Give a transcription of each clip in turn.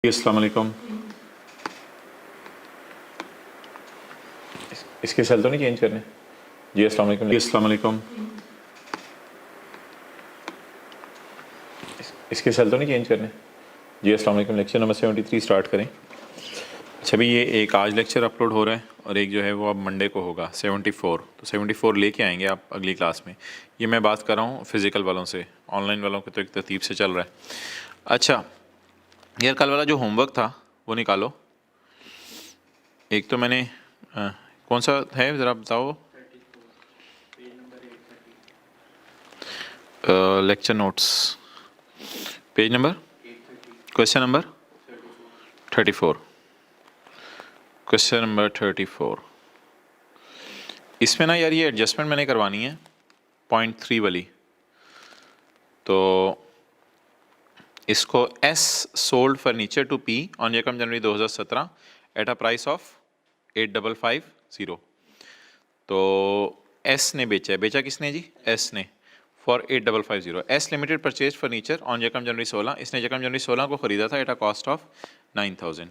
अस्सलाम वालेकुम। इसके सेल तो नहीं चेंज करने? जी अस्सलाम वालेकुम। जी अस्सलाम वालेकुम। इसके सेल तो नहीं चेंज करने? जी अस्सलाम वालेकुम। लेक्चर नंबर 73 स्टार्ट करें। अच्छा भाई, ये एक आज लेक्चर अपलोड हो रहा है और एक जो है वो अब मंडे को होगा 74। तो 74 लेके आएंगे आप अगली क्लास में। ये मैं बात कर रहा हूँ फिज़िकल वालों से, ऑनलाइन वालों के तो एक तरतीब से चल रहा है। अच्छा यार, कल वाला जो होमवर्क था वो निकालो। एक तो मैंने कौन सा है ज़रा बताओ। Lecture notes page number, question number 34। Question number 34। इसमें ना यार ये एडजस्टमेंट मैंने करवानी है 0.3 वाली। तो इसको S sold furniture to P on यकम जनवरी 2017 एट अ प्राइस ऑफ 8550। तो एस ने बेचा किसने जी? एस ने for 8550। S limited purchase furniture on यकम जनवरी 16। इसने यकम जनवरी 16 को ख़रीदा था एट अ कॉस्ट ऑफ 9000।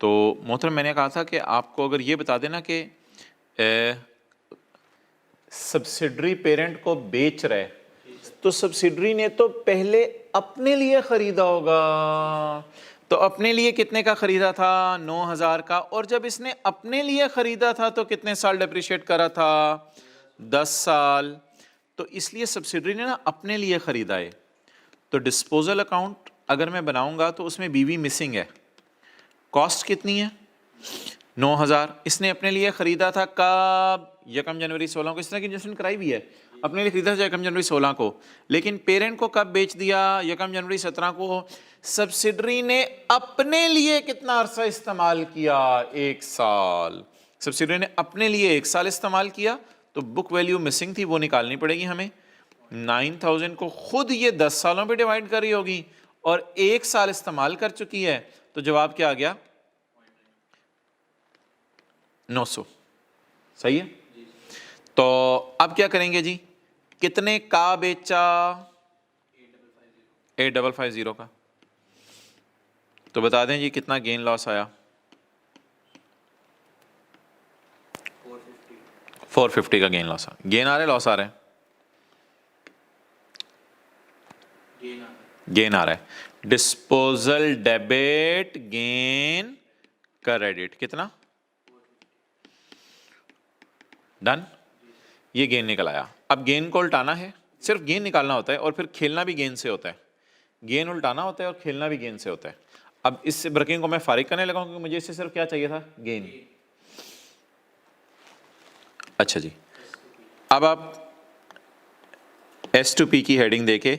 तो मोहतरम मैंने कहा था कि आपको अगर ये बता देना कि सब्सिडरी पेरेंट को बेच रहा है तो सब्सिडरी ने तो पहले अपने लिए ख़रीदा होगा। तो अपने लिए कितने का ख़रीदा था? 9000 का। और जब इसने अपने लिए ख़रीदा था तो कितने साल डेप्रिशिएट करा था? 10 साल। तो इसलिए सब्सिडरी ने ना अपने लिए ख़रीदा है। तो डिस्पोजल अकाउंट अगर मैं बनाऊंगा तो उसमें बीवी मिसिंग है। कॉस्ट कितनी है? 9000। इसने अपने लिए ख़रीदा था कब? यकम जनवरी 16 को। इस तरह की इन्वेस्टमेंट कराई हुई है। अपने लिए ख़रीदा था यकम जनवरी 16 को, लेकिन पेरेंट को कब बेच दिया? यकम जनवरी 17 को। सब्सिडरी ने अपने लिए कितना अरसा इस्तेमाल किया? 1 साल। सब्सिडरी ने अपने लिए 1 साल इस्तेमाल किया, तो बुक वैल्यू मिसिंग थी, वो निकालनी पड़ेगी हमें। 9000 को खुद ये 10 सालों पे डिवाइड कर रही होगी और 1 साल इस्तेमाल कर चुकी है। तो जवाब क्या आ गया? 900। सही है। तो अब क्या करेंगे जी? कितने का बेचा? 8550 का। तो बता दें जी कितना गेन लॉस आया? 450 का गेन लॉस। गेन आ रहा है, लॉस आ रहा है? गेन आ रहा है। डिस्पोजल डेबिट, गेन क्रेडिट कितना? डन। ये गेन निकल आया। अब गेन को उल्टाना है, सिर्फ गेन निकालना होता है और फिर खेलना भी गेन से होता है। गेन उल्टाना होता है और खेलना भी गेन से होता है। अब इस ब्रेकिंग को मैं फारिग करने लगा क्योंकि मुझे इससे सिर्फ क्या चाहिए था? गेन। अच्छा जी, अब आप S2P की हेडिंग देके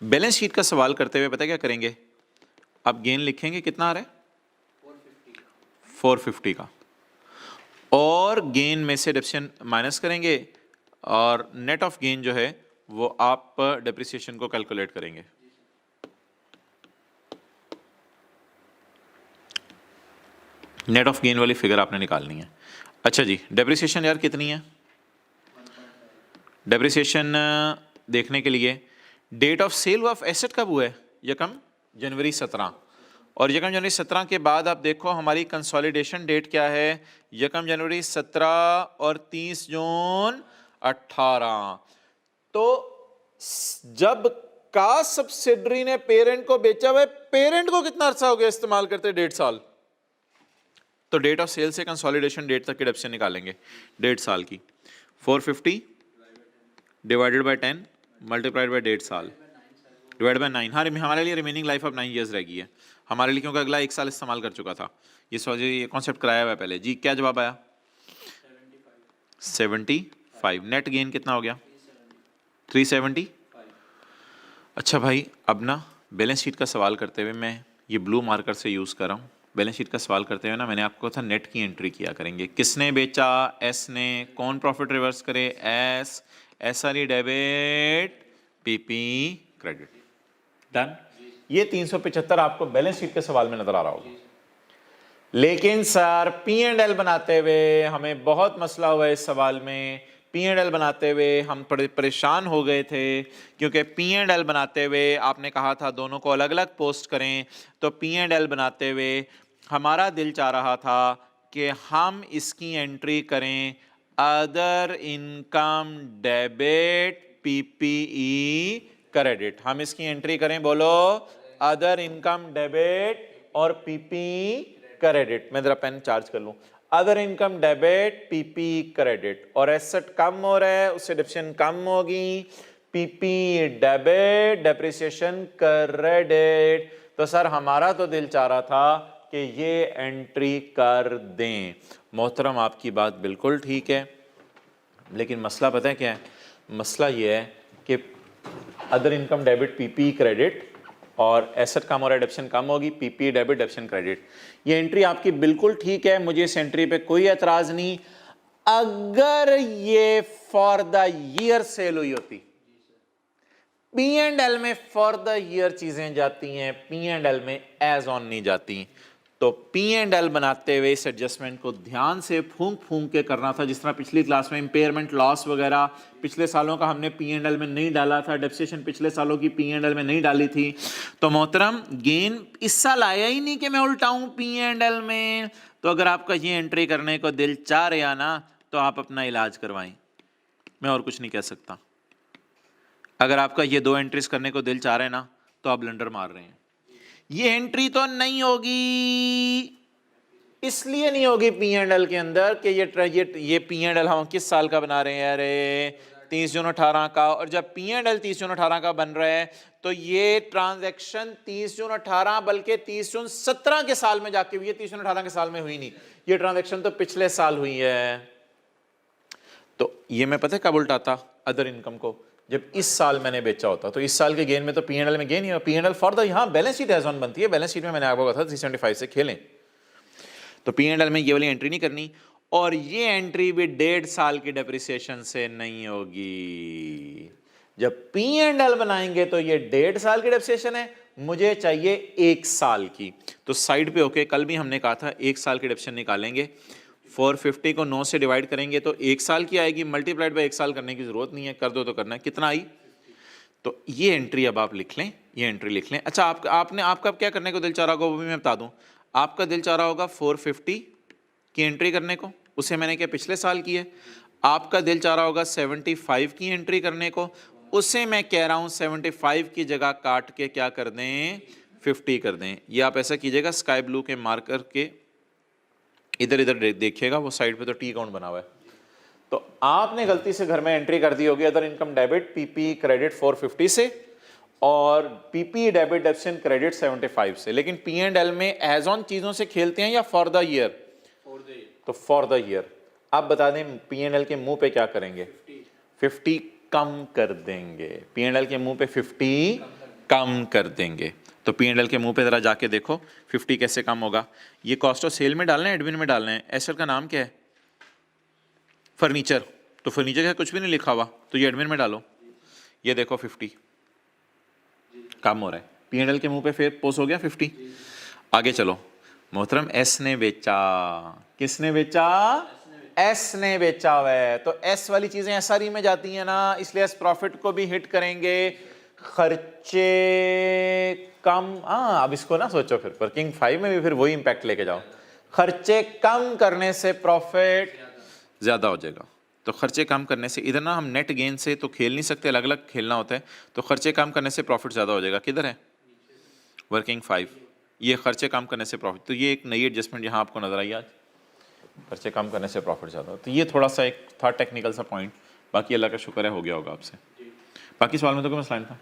बैलेंस शीट का सवाल करते हुए पता क्या करेंगे? अब गेन लिखेंगे, कितना आ रहा है? 450 का। और गेन में से डिप्रेशिएशन माइनस करेंगे और नेट ऑफ गेन जो है वो आप डेप्रिसिएशन को कैलकुलेट करेंगे। नेट ऑफ गेन वाली फिगर आपने निकालनी है। अच्छा जी, डेप्रिसिएशन यार कितनी है? डेप्रिसिएशन देखने के लिए date of sale of asset कब हुआ है? यकम जनवरी 17। और यकम जनवरी 17 के बाद आप देखो हमारी कंसोलिडेशन डेट क्या है? यकम जनवरी 17 और 30 जून 18। तो जब का सब्सिडरी ने पेरेंट को बेचा हुआ, पेरेंट को कितना अरसा हो गया इस्तेमाल करते? 1.5 साल। तो डेट ऑफ सेल से कंसोलिडेशन डेट तक की डिडक्शन निकालेंगे 1.5 साल की। 450 डिवाइडेड बाय 10 मल्टीप्लाइड बाय 1.5 साल डिवाइड बाय 9। हाँ, हमारे लिए रिमेनिंग लाइफ ऑफ 9 ईयर्स रह गई है हमारे लिए, क्योंकि अगला 1 साल इस्तेमाल कर चुका था। ये कॉन्सेप्ट कराया हुआ है पहले जी। क्या जवाब आया? 75। नेट गेन कितना हो गया? 370। अच्छा भाई, अब ना बैलेंस शीट का सवाल करते हुए मैं ये ब्लू मार्कर से यूज़ कर रहा हूँ। बैलेंस शीट का सवाल करते हुए ना मैंने आपको था नेट की एंट्री किया करेंगे। किसने बेचा? एस ने। कौन प्रॉफिट रिवर्स करे? S. SRE debit, PP credit. Done. ये 375 आपको बैलेंस शीट के सवाल में नजर आ रहा होगा। लेकिन सर P&L बनाते हुए हमें बहुत मसला हुआ है इस सवाल में। P&L बनाते हुए हम थोड़े परेशान हो गए थे, क्योंकि P&L बनाते हुए आपने कहा था दोनों को अलग अलग पोस्ट करें। तो P&L बनाते हुए हमारा दिल चाह रहा था कि हम इसकी एंट्री करें other income debit PPE credit. हम इसकी एंट्री करें, बोलो, अदर इनकम डेबिट और PPE क्रेडिट। मैं जरा पेन चार्ज कर लूं। Other income debit PPE credit, और एसेट कम हो रहा है उससे डिप्रेशिएशन कम होगी, PPE डेबिट, डेप्रिसिएशन क्रेडिट। तो सर हमारा तो दिल चाह रहा था कि ये एंट्री कर दें। मोहतरम आपकी बात बिल्कुल ठीक है, लेकिन मसला पता है क्या है? मसला ये है कि other income debit PPE credit और एसेट कम और डिप्रेशिएशन कम होगी, PPE डेबिट डिप्रेशिएशन क्रेडिट। ये एंट्री आपकी बिल्कुल ठीक है, मुझे इस एंट्री पे कोई एतराज नहीं, अगर ये फॉर द ईयर सेल हुई होती। P&L में फॉर द ईयर चीजें जाती हैं, P&L में एज ऑन नहीं जाती। तो P&L बनाते हुए इस एडजस्टमेंट को ध्यान से फूंक फूंक के करना था, जिस तरह पिछली क्लास में इंपेयरमेंट लॉस वगैरह पिछले सालों का हमने P&L में नहीं डाला था, डेप्रिसिएशन पिछले सालों की P&L में नहीं डाली थी। तो मोहतरम गेन इस साल आया ही नहीं कि मैं उल्टाऊं P&L में। तो अगर आपका ये एंट्री करने को दिल चाह रहा ना, तो आप अपना इलाज करवाएं, मैं और कुछ नहीं कह सकता। अगर आपका ये दो एंट्रीज करने को दिल चाह रहे हैं ना, तो आप ब्लंडर मार रहे हैं। ये एंट्री तो नहीं होगी, इसलिए नहीं होगी P&L के अंदर कि ये P&L हम किस साल का बना रहे हैं? अरे 30 जून 18 का। और जब P&L 30 जून 18 का बन रहा है तो ये ट्रांजैक्शन 30 जून 18 बल्कि 30 जून 17 के साल में जाके हुई है, 30 जून 18 के साल में हुई नहीं। ये ट्रांजैक्शन तो पिछले साल हुई है। तो ये मैं पता है कब उल्टाता अदर इनकम को? जब इस साल मैंने बेचा होता। तो इस साल के गेन में तो P&L में गेन ही है। P&L फॉर द, यहाँ बैलेंस शीट एज ऑन बनती है, बैलेंस शीट में मैंने आपको कहा था 375 से खेलें। तो P&L में ये वाली एंट्री नहीं करनी, और ये एंट्री भी 1.5 साल की डेप्रिसिएशन से नहीं होगी। जब P&L बनाएंगे तो ये 1.5 साल की डेप्रिसिएशन है, मुझे चाहिए 1 साल की। तो साइड पे होके कल भी हमने कहा था 1 साल की डेप्रिसिएशन निकालेंगे। 450 को 9 से डिवाइड करेंगे तो 1 साल की आएगी, मल्टीप्लाइड बाय 1 साल करने की जरूरत नहीं है, कर दो तो करना है। कितना आई? तो ये एंट्री अब आप लिख लें, ये एंट्री लिख लें। अच्छा, आपका क्या करने को दिल चाह रहा होगा वो भी मैं बता दूं। आपका दिल चाह रहा होगा 450 की एंट्री करने को, उसे मैंने क्या पिछले साल की है। आपका दिल चाह रहा होगा 75 की एंट्री करने को, उसे मैं कह रहा हूं 75 की जगह काट के क्या कर दें, 50 कर दें। ये आप ऐसा कीजिएगा, स्काई ब्लू के मार्कर के इधर इधर देखिएगा, वो साइड पे तो टी काउंट बना हुआ है। तो आपने गलती से घर में एंट्री कर दी होगी other income debit PPE credit 450 से और PPE डेबिट डेप्रिसिएशन क्रेडिट 75 से, लेकिन P&L में एज ऑन चीजों से खेलते हैं या फॉर द ईयर? तो फॉर द ईयर। आप बता दें P&L के मुंह पे क्या करेंगे? 50 कम कर देंगे। P&L के मुंह पे 50 कम कर देंगे। तो P&L के मुंह पे जरा जाके देखो 50 कैसे कम होगा। ये कॉस्ट ऑफ सेल में डालना है, एडमिन में डालना है। एसेट का नाम क्या है? फर्नीचर। तो फर्नीचर का कुछ भी नहीं लिखा हुआ, तो ये एडमिन में डालो। ये देखो 50 कम हो रहा है। P&L के मुंह पे फिर पोस्ट हो गया 50। आगे चलो मोहतरम, एस ने बेचा। किसने बेचा? एस ने बेचा हुआ है। तो एस वाली चीजें SRE में जाती हैं ना, इसलिए एस प्रॉफिट को भी हिट करेंगे। खर्चे कम, हाँ अब इसको ना सोचो, फिर वर्किंग 5 में भी फिर वही इंपैक्ट लेके जाओ। खर्चे कम करने से प्रॉफिट ज्यादा हो जाएगा। तो खर्चे कम करने से, इधर ना हम नेट गेन से तो खेल नहीं सकते, अलग अलग खेलना होता है। तो खर्चे कम करने से प्रॉफिट ज्यादा हो जाएगा। किधर है वर्किंग 5? ये खर्चे कम करने से प्रॉफिट। तो ये एक नई एडजस्टमेंट यहाँ आपको नजर आई आज, खर्चे कम करने से प्रॉफिट ज्यादा। तो ये थोड़ा सा एक था टेक्निकल सा पॉइंट, बाकी अल्लाह का शुक्र है हो गया होगा आपसे। बाकी सवाल में तो कोई मसला नहीं था।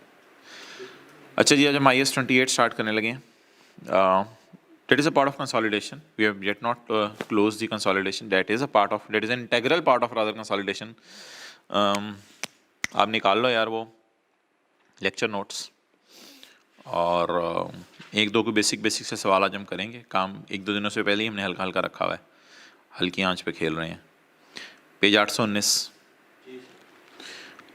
अच्छा जी, आज हम IAS 28 स्टार्ट करने लगे हैं। That is a part of consolidation. We have yet not closed the consolidation. That is an integral part of rather consolidation. आप निकाल लो यार वो लेक्चर नोट्स, और एक दो को बेसिक से सवाल आज हम करेंगे। काम 1-2 दिनों से पहले ही हमने हल्का हल्का रखा हुआ है, हल्की आंच पे खेल रहे हैं। पेज 819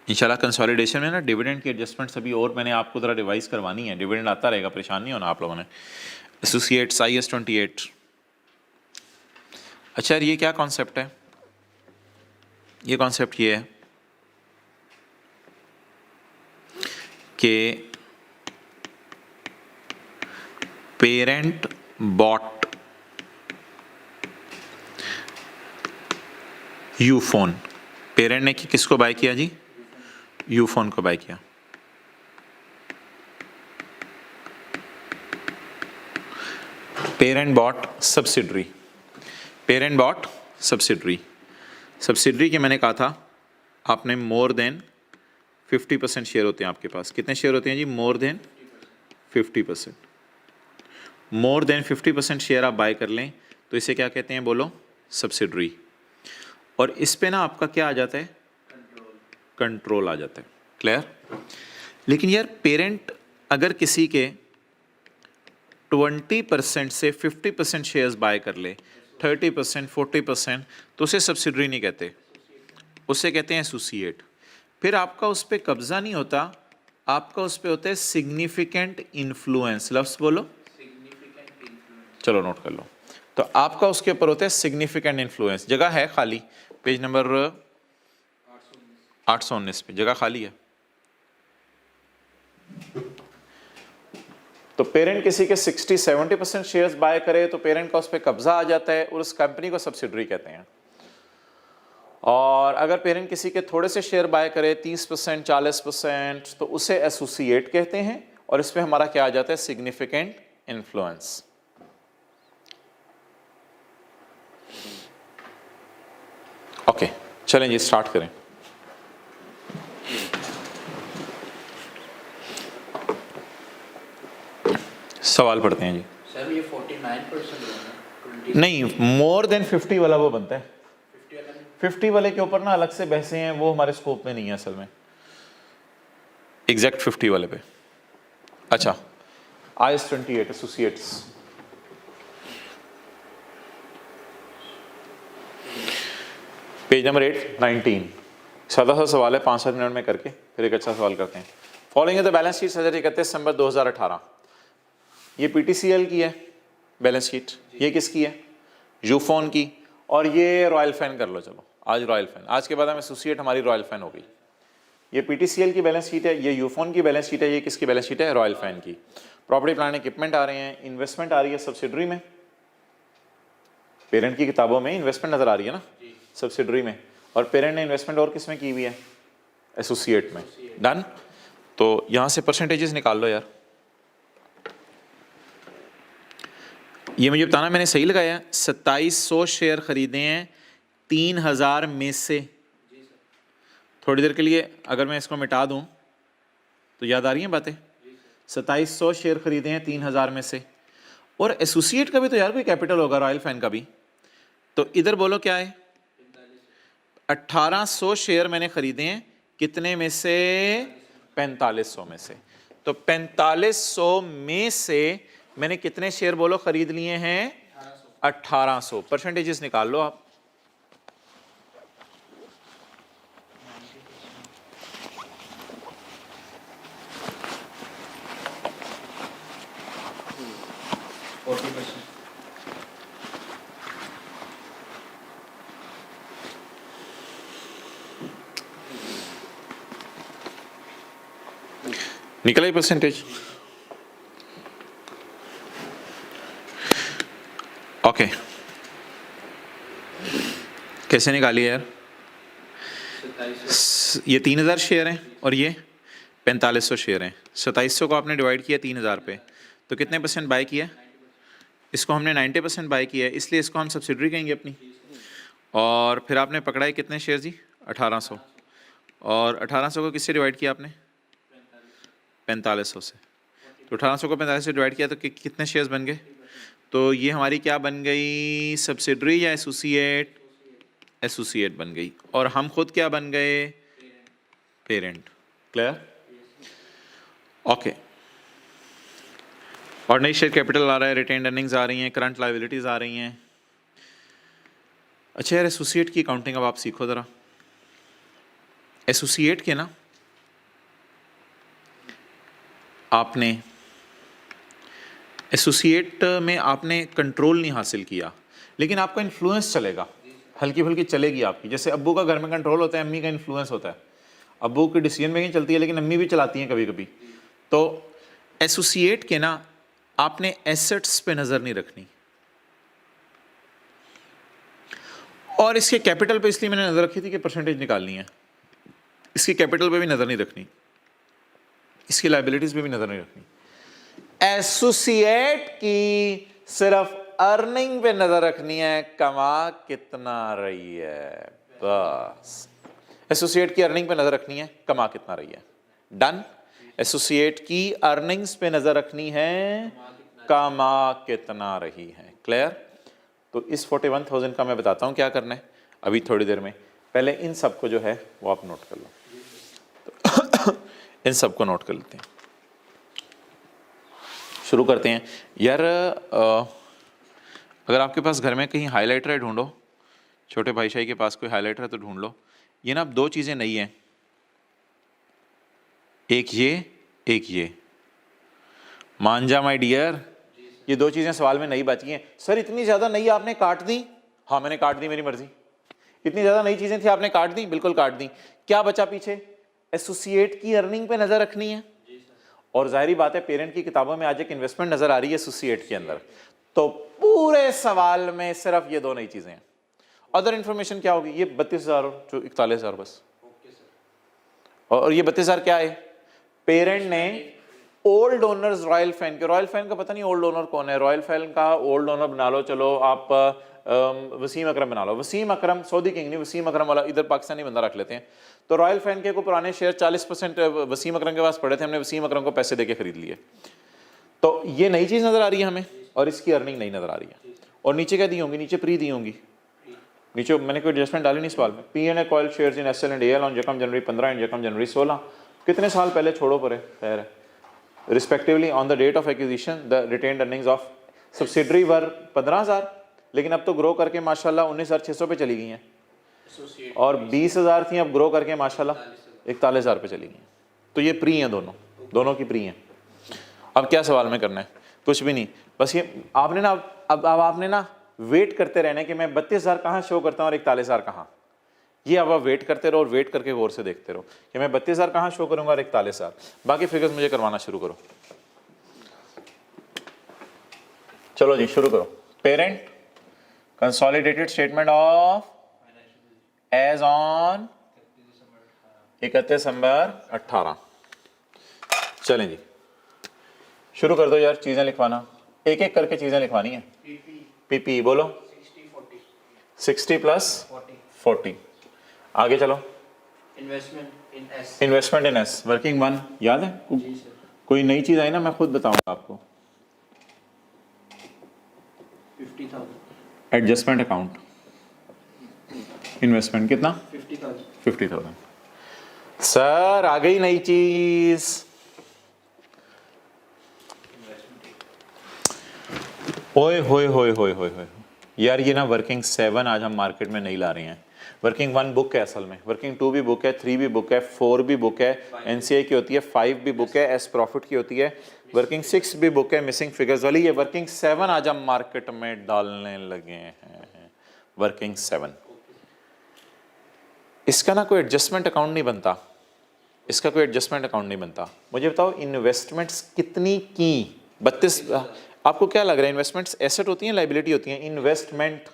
इंशाल्लाह। कंसोलिडेशन में ना डिविडेंड की एडजस्टमेंट्स अभी और मैंने आपको ज़रा रिवाइज करवानी है। डिविडेंड आता रहेगा, परेशान नहीं होना आप लोगों ने। Associates IAS 28। अच्छा ये क्या कॉन्सेप्ट है? ये कॉन्सेप्ट ये है कि पेरेंट बॉट यूफोन, पेरेंट ने किसको बाय किया जी? यूफोन को बाय किया। Parent bought subsidiary, parent bought subsidiary, subsidiary के मैंने कहा था आपने मोर देन 50% शेयर होते हैं आपके पास। कितने शेयर होते हैं जी? More than 50%। More than 50% share आप बाय कर लें तो इसे क्या कहते हैं बोलो? सब्सिडरी। और इस पे ना आपका क्या आ जाता है? कंट्रोल आ जाता है। क्लियर? लेकिन यार पेरेंट अगर किसी के 20% से 50% शेयर्स बाय कर ले, 30%, 40%, तो उसे सब्सिडरी नहीं कहते, उसे कहते हैं एसोसिएट। फिर आपका उस पर कब्जा नहीं होता, आपका उस पर होता है सिग्निफिकेंट इन्फ्लुएंस। लफ्ज़ बोलो, चलो नोट कर लो। तो आपका उसके ऊपर होता है सिग्निफिकेंट इन्फ्लुएंस। जगह है खाली, पेज नंबर 819 पे जगह खाली है। तो पेरेंट किसी के 60-70% शेयर्स बाय करे तो पेरेंट का उस पर कब्जा आ जाता है और उस कंपनी को सब्सिडरी कहते हैं। और अगर पेरेंट किसी के थोड़े से शेयर बाय करे 30%, 40%, तो उसे एसोसिएट कहते हैं और इसमें हमारा क्या आ जाता है? Significant influence. ओके, चलें जी स्टार्ट करें। सवाल पढ़ते हैं जी। सर ये 49% नहीं, मोर देन 50 वाला वो बनता है। 50 वाले के ऊपर ना अलग से बहसें हैं, वो हमारे स्कोप में नहीं है असल में। एग्जैक्ट 50 वाले पे। अच्छा, IS 28 एसोसिएट्स। Page number 819। सादा सा सवाल है, 5-7 मिनट में करके फिर एक अच्छा सवाल करते हैं। फॉलोइंग द बैलेंस शीट सजरी 31 दिसंबर 2018। ये PTCL की है बैलेंस शीट, ये किसकी है? यूफोन की। और ये रॉयल फैन कर लो, चलो आज रॉयल फैन, आज के बाद हम एसोसिएट हमारी रॉयल फैन हो गई। ये PTCL की बैलेंस शीट है, ये यूफोन की बैलेंस शीट है, ये किसकी बैलेंस शीट है? रॉयल फैन की। प्रॉपर्टी प्लांट इक्विपमेंट आ रहे हैं, इन्वेस्टमेंट आ रही है सब्सिडरी में। पेरेंट की किताबों में इन्वेस्टमेंट नजर आ रही है ना सब्सिडरी में, और पेरेंट ने इन्वेस्टमेंट और किस में की हुई है? एसोसिएट में। डन। तो यहां से परसेंटेजेस निकाल लो यार। ये मुझे बताना मैंने सही लगाया? 2700 शेयर खरीदे हैं 3000 में से। थोड़ी देर के लिए अगर मैं इसको मिटा दूं तो याद आ रही हैं बातें? 2700 शेयर खरीदे हैं 3000 में से। और एसोसिएट का भी तो यार कोई कैपिटल होगा, रॉयल फैन का भी। तो इधर बोलो क्या है? 1800 शेयर मैंने खरीदे हैं कितने में से? 4500 में से। तो 4500 में से मैंने कितने शेयर बोलो खरीद लिए हैं? 1800। परसेंटेजेस निकाल लो आप। निकला ही परसेंटेज। ओके, कैसे निकालिए यार? ये 3000 शेयर हैं और ये 4500 शेयर हैं। 2700 को आपने डिवाइड किया 3000 पे, तो कितने परसेंट बाय किया? इसको हमने 90% बाय किया है, इसलिए इसको हम सब्सिडरी कहेंगे अपनी। और फिर आपने पकड़ा है कितने शेयर जी? 1800। और 1800 को किससे डिवाइड किया आपने? 4500 से। तो 1800 को 4500 से डिवाइड किया तो कितने शेयर्स बन गए? तो ये हमारी क्या बन गई? सब्सिडरी या एसोसिएट? एसोसिएट बन गई। और हम खुद क्या बन गए? Parent. Clear? Okay. Ordinary share capital आ रहा है, रिटेन्ड अर्निंग्स आ रही हैं, करंट लायबिलिटीज आ रही हैं। अच्छा यार, एसोसिएट की अकाउंटिंग अब आप सीखो ज़रा। एसोसिएट के ना आपने एसोसिएट में आपने कंट्रोल नहीं हासिल किया, लेकिन आपका इन्फ्लुएंस चलेगा हल्की फुल्की चलेगी आपकी। जैसे अब्बू का घर में कंट्रोल होता है, अम्मी का इन्फ्लुएंस होता है। अब्बू की डिसीजन मेकिंग चलती है लेकिन अम्मी भी चलाती हैं कभी कभी। तो एसोसिएट के ना आपने एसेट्स पे नज़र नहीं रखनी, और इसके कैपिटल पे इसलिए मैंने नज़र रखी थी कि परसेंटेज निकालनी है। इसकी कैपिटल पे भी नज़र नहीं रखनी, इसकी लाइबिलिटीज पे भी नज़र नहीं रखनी। एसोसिएट की सिर्फ अर्निंग पे नज़र रखनी है, कमा कितना रही है, बस। एसोसिएट की अर्निंग पे नज़र रखनी है, कमा कितना रही है, डन। एसोसिएट की अर्निंग्स पे नज़र रखनी है, कमा कितना रही है, क्लियर। तो इस 41,000 का मैं बताता हूँ क्या करना है अभी थोड़ी देर में। पहले इन सब को जो है वो आप नोट कर लो, तो इन सब को नोट कर लेते हैं, शुरू करते हैं। यार अगर आपके पास घर में कहीं हाइलाइटर है ढूंढो, छोटे भाई शाही के पास कोई हाइलाइटर है तो ढूंढ लो। ये ना अब दो चीज़ें नई हैं, एक ये मान जा माय डियर, ये दो चीज़ें सवाल में नई बची हैं। सर इतनी ज़्यादा नई आपने काट दी? हाँ मैंने काट दी, मेरी मर्जी। इतनी ज़्यादा नई चीज़ें थी आपने काट दी, बिल्कुल काट दी। क्या बचा पीछे? एसोसिएट की अर्निंग पे नज़र रखनी है, और जाहिर बात है पेरेंट की किताबों में आज एक इन्वेस्टमेंट नज़र आ रही है एसोसिएट के अंदर। तो पूरे सवाल में सिर्फ ये दो नई चीज़ें हैं। अदर इन्फॉर्मेशन क्या होगी? ये 32,000 और 41,000 बस। और ये 32,000 क्या है? पेरेंट ने ओल्ड ओनर्स रॉयल फैन के, रॉयल फैन का पता नहीं ओल्ड ओनर कौन है, रॉयल फैन का ओल्ड ओनर बना लो, चलो आप वसीम अकरम बना लो। वसीम अकरम सऊदी किंग नहीं, वसीम अकरम वाला इधर पाकिस्तानी बंदा रख लेते हैं। तो रॉयल फैन के को पुराने शेयर 40% वसीम अकरम के पास पड़े थे, हमने वसीम अकरम को पैसे देके खरीद लिए। तो ये नई चीज़ नज़र आ रही है हमें, और इसकी अर्निंग नहीं नज़र आ रही है। और नीचे क्या दी होंगी? नीचे प्री दी होंगी। नीचे मैंने कोई एडजस्टमेंट डाली नहीं सवाल में। P&A कॉयल shares in SL and AL on जकम जनवरी 15 एंड जकम जनवरी 16, कितने साल पहले छोड़ो परे, खैर है। Respectively on the date of acquisition the retained earnings of subsidiary were 15,000, लेकिन अब तो ग्रो करके माशाल्लाह 19,600 पे चली गई हैं, और 20,000 थी, अब ग्रो करके माशाल्लाह 41,000 पे चली गई हैं। तो ये प्री हैं, दोनों की प्री हैं। अब क्या सवाल में करना है? कुछ भी नहीं, बस ये आपने ना अब आपने ना वेट करते रहना है कि मैं 32,000 कहाँ शो करता हूँ और 41,000 कहाँ। ये अब आप वेट करते रहो और वेट करके गौर से देखते रहो कि मैं 32,000 कहाँ शो करूँगा और 41,000। बाकी फिगर्स मुझे करवाना शुरू करो। चलो जी शुरू करो। Parent consolidated statement of as on 31 दिसंबर 18। चलें जी शुरू कर दो यार, चीज़ें लिखवाना, एक एक करके चीज़ें लिखवानी है। पीपी बोलो 60 प्लस 40। आगे चलो। इन्वेस्टमेंट इन एस वर्किंग 1 याद है? कोई नई चीज़ आई ना मैं खुद बताऊंगा आपको। 50,000 एडजस्टमेंट अकाउंट इन्वेस्टमेंट कितना? 50,000। सर आ गई नई चीज। ओए होए होए होए होए होए यार, ये ना वर्किंग 7 आज हम मार्केट में नहीं ला रहे हैं। वर्किंग 1 बुक है असल में, वर्किंग 2 भी बुक है, 3 भी बुक है, 4 भी बुक है, NCI की होती है, 5 भी बुक है, एस प्रॉफिट की होती है, वर्किंग 6 भी बुक है मिसिंग फिगर्स वाली। ये वर्किंग 7 आज हम मार्केट में डालने लगे हैं। वर्किंग 7 इसका ना कोई एडजस्टमेंट अकाउंट नहीं बनता, इसका कोई एडजस्टमेंट अकाउंट नहीं बनता। मुझे बताओ इन्वेस्टमेंट्स कितनी की? 32। आपको क्या लग रहा है इन्वेस्टमेंट्स एसेट होती हैं लाइबिलिटी होती हैं? इन्वेस्टमेंट,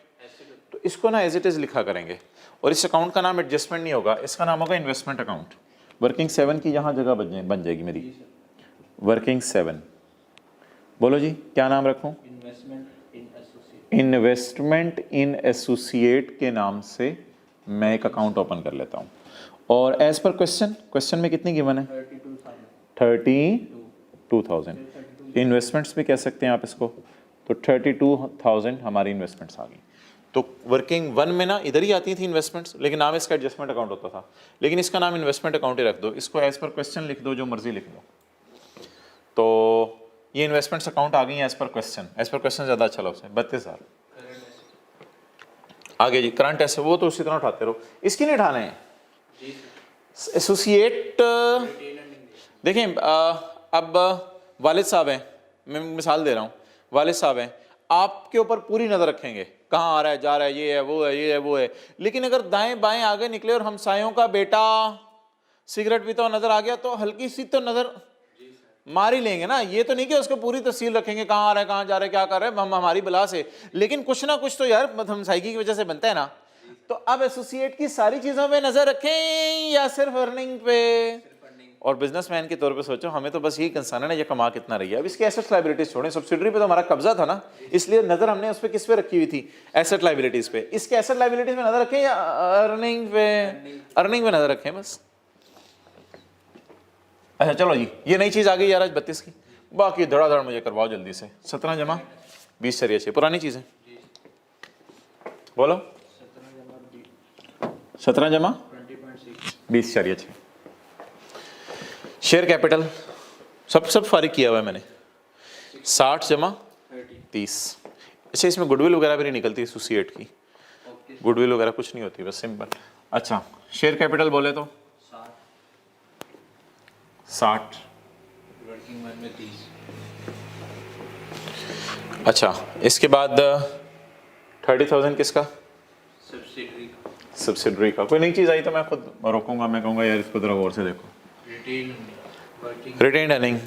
तो इसको ना एज इट इज लिखा करेंगे, और इस अकाउंट का नाम एडजस्टमेंट नहीं होगा, इसका नाम होगा इन्वेस्टमेंट अकाउंट। वर्किंग 7 की यहाँ जगह बन जाएगी मेरी। वर्किंग 7 बोलो जी क्या नाम रखूं? इन्वेस्टमेंट इन एसोसिएट के नाम से मैं एक अकाउंट ओपन कर लेता हूँ। और एज पर क्वेश्चन में कितनी गिवन है? 32,000। इन्वेस्टमेंट्स भी कह सकते हैं आप इसको, तो 32,000 हमारी इन्वेस्टमेंट्स आ गई। तो वर्किंग 1 में ना इधर ही आती थी इन्वेस्टमेंट्स, लेकिन नाम इसका एडजस्टमेंट अकाउंट होता था, लेकिन इसका नाम इन्वेस्टमेंट अकाउंट ही रख दो। इसको एज पर क्वेश्चन लिख दो, जो मर्जी लिख दो। तो ये इन्वेस्टमेंट्स अकाउंट आ गई हैं as per question. As per question ज़्यादा अच्छा लफ्ज़ है। 32,000 आगे जी। करंट ऐसे वो तो उसी तरह उठाते रहो, इसकी नहीं उठाने हैं। एसोसिएट देखें, अब वालिद साहब हैं, मैं मिसाल दे रहा हूँ, वालिद साहब हैं, आपके ऊपर पूरी नज़र रखेंगे, कहाँ आ रहा है, जा रहा है, ये है, वो है, ये है, वो है। लेकिन अगर दाएं बाएं आगे निकले और हमसायों का बेटा सिगरेट पीता हुआ नजर आ गया तो हल्की सी तो नजर मार ही लेंगे ना। ये तो नहीं कि उसको पूरी तफसील रखेंगे, कहाँ आ रहा है, कहाँ जा रहा है, क्या कर रहा है, हम हमारी बला से, लेकिन कुछ ना कुछ तो यार हमसायगी की वजह से बनता है ना। तो अब एसोसिएट की सारी चीजों पे नजर रखें या सिर्फ अर्निंग पे? और बिजनेसमैन के तौर पे सोचो, हमें तो बस यही कंसर्न है ना, ये कमा कितना रही है। अब इसकी एसेट लायबिलिटीज छोड़ें, सब्सिडरी पे तो हमारा कब्जा था ना, इसलिए नजर हमने उस पर किस पे रखी हुई थी, एसेट लायबिलिटीज पे। इसके एसेट लायबिलिटीज में नजर रखें या अर्निंग पे? अर्निंग पे नजर रखें बस। अच्छा चलो जी, ये नई चीज आ गई यार आज 32 की, बाकी धड़ाधड़ मुझे करवाओ जल्दी से। 17 जमा 20 चरिया 6, पुरानी चीज है, बोलो। 17 जमा 20 चरिया 6। शेयर कैपिटल सब फारिग किया हुआ है मैंने, 60 जमा 30। अच्छा, इसमें गुडविल वगैरह भी नहीं निकलती एसोसिएट की, गुडविल वगैरह कुछ नहीं होती, बस सिंपल। अच्छा, शेयर कैपिटल बोले तो 60, वर्किंग वन में 30। अच्छा, इसके बाद 30,000 किसका? सब्सिडरी का। सब्सिडरी का। कोई नई चीज़ आई तो मैं खुद रोकूंगा, मैं कहूँगा यार इसको जरा गौर से देखो। Retain working retained earning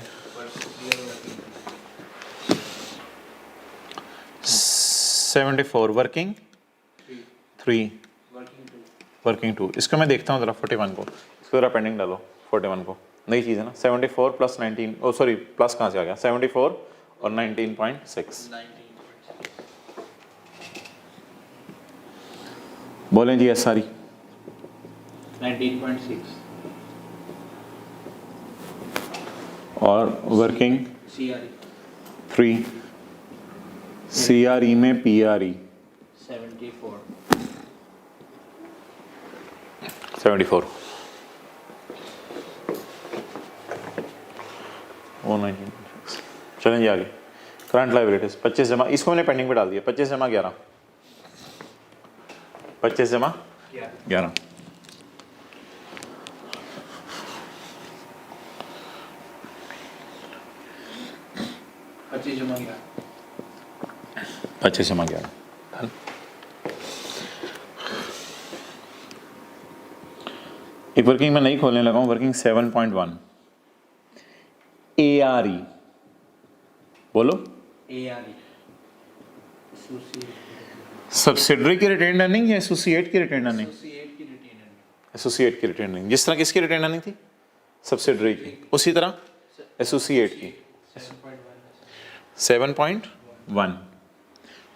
74, working 3, working 2। इसको मैं देखता हूँ ज़रा 41 को, इसको ज़रा पेंडिंग डालो 41 को। नई चीज़ है ना, 74 प्लस 19, ओ सॉरी प्लस कहाँ से आ गया, 74 और 19.6। बोलें जी एस सारी 19.6 और वर्किंग CRE 3, CRE में PRE 74 74 वो 19। चलें जी आगे। करंट लायबिलिटीज 25 जमा, इसको मैंने पेंडिंग पे डाल दिया, 25 जमा 11, 25 जमा 11। पच्चीस जमा 11। 25 जमा 11। एक वर्किंग में नहीं खोलने लगा हूँ, वर्किंग 7.1 ARE, बोलो। ARE सब्सिडरी की रिटेन अर्निंग या एसोसिएट की रिटेन अर्निंग? एसोसिएट की रिटेन अर्निंग। एसोसिएट की रिटेन अर्निंग, जिस तरह किसकी रिटेन अर्निंग थी सब्सिडरी की, उसी तरह एसोसिएट की 7.1।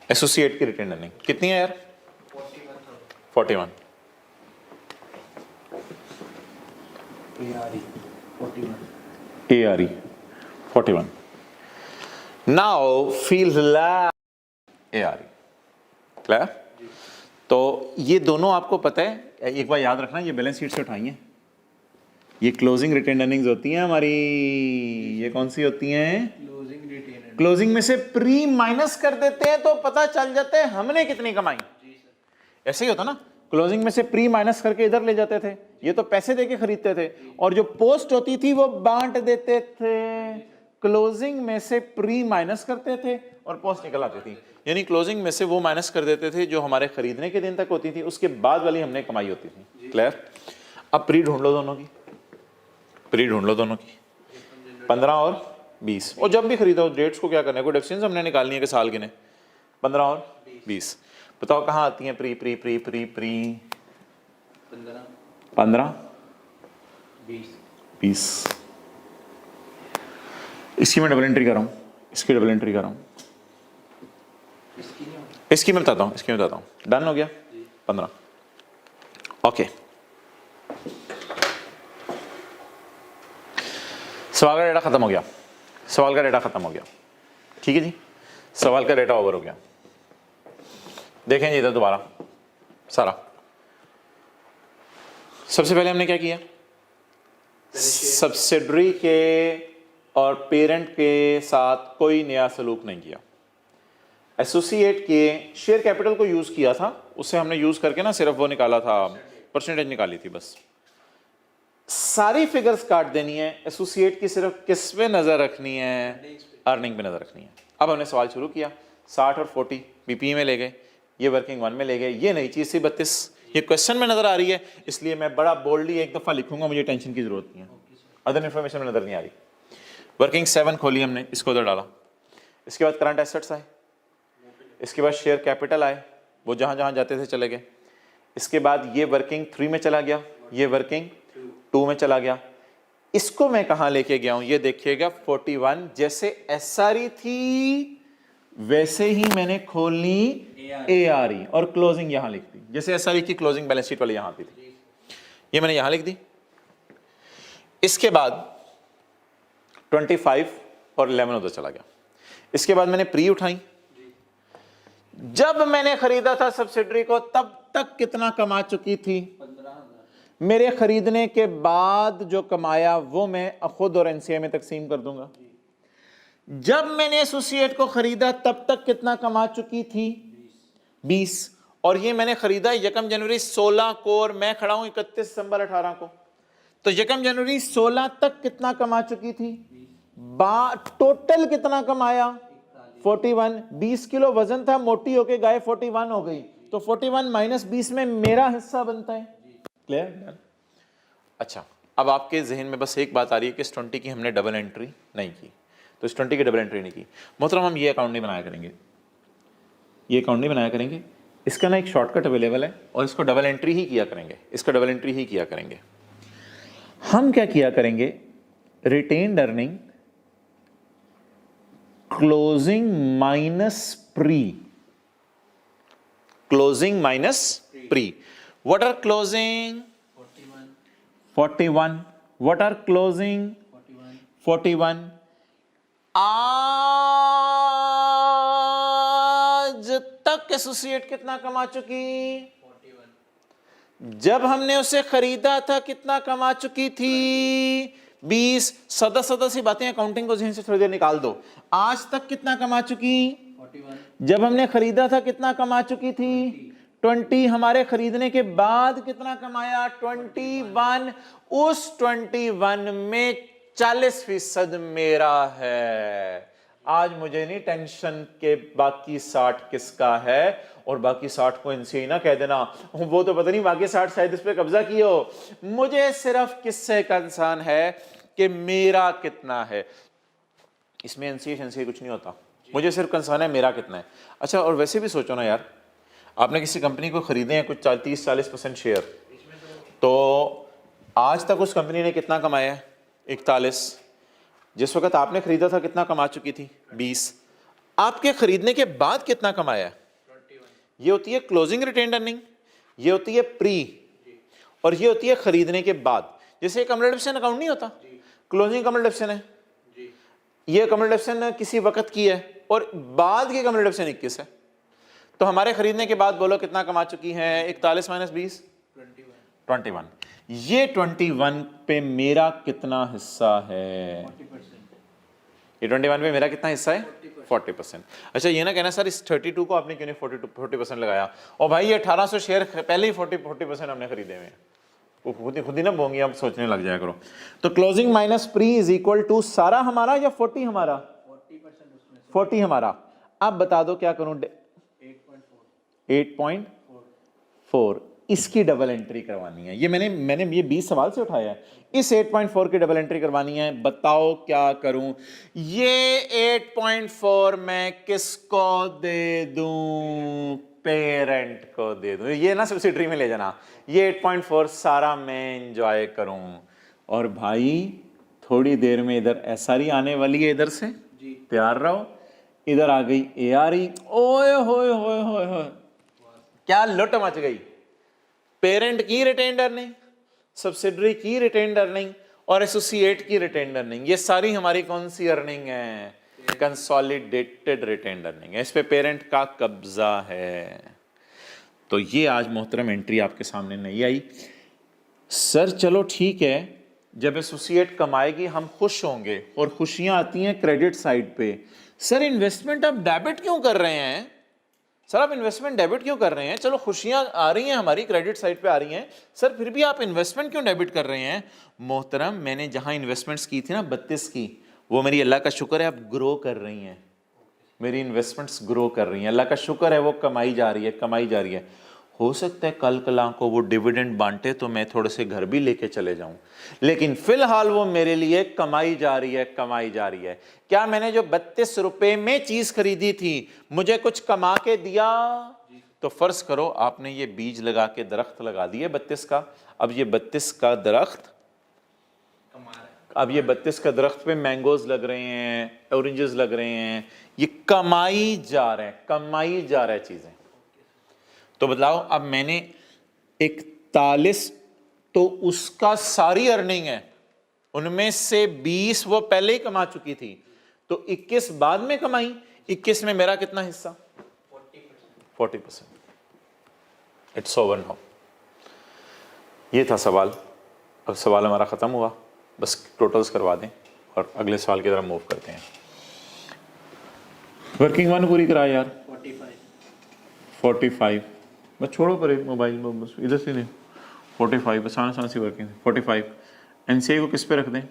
एसोसिएट की रिटेन अर्निंग कितनी है यार? 41। ARE 41। Now feel ARE clear? तो ये दोनों आपको पता है, एक बार याद रखना, ये बैलेंस शीट से उठाई हैं, ये क्लोजिंग रिटेन अर्निंग्स होती हैं हमारी। ये कौन सी होती हैं? Closing retain. क्लोजिंग में से प्री माइनस कर देते हैं तो पता चल जाता है हमने कितनी कमाई। ऐसे ही होता ना, क्लोजिंग में से प्री माइनस करके इधर ले जाते थे, ये तो पैसे देके खरीदते थे, और जो पोस्ट होती थी वो बांट देते थे। क्लोजिंग में से प्री माइनस करते थे और पोस्ट निकल आती थी, यानी क्लोजिंग में से वो माइनस कर देते थे जो हमारे खरीदने के दिन तक होती थी, उसके बाद वाली हमने कमाई होती थी। क्लियर? अब प्री ढूंढ लो दोनों की, प्री ढूंढ लो दोनों की, 15 और 20। और जब भी खरीदो डेट्स को क्या करना है, कोई डिफरेंस हमने निकालनी है कि साल गिने, 15 और 20। बताओ कहाँ आती हैं pre pre pre pre pre? 15 20। इसकी मैं डबल एंट्री कर रहा हूँ, इसकी डबल एंट्री कर रहा हूँ, इसकी मैं बताता हूँ, इसकी मैं बताता हूँ। डन हो गया 15। ओके, सवाल का डेटा खत्म हो गया, सवाल का डेटा खत्म हो गया। ठीक है जी, सवाल का डेटा ओवर हो गया। देखें जी इधर दोबारा सारा। सबसे पहले हमने क्या किया, सब्सिडरी के और पेरेंट के साथ कोई नया सलूक नहीं किया। एसोसिएट के शेयर कैपिटल को यूज किया था, उससे हमने यूज करके ना सिर्फ वो निकाला था, परसेंटेज निकाली थी बस। सारी फिगर्स काट देनी है, एसोसिएट की सिर्फ किस पे नजर रखनी है? अर्निंग पे नजर रखनी है। अब हमने सवाल शुरू किया, 60 और 40 बीपीई में ले गए, ये वर्किंग 1 में ले गए, ये नई चीज थी 32, ये क्वेश्चन में नजर आ रही है, इसलिए मैं बड़ा बोल्डली एक दफा लिखूंगा, मुझे टेंशन की जरूरत नहीं है, अदर इन्फॉर्मेशन में नजर नहीं आ रही। वर्किंग 7 खोली हमने, इसको उधर डाला, इसके बाद करंट एसेट्स आए, इसके बाद शेयर कैपिटल आए, वो जहां जहां जाते थे चले गए, इसके बाद ये वर्किंग 3 में चला गया, ये वर्किंग 2 में चला गया, इसको मैं कहां लेके गया हूं ये देखिएगा 41, जैसे एसआरई थी वैसे ही मैंने खोलनी एआरई और क्लोजिंग यहां लिख दी, जैसे एसआरई की क्लोजिंग बैलेंस शीट वाली यहां आती थी, ये मैंने यहां लिख दी। इसके बाद 25 और 11 उधर चला गया, इसके बाद मैंने प्री उठाई, जब मैंने खरीदा था सब्सिडरी को तब तक कितना कमा चुकी थी, 15,000। मेरे खरीदने के बाद जो कमाया वो मैं खुद और एनसीए में तकसीम कर दूंगा। जब मैंने एसोसिएट को खरीदा तब तक कितना कमा चुकी थी, 20, और ये मैंने खरीदा 1 जनवरी 16 को और मैं खड़ा हूं 31 दिसंबर 18 को, तो 1 जनवरी 16 तक कितना कमा चुकी थी, टोटल कितना कमाया 41, 20 किलो वजन था, मोटी होके गाय 41 हो गई, तो 41 माइनस 20 में मेरा हिस्सा बनता है। क्लियर? अच्छा, अब आपके जहन में बस एक बात आ रही है कि इस 20 की हमने डबल एंट्री नहीं की, तो इस 20 की डबल एंट्री नहीं की, मोहतरम हम ये अकाउंट नहीं बनाया करेंगे, ये अकाउंट नहीं बनाया करेंगे, इसका ना एक शॉर्टकट अवेलेबल है और इसको डबल एंट्री ही किया करेंगे, इसका डबल एंट्री ही किया करेंगे। हम क्या किया करेंगे, retained earning closing minus pre, closing minus pre, what are closing 41, what are closing 41, आज तक एसोसिएट कितना कमा चुकी, 41, जब हमने उसे खरीदा था कितना कमा चुकी थी, 20, सदा सदा सी बातें अकाउंटिंग को जहन से थोड़ी देर निकाल दो, आज तक कितना कमा चुकी, 41, जब हमने खरीदा था कितना कमा चुकी थी, 20, हमारे खरीदने के बाद कितना कमाया, 21, उस 21 में 40% मेरा है। आज मुझे नहीं टेंशन के बाकी 60 किसका है, और बाकी 60 को इनसे ही ना कह देना वो तो पता नहीं बाकी 60 शायद इस पे कब्जा किए हो, मुझे सिर्फ किससे कंसर्न है कि मेरा कितना है, इसमें एनसीए कुछ नहीं होता, मुझे सिर्फ कंसर्न है मेरा कितना है। अच्छा, और वैसे भी सोचो ना यार, आपने किसी कंपनी को खरीदे हैं कुछ 30-40% शेयर, तो आज तक उस कंपनी ने कितना कमाया है, 41, जिस वक्त आपने खरीदा था कितना कमा चुकी थी, 20, आपके खरीदने के बाद कितना कमाया है, 21, ये होती है क्लोजिंग रिटेन्ड अर्निंग, ये होती है प्री, और ये होती है खरीदने के बाद। जैसे कमर्शियल डिविजन अकाउंट नहीं होता, क्लोजिंग कमर्शियल डिविजन है, ये कमर्शियल डिविजन किसी वक्त की है और बाद की कमर्शियल डिविजन 21 है, तो हमारे खरीदने के बाद बोलो कितना कमा चुकी हैं, 41 माइनस 20, 21, ये 21 पे मेरा कितना हिस्सा है, 40%। ये 21 पे मेरा कितना हिस्सा है, 40%। अच्छा, ये ना कहना सर इस 32 को आपने क्यों नहीं 40% लगाया, और भाई ये 1800 शेयर पहले ही 40% हमने खरीदे हुए हैं, वो खुद ही ना बोंगी, आप सोचने लग जाया करो। तो closing minus pre is equal to सारा हमारा या 40 हमारा, 40 हमारा। अब बता दो क्या करूं, 8.4, इसकी डबल एंट्री करवानी है, ये मैंने ये 20 सवाल से उठाया है, इस 8.4 की डबल एंट्री करवानी है, बताओ क्या करूं, ये 8.4 मैं किसको दे दूं, पेरेंट को दे दूं, ये ना सब्सिडरी में ले जाना, ये 8.4 सारा मैं एंजॉय करूं, और भाई थोड़ी देर में इधर एसआरई आने वाली है, इधर से तैयार रहो, इधर आ गई एआरई, ओए होए होए होए होए, क्या लुट मच गई, पेरेंट की रिटेन्ड अर्निंग, सब्सिडरी की रिटेन्ड अर्निंग और एसोसिएट की रिटेन्ड अर्निंग, ये सारी हमारी कौन सी अर्निंग है, कंसोलिडेटेड रिटेन्ड अर्निंग है, इस पे पेरेंट का कब्जा है। तो ये आज मोहतरम एंट्री आपके सामने नहीं आई। सर चलो ठीक है, जब एसोसिएट कमाएगी हम खुश होंगे, और खुशियां आती हैं क्रेडिट साइड पे। सर इन्वेस्टमेंट आप डेबिट क्यों कर रहे हैं, सर आप इन्वेस्टमेंट डेबिट क्यों कर रहे हैं, चलो खुशियां आ रही हैं हमारी क्रेडिट साइड पे आ रही हैं, सर फिर भी आप इन्वेस्टमेंट क्यों डेबिट कर रहे हैं। मोहतरम मैंने जहां इन्वेस्टमेंट्स की थी ना 32 की, वो मेरी अल्लाह का शुक्र है अब ग्रो कर रही हैं, मेरी इन्वेस्टमेंट्स ग्रो कर रही हैं, अल्लाह का शुक्र है, वो कमाई जा रही है, कमाई जा रही है। हो सकता है कल कला को वो डिविडेंड बांटे तो मैं थोड़े से घर भी लेके चले जाऊं, लेकिन फिलहाल वो मेरे लिए कमाई जा रही है, कमाई जा रही है। क्या मैंने जो 32 रुपए में चीज खरीदी थी मुझे कुछ कमा के दिया? तो फर्ज करो आपने ये बीज लगा के दरख्त लगा दिए 32 का, अब ये 32 का दरख्त, अब ये 32 का दरख्त पे मैंगोज लग रहे हैं, ऑरेंजेस लग रहे हैं, ये कमाई जा रहे हैं, कमाई जा रहा है चीजें। तो बताओ अब मैंने 41, तो उसका सारी अर्निंग है, उनमें से 20 वो पहले ही कमा चुकी थी, तो 21 बाद में कमाई, 21 में मेरा कितना हिस्सा? 40%। It's over now. ये था सवाल। अब सवाल हमारा खत्म हुआ, बस टोटल्स करवा दें और अगले सवाल की तरफ मूव करते हैं। वर्किंग वन पूरी कराए यार। 45 बस छोड़ो पर मोबाइल बस इधर से नहीं, 45 बस आसान सी वर्किंग 45। एनसीआई को किस पे रख दें?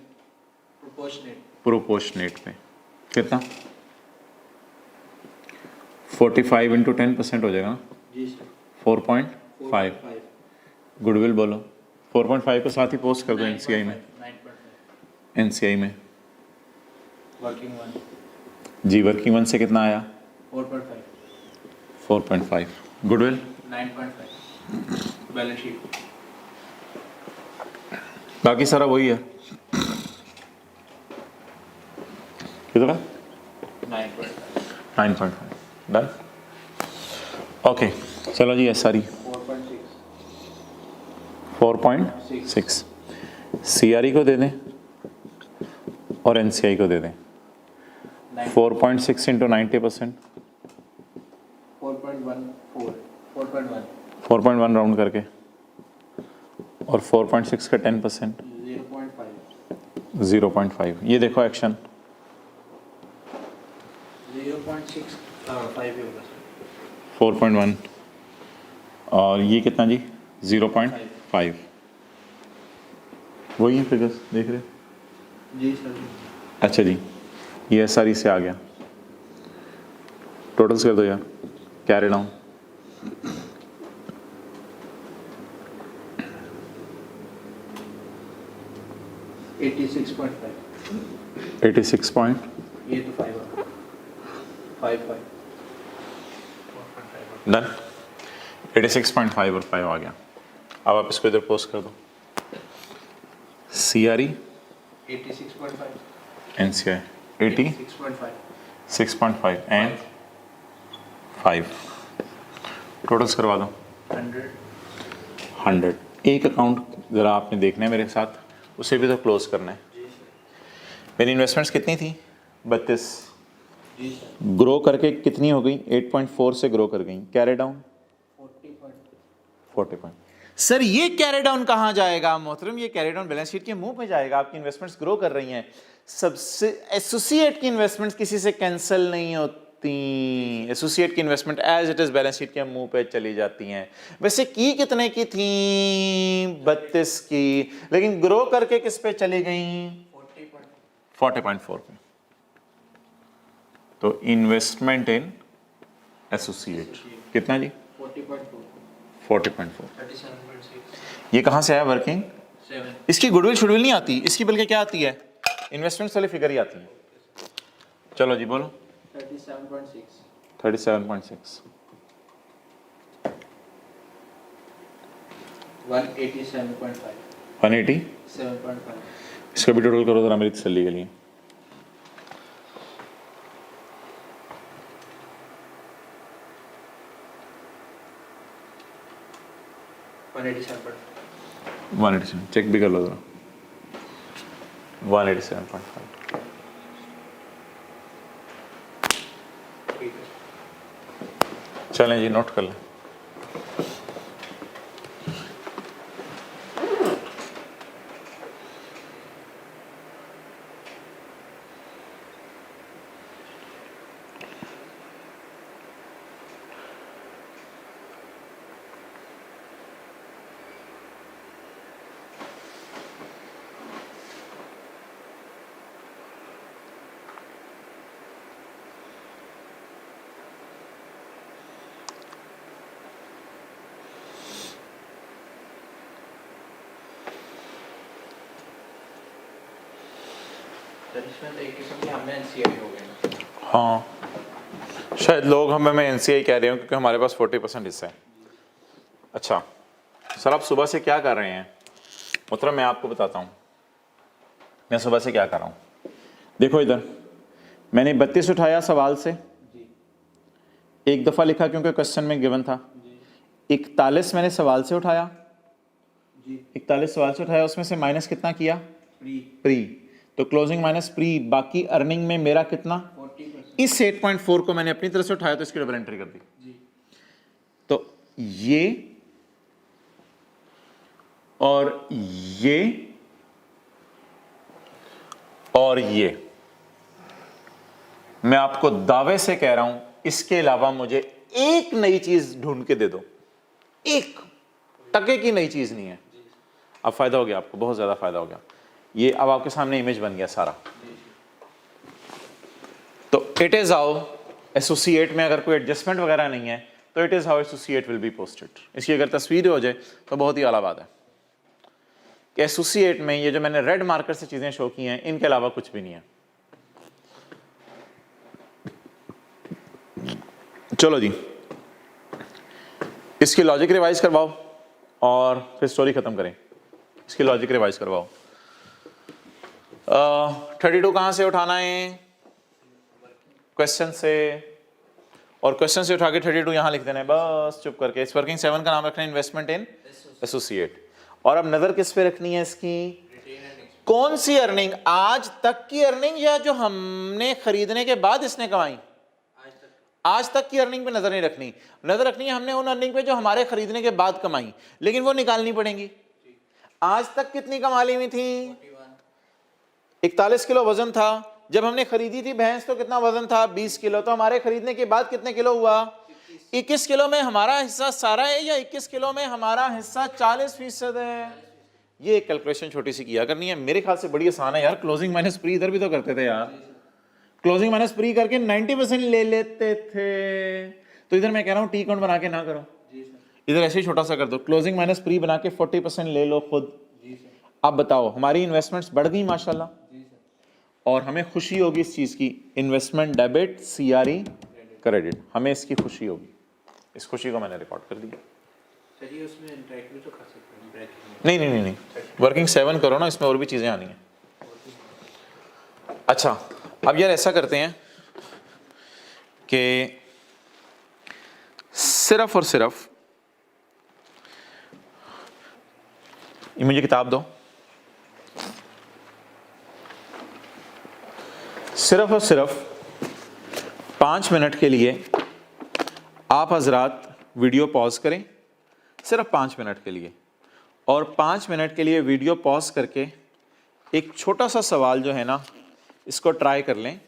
प्रोपोर्शनेट पे। कितना? 45 इंटू 10% हो जाएगा ना? जी सर। 4.5। गुडविल बोलो 4.5 के साथ ही पोस्ट कर दो एनसीआई में। 9.5 एनसीआई में वर्किंग वन जी, वर्किंग वन से कितना आया? 4.5 4.5। Goodwill 9.5 balance sheet. बाकी सारा वही है। कितना? 9.5 9.5 डन। ओके चलो जी, सारी 4.6 सीआरई को दे दें और एनसीआई को दे दें। 4.6 इंटू 90%, 4.1 राउंड करके, और 4.6 का 10% 0.5। ये देखो एक्शन 0.6 5 होगा सर। 4.1 और ये कितना जी? 0.5। वही है फिगर्स देख रहे? जी सर। अच्छा जी, ये एसआरई से आ गया। टोटल्स कर दो यार, कैरी डाउन। 86.5 86 पॉइंट, ये तो 5 होगा। 5 डन। 86.5 और 5 आ गया। अब आप इसको इधर पोस्ट कर दो। CRE 86.5 NCI 86.5 6.5 and 5। टोटल्स करवा दो। 100। एक अकाउंट ज़रा आपने देखना है मेरे साथ, उसे भी तो क्लोज करना है। मेरी इन्वेस्टमेंट्स कितनी थी? 32। जी सर। ग्रो करके कितनी हो गई? 8.4 से ग्रो कर गई। Carry down 40 point. सर ये कैरी डाउन कहाँ जाएगा मोहतरम? ये कैरी डाउन बैलेंस शीट के मुंह पे जाएगा। आपकी इन्वेस्टमेंट्स ग्रो कर रही हैं, सबसे एसोसिएट की इन्वेस्टमेंट्स किसी से कैंसिल नहीं होती। एसोसिएट की investment as it is balance sheet के मुंह पे चली जाती हैं। वैसे की कितने की थी? 32 की, लेकिन ग्रो करके किस पे चली गई? 40.4 पे। तो इन्वेस्टमेंट इन एसोसिएट कितना जी? 40.4 40.4। 37.6 ये कहाँ से आया वर्किंग? 7 इसकी गुडविल शुडविल नहीं आती, इसकी बल्कि क्या आती है? इन्वेस्टमेंट वाली फिगर ही आती है। चलो जी बोलो। 37.6 37.6 187.5 180। 7.5 इसका भी टोटल करो जरा मेरी तसल्ली के लिए।187.5 187 चेक भी कर लो जरा। 187.5। ठीक है। चलें जी, नोट कर लें। सर इसमें तो एक किस्म की हमें एनसीआई हो गए ना। हाँ शायद लोग हमें एनसीआई कह रहे हो क्योंकि हमारे पास 40% हिस्सा है। अच्छा सर आप सुबह से क्या कर रहे हैं? मतलब मैं आपको बताता हूँ मैं सुबह से क्या कर रहा हूँ। देखो इधर मैंने 32 उठाया सवाल से, जी एक दफ़ा लिखा क्योंकि क्वेश्चन में गिवन था। जी 41 मैंने सवाल से उठाया, जी 41 सवाल से उठाया, उसमें से माइनस कितना किया? प्री प्री, तो क्लोजिंग माइनस प्री, बाकी अर्निंग में मेरा कितना? 40%। इस 8.4 को मैंने अपनी तरफ से उठाया तो इसकी डबल एंट्री कर दी। जी तो ये और ये और ये मैं आपको दावे से कह रहा हूं, इसके अलावा मुझे एक नई चीज ढूंढ के दे दो, एक टके की नई चीज नहीं है। अब फायदा हो गया आपको, बहुत ज्यादा फायदा हो गया। ये अब आपके सामने इमेज बन गया सारा। तो इट इज हाउ एसोसिएट में अगर कोई एडजस्टमेंट वगैरह नहीं है तो it is how associate will be posted. इसकी अगर तस्वीर हो जाए तो बहुत ही आला बात है कि एसोसिएट में ये जो मैंने रेड मार्कर से चीजें शो की हैं इनके अलावा कुछ भी नहीं है। चलो जी इसकी लॉजिक रिवाइज करवाओ और फिर स्टोरी खत्म करें। इसकी लॉजिक रिवाइज करवाओ। 32 कहां से उठाना है? क्वेश्चन से, और क्वेश्चन से उठा के 32 यहां लिख देना है बस चुप करके। इस वर्किंग 7 का नाम रखना है इन्वेस्टमेंट इन एसोसिएट। और अब नजर किस पे रखनी है इसकी? कौन सी अर्निंग? आज तक की अर्निंग या जो हमने खरीदने के बाद इसने कमाई? आज तक की अर्निंग पे नजर नहीं रखनी, नजर रखनी है हमने उन अर्निंग पे जो हमारे खरीदने के बाद कमाई, लेकिन वो निकालनी पड़ेंगी। आज तक कितनी कमा ली हुई थी? 41 किलो वजन था जब हमने खरीदी थी भैंस, तो कितना वजन था? 20 किलो। तो हमारे खरीदने के बाद कितने किलो हुआ? 21 किलो में हमारा हिस्सा सारा है या 21 किलो में हमारा हिस्सा 40% है? ये एक कैलकुलेशन छोटी सी किया करनी है, मेरे ख्याल से बड़ी आसान है यार। क्लोजिंग माइनस प्री इधर भी तो करते थे यार, क्लोजिंग माइनस प्री करके 90% ले लेते थे। तो इधर मैं कह रहा हूं टी काउंट बना के ना करो, इधर ऐसे ही छोटा सा कर दो, क्लोजिंग माइनस प्री बना के 40% ले लो खुद। अब बताओ हमारी इन्वेस्टमेंट्स बढ़ गई माशाल्लाह, और हमें खुशी होगी इस चीज की। इन्वेस्टमेंट डेबिट सीआरई क्रेडिट, हमें इसकी खुशी होगी। इस खुशी को मैंने रिकॉर्ड कर दिया। चलिए उसमें इंटरेक्ट भी तो कर सकते हैं, ब्रेक नहीं नहीं नहीं नहीं, वर्किंग 7 करो ना, इसमें और भी चीजें आनी हैं। अच्छा अब यार ऐसा करते हैं कि सिर्फ और सिर्फ ये मुझे किताब दो, सिर्फ और सिर्फ 5 मिनट के लिए आप हजरात वीडियो पॉज करें, सिर्फ 5 मिनट के लिए। और 5 मिनट के लिए वीडियो पॉज करके एक छोटा सा सवाल जो है ना इसको ट्राई कर लें,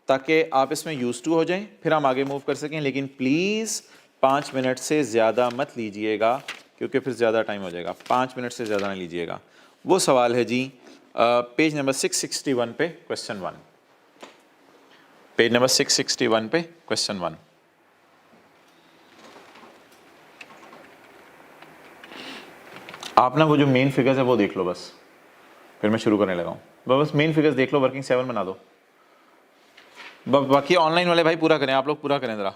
ताकि आप इसमें यूज टू हो जाएं, फिर हम आगे मूव कर सकें। लेकिन प्लीज़ 5 मिनट से ज़्यादा मत लीजिएगा क्योंकि फिर ज़्यादा टाइम हो जाएगा। 5 मिनट से ज़्यादा नहीं लीजिएगा। वो सवाल है जी पेज नंबर 661 पे क्वेश्चन 1, पेज नंबर 661 पे क्वेश्चन 1। आप ना वो जो मेन फिगर्स है वो देख लो बस, फिर मैं शुरू करने लगा हूँ। बस मेन फिगर्स देख लो, वर्किंग 7 बना दो। बाकी ऑनलाइन वाले भाई पूरा करें, आप लोग पूरा करें ज़रा।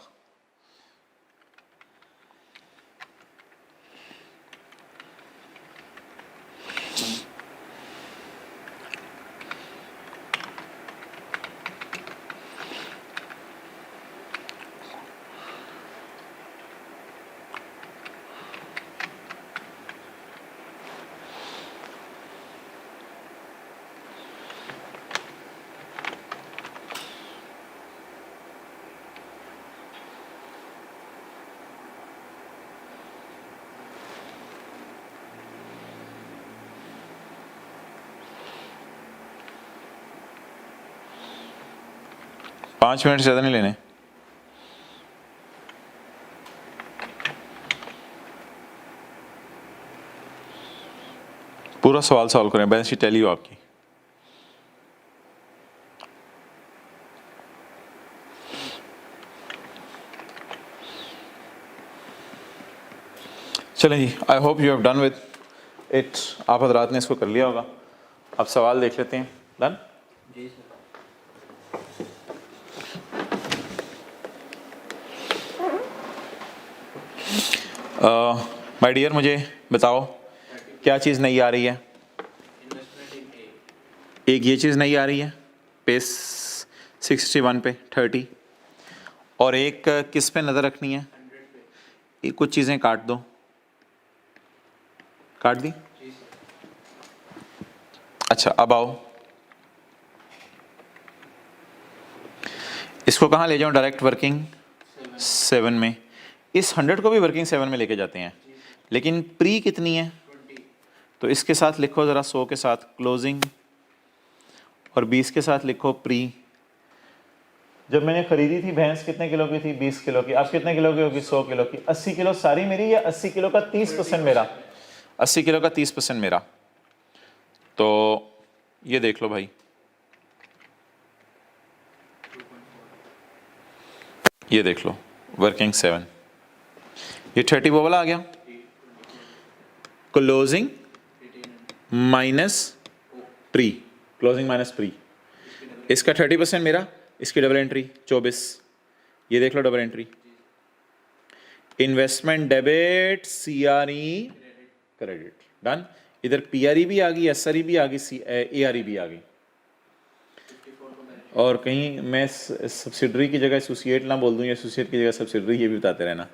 पाँच मिनट से ज़्यादा नहीं लेने। पूरा सवाल सॉल्व करें, बैलेंस शीट टैली हो आपकी। चलें जी, I hope you have done with it. आप हजरात ने इसको कर लिया होगा। अब सवाल देख लेते हैं। डन। जी सर। माय डियर, मुझे बताओ क्या चीज़ नहीं आ रही है? Investment in A. एक ये चीज़ नहीं आ रही है पेज 61 पे 30, और एक किस पे नज़र रखनी है? 100 पे। ये कुछ चीज़ें काट दो, काट दी। जी सर। अच्छा, अब आओ, इसको कहाँ ले जाऊँ? डायरेक्ट वर्किंग 7 में। इस 100 को भी वर्किंग 7 में लेके जाते हैं, जी सर। लेकिन प्री कितनी है? 20। तो इसके साथ लिखो ज़रा 100 के साथ क्लोजिंग, और 20 के साथ लिखो प्री। जब मैंने खरीदी थी भैंस कितने किलो की थी? 20 किलो की। अब कितने किलो की होगी? 100 किलो की। 80 किलो सारी मेरी, या 80 किलो का 30% मेरा? 80 किलो का 30% मेरा। तो ये देख लो भाई, ये देख लो वर्किंग 7, ये 30 वो वाला आ गया, closing minus pre, closing minus pre. इसका 30% मेरा, इसकी डबल एंट्री 24, ये देख लो double entry. Investment debit, CRE credit, done. इधर पीआरई भी आ गई, एसआरई भी आ गई, एआरई भी आ गई। और कहीं मैं सब्सिडरी की जगह एसोसिएट ना बोल दूं, या एसोसिएट की जगह सब्सिडरी, ये भी बताते रहना,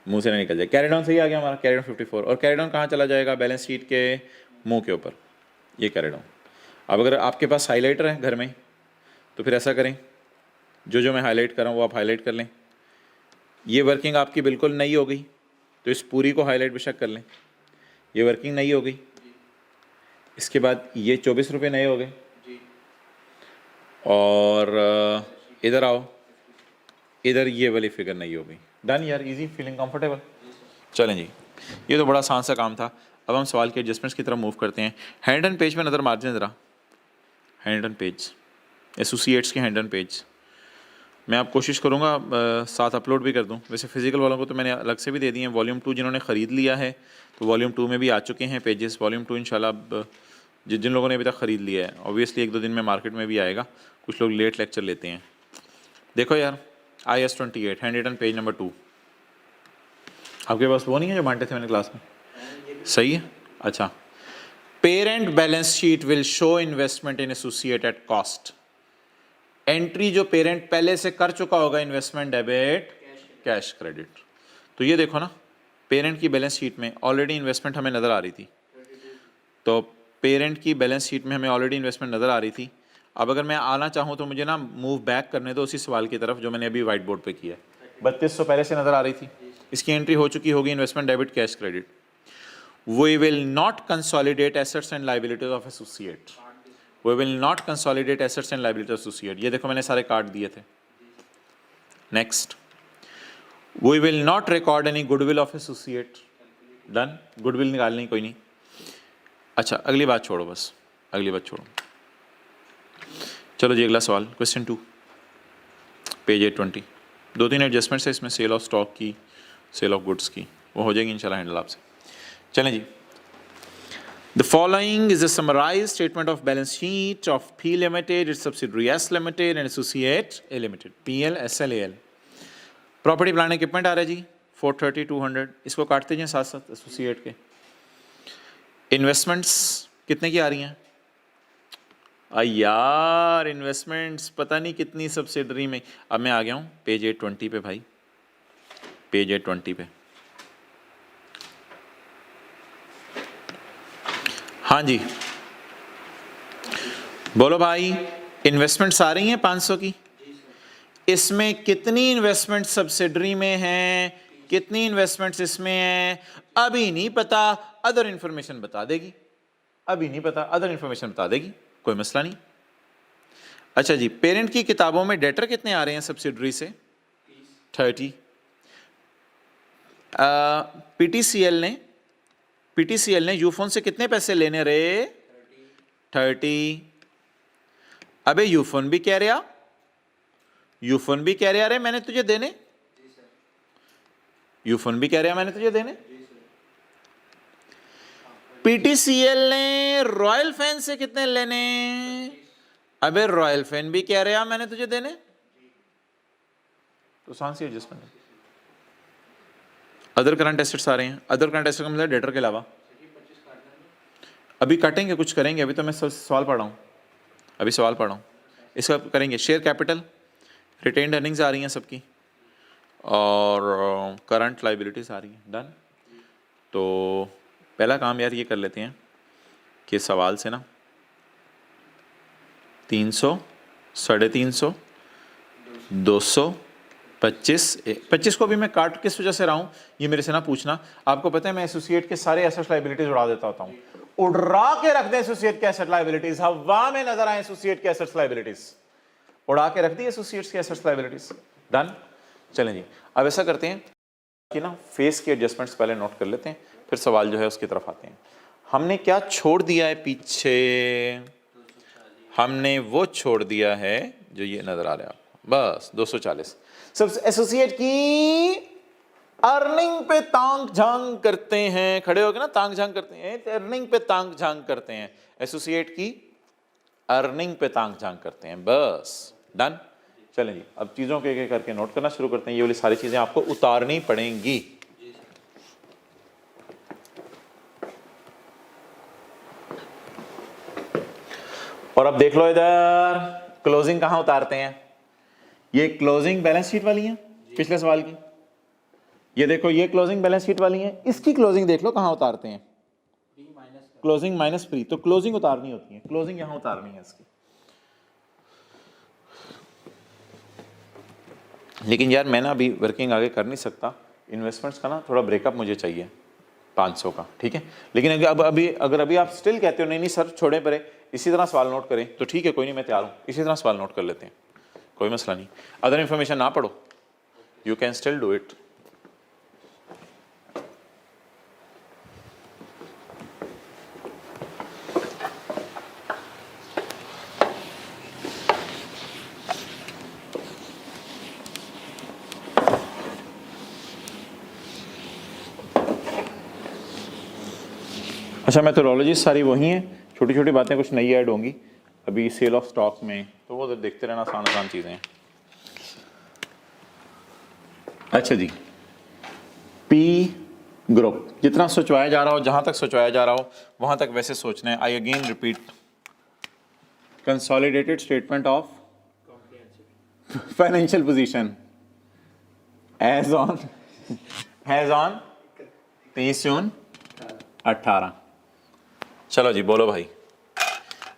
मुंह से ना निकल जाए। कैरी डाउन सही आ गया हमारा, कैरी डाउन 54। और कैरी डाउन कहाँ चला जाएगा? बैलेंस शीट के मुंह के ऊपर, ये कैरी डाउन। अब अगर आपके पास हाईलाइटर है घर में, तो फिर ऐसा करें, जो जो मैं हाईलाइट कर रहा हूँ वो आप हाईलाइट कर लें। ये वर्किंग आपकी बिल्कुल नई हो गई, तो इस पूरी को हाईलाइट बेशक कर लें। ये वर्किंग नई हो गई, इसके बाद ये 24 रुपये नए हो गए। जी। और इधर आओ, इधर ये वाली फिगर नहीं हो गई। डन यार, इजी, फीलिंग कंफर्टेबल। चलें जी, ये तो बड़ा आसान सा काम था। अब हम सवाल के एडजस्टमेंट्स की तरफ मूव करते हैं। हैंड एंड पेज में नज़र मारते हैं ज़रा, हैंड एंड पेज, एसोसिएट्स के हैंड एंड पेज। मैं आप कोशिश करूँगा साथ अपलोड भी कर दूँ। वैसे फिजिकल वालों को तो मैंने अलग से भी दे दिए हैं। वॉल्यूम 2 जिन्होंने ख़रीद लिया है, तो वॉल्यूम 2 में भी आ चुके हैं पेजेस। वॉल्यूम 2 इंशाल्लाह अब जिन लोगों ने अभी तक ख़रीद लिया है, ऑब्वियसली 1-2 दिन में मार्केट में भी आएगा। कुछ लोग लेट लेक्चर लेते हैं। देखो यार, IS-28 hand written page number 2, आपके पास वो नहीं है जो बांटे थे मैंने क्लास में? सही है, अच्छा। Parent balance sheet will show investment in associate at cost. Entry जो पेरेंट पहले से कर चुका होगा, इन्वेस्टमेंट डेबिट, कैश क्रेडिट। तो ये देखो ना, पेरेंट की बैलेंस शीट में ऑलरेडी इन्वेस्टमेंट हमें नज़र आ रही थी। तो पेरेंट की बैलेंस शीट में हमें ऑलरेडी इन्वेस्टमेंट नज़र आ रही थी। अब अगर मैं आना चाहूँ तो मुझे ना मूव बैक करने दो उसी सवाल की तरफ जो मैंने अभी वाइट बोर्ड पे किया है। 3200 पहले से नज़र आ रही थी, इसकी एंट्री हो चुकी होगी, investment debit cash credit. We will not consolidate assets and liabilities of associate. We will not consolidate assets and liabilities of associate. ये देखो मैंने सारे कार्ड दिए थे। Next, we will not record any goodwill of associate. Done, goodwill निकालनी कोई नहीं। अच्छा, अगली बात छोड़ो, बस अगली बात छोड़ो। चलो जी, अगला सवाल, क्वेश्चन 2, पेज 820। 2-3 एडजस्टमेंट्स है इसमें, सेल ऑफ स्टॉक की, सेल ऑफ गुड्स की, वो हो जाएगी इंशाल्लाह हैंडल आपसे। चलें जी। The following is a summarised statement of balance sheet of P limited, its subsidiary S limited and associate A limited, PL SL AL। Property plant equipment आ रहा है जी 430 200, इसको काटते जाएं साथ साथ एसोसिएट के। इन्वेस्टमेंट्स कितने की आ रही हैं? यार इन्वेस्टमेंट्स पता नहीं कितनी सब्सिडरी में। अब मैं आ गया हूँ पेज 820 पे भाई, पेज 820 पे। हाँ जी, बोलो भाई, इन्वेस्टमेंट्स आ रही हैं 500 की। इसमें कितनी इन्वेस्टमेंट सब्सिडरी में हैं, कितनी इन्वेस्टमेंट्स इसमें हैं, अभी नहीं पता, अदर इंफॉर्मेशन बता देगी। अभी नहीं पता, अदर इंफॉर्मेशन बता देगी, कोई मसला नहीं। अच्छा जी, पेरेंट की किताबों में डेटर कितने आ रहे हैं सब्सिडरी से? 30। पीटीसीएल ने यूफोन से कितने पैसे लेने रहे? 30। अबे यूफोन भी कह रहा, यूफोन भी कह रहा रे मैंने तुझे देने, यूफोन भी कह रहा मैंने तुझे देने। पीटीसीएल ने रॉयल फैन से कितने लेने? अबे रॉयल फैन भी कह रहे हैं मैंने तुझे देने, तो कौन सी एडजस्टमेंट है? अदर करंट एसेट्स आ रहे हैं, अदर करंट एसेट्स का मतलब डेटर के अलावा। अभी काटेंगे, कुछ करेंगे, अभी तो मैं सवाल पढ़ रहा हूँ, अभी सवाल पढ़ रहा हूँ, इसका करेंगे। शेयर कैपिटल, रिटेन्ड अर्निंग्स आ रही हैं सबकी, और करंट लाइबिलिटीज़ आ रही हैं। डन। तो पहला काम यार ये कर लेते हैं कि सवाल से ना 300, 350, 200, 25 को भी मैं काट किस वजह से रहा हूँ ये मेरे से ना पूछना। आपको पता है मैं एसोसिएट के सारे एसेट लाइबिलिटीज उड़ा देता होता हूँ, उड़ा के रख दे एसोसिएट के एसेट लाइबिलिटीज, हवा में नजर आए एसोसिएट के एसेट लाइबिलिटीज, उड़ा के रख दी एसोसिएट्स के एसेट लाइबिलिटीज। डन। चलें जी, अब ऐसा करते हैं कि ना फेस की एडजस्टमेंट्स पहले नोट कर लेते हैं, फिर सवाल जो है उसकी तरफ आते हैं। हमने क्या छोड़ दिया है पीछे? हमने वो छोड़ दिया है जो ये नजर आ रहा है आपको, बस 240। सब एसोसिएट की अर्निंग पे तांग झांग करते हैं, खड़े होकर ना तांग झांग करते हैं, अर्निंग पे तांग झांग करते हैं, एसोसिएट की अर्निंग पे तांग झांग करते हैं, बस। डन। चलें जी, अब चीजों के एक करके नोट करना शुरू करते हैं। ये वाली सारी चीजें आपको उतारनी पड़ेंगी। और अब देख लो इधर क्लोजिंग कहां उतारते हैं। ये क्लोजिंग बैलेंस शीट वाली है पिछले सवाल की, ये देखो ये क्लोजिंग बैलेंस शीट वाली है, इसकी क्लोजिंग देख लो कहां उतारते हैं, क्लोजिंग माइनस प्री। तो क्लोजिंग उतारनी होती है, क्लोजिंग यहां उतारनी है इसकी। लेकिन यार मैं ना अभी वर्किंग आगे कर नहीं सकता, इन्वेस्टमेंट्स का ना थोड़ा ब्रेकअप मुझे चाहिए 500 का, ठीक है। लेकिन अगर अभी आप स्टिल कहते हो नहीं नहीं सर छोड़े परे, इसी तरह सवाल नोट करें तो ठीक है, कोई नहीं, मैं तैयार हूँ, इसी तरह सवाल नोट कर लेते हैं, कोई मसला नहीं। अदर इन्फॉर्मेशन ना पढ़ो, you can still do it. अच्छा, मेथोडोलॉजी सारी वही है, छोटी छोटी बातें कुछ नई ऐड होंगी अभी सेल ऑफ स्टॉक में, तो वो देखते रहना, आसान आसान चीज़ें हैं। अच्छा जी, पी ग्रुप जितना सोचवाया जा रहा हो, जहां तक सोचवाया जा रहा हो वहां तक वैसे सोचना है। I again repeat, consolidated statement of financial position as on 30 June 18। चलो जी बोलो भाई,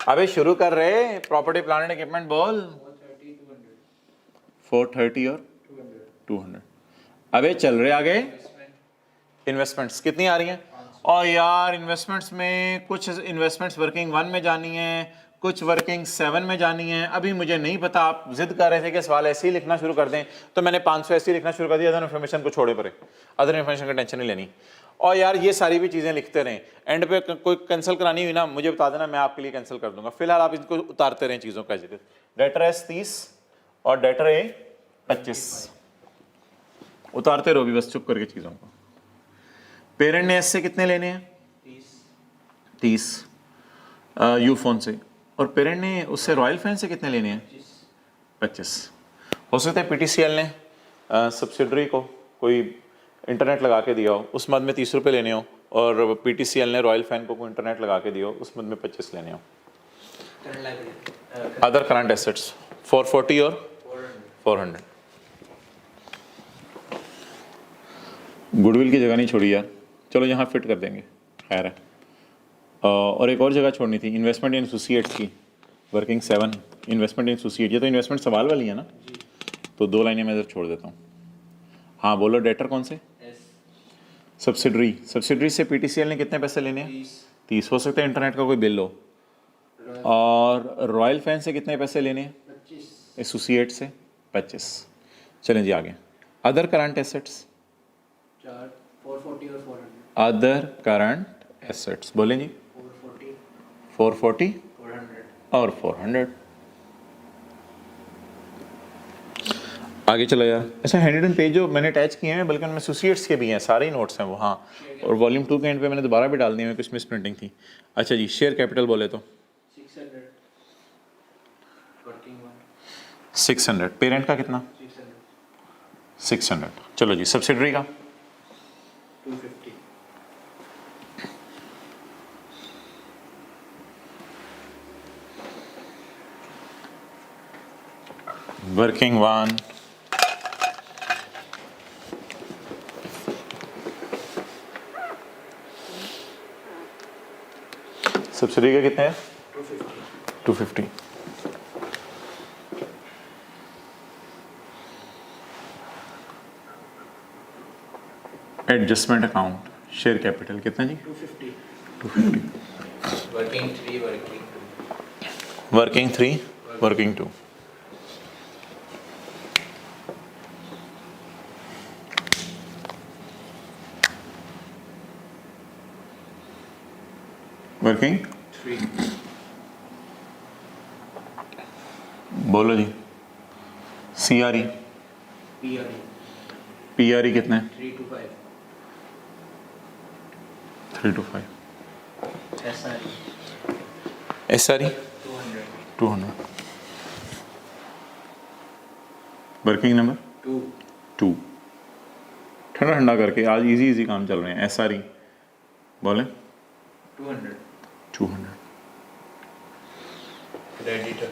अबे शुरू कर रहे। प्रॉपर्टी प्लांट एंड इक्विपमेंट बोल। 430 और 200। अबे चल रहे आगे। इन्वेस्टमेंट्स कितनी आ रही हैं? और यार इन्वेस्टमेंट्स में कुछ इन्वेस्टमेंट्स वर्किंग 1 में जानी है, कुछ वर्किंग 7 में जानी है। अभी मुझे नहीं पता, आप जिद कर रहे थे कि सवाल ऐसे ही लिखना शुरू कर दें, तो मैंने 500 ऐसे ही लिखना शुरू कर दिया। अदर इन्फॉर्मेशन को छोड़े परे, अदर इन्फॉर्मेशन का टेंशन नहीं लेनी। और यार ये सारी भी चीज़ें लिखते रहें, एंड पे कोई कैंसिल करानी हुई ना मुझे बता देना, मैं आपके लिए कैंसिल कर दूंगा। फिलहाल आप इनको उतारते रहें चीज़ों का। डेटर एस 30 और डेटर ए 25 उतारते रहो भी, बस चुप करके चीज़ों को। पेरेंट ने एस से कितने लेने हैं? 30 यू फोन से, और पेरेंट ने उससे रॉयल फैन से कितने लेने हैं? 25। हो सकता है पीटीसीएल ने सब्सिडरी को कोई इंटरनेट लगा के दिया हो, उस मद में 30 रुपये लेने हो, और पीटीसीएल ने रॉयल फैन को कोई इंटरनेट लगा के दिया हो, उस मद में 25 लेने हो। अदर करंट एसेट्स 440 और 400। गुडविल की जगह नहीं छोड़ी यार, चलो यहाँ फिट कर देंगे, खैर है। और एक और जगह छोड़नी थी, इन्वेस्टमेंट इन एसोसिएट्स की, वर्किंग 7, इन्वेस्टमेंट इन एसोसिएट। ये तो इन्वेस्टमेंट सवाल वाली है ना, तो 2 लाइनें मैं इधर छोड़ देता हूँ। हाँ बोलो, डेटर कौन से? सब्सिडरी। सब्सिडरी से पीटीसीएल ने कितने पैसे लेने हैं? 30। हो सकता है इंटरनेट का कोई बिल हो। और रॉयल फैन से कितने पैसे लेने हैं? 25। एसोसिएट से 25। चलें जी आगे। अदर करंट एसेट्स 440 और 400। अदर करंट एसेट्स बोलें जी। 440 और 400। आगे चलो यार। अच्छा, हैंडरिटन पेज जो मैंने अटैच किए हैं, बल्कि उनमें एसोसिएट्स के भी हैं, सारे ही नोट्स हैं वो। हाँ, और वॉल्यूम 2 के एंड पे मैंने दोबारा भी डाल दिए हैं, कुछ मिस प्रिंटिंग थी। अच्छा जी, शेयर कैपिटल बोले तो 600। पेरेंट का कितना? 600। चलो जी, सब्सिडरी का 250. वर्किंग वन, सब्सिडी का कितने हैं? 250। एडजस्टमेंट अकाउंट, शेयर कैपिटल कितना जी? 250. 250। Working 3, working 2. Working 3, working 2। Working 3. बोलो जी। CRE, PRE PRE कितना है? 3 to 5. 3 to 5। SRE SRE 200. 200। Working number 2. 2। ठंडा ठंडा करके आज इजी इजी काम चल रहे हैं। SRE बोले 200. 200। Creditor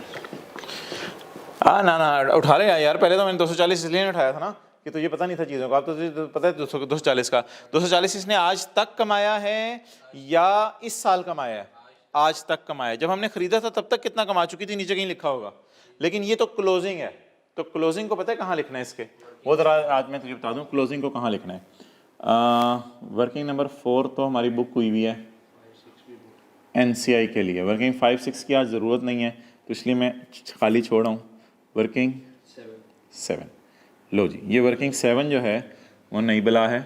ना ना उठा ले यार, पहले तो मैंने 240 इसलिए नहीं उठाया था ना कि तुझे पता नहीं था चीज़ों का। अब तो तुझे पता है 240 का। 240 इसने आज तक कमाया है या इस साल कमाया है? आज तक कमाया है। जब हमने खरीदा था तब तक कितना कमा चुकी थी नीचे कहीं लिखा होगा, लेकिन ये तो क्लोजिंग है। तो क्लोजिंग को पता है कहाँ लिखना है इसके? वो ज़रा आज मैं तुझे बता दूँ क्लोजिंग को कहाँ लिखना है। वर्किंग नंबर 4 तो हमारी बुक हुई हुई है NCI के लिए। वर्किंग 5 6 की आज ज़रूरत नहीं है तो इसलिए मैं खाली छोड़ रहा हूँ। वर्किंग 7। लो जी, ये वर्किंग 7 जो है वो नई बला है।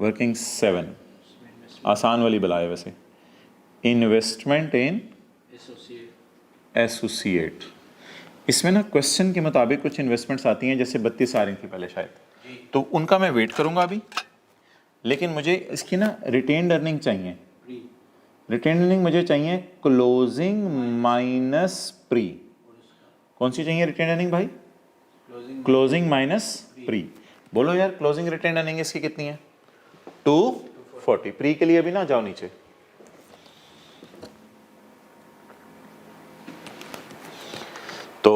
वर्किंग 7 आसान वाली बला है वैसे। इन्वेस्टमेंट इन एसोसिएट, इसमें ना क्वेश्चन के मुताबिक कुछ इन्वेस्टमेंट्स आती हैं, जैसे 32 आ रही थी पहले शायद, तो उनका मैं वेट करूंगा अभी। लेकिन मुझे इसकी ना रिटेन्ड अर्निंग चाहिए। रिटेन्ड अर्निंग मुझे चाहिए क्लोजिंग माइनस प्री। कौन सी चाहिए रिटेन्ड अर्निंग भाई? Closing minus pre. बोलो यार, क्लोजिंग रिटेन्ड अर्निंग इसकी कितनी है? 240। प्री के लिए अभी ना जाओ नीचे। तो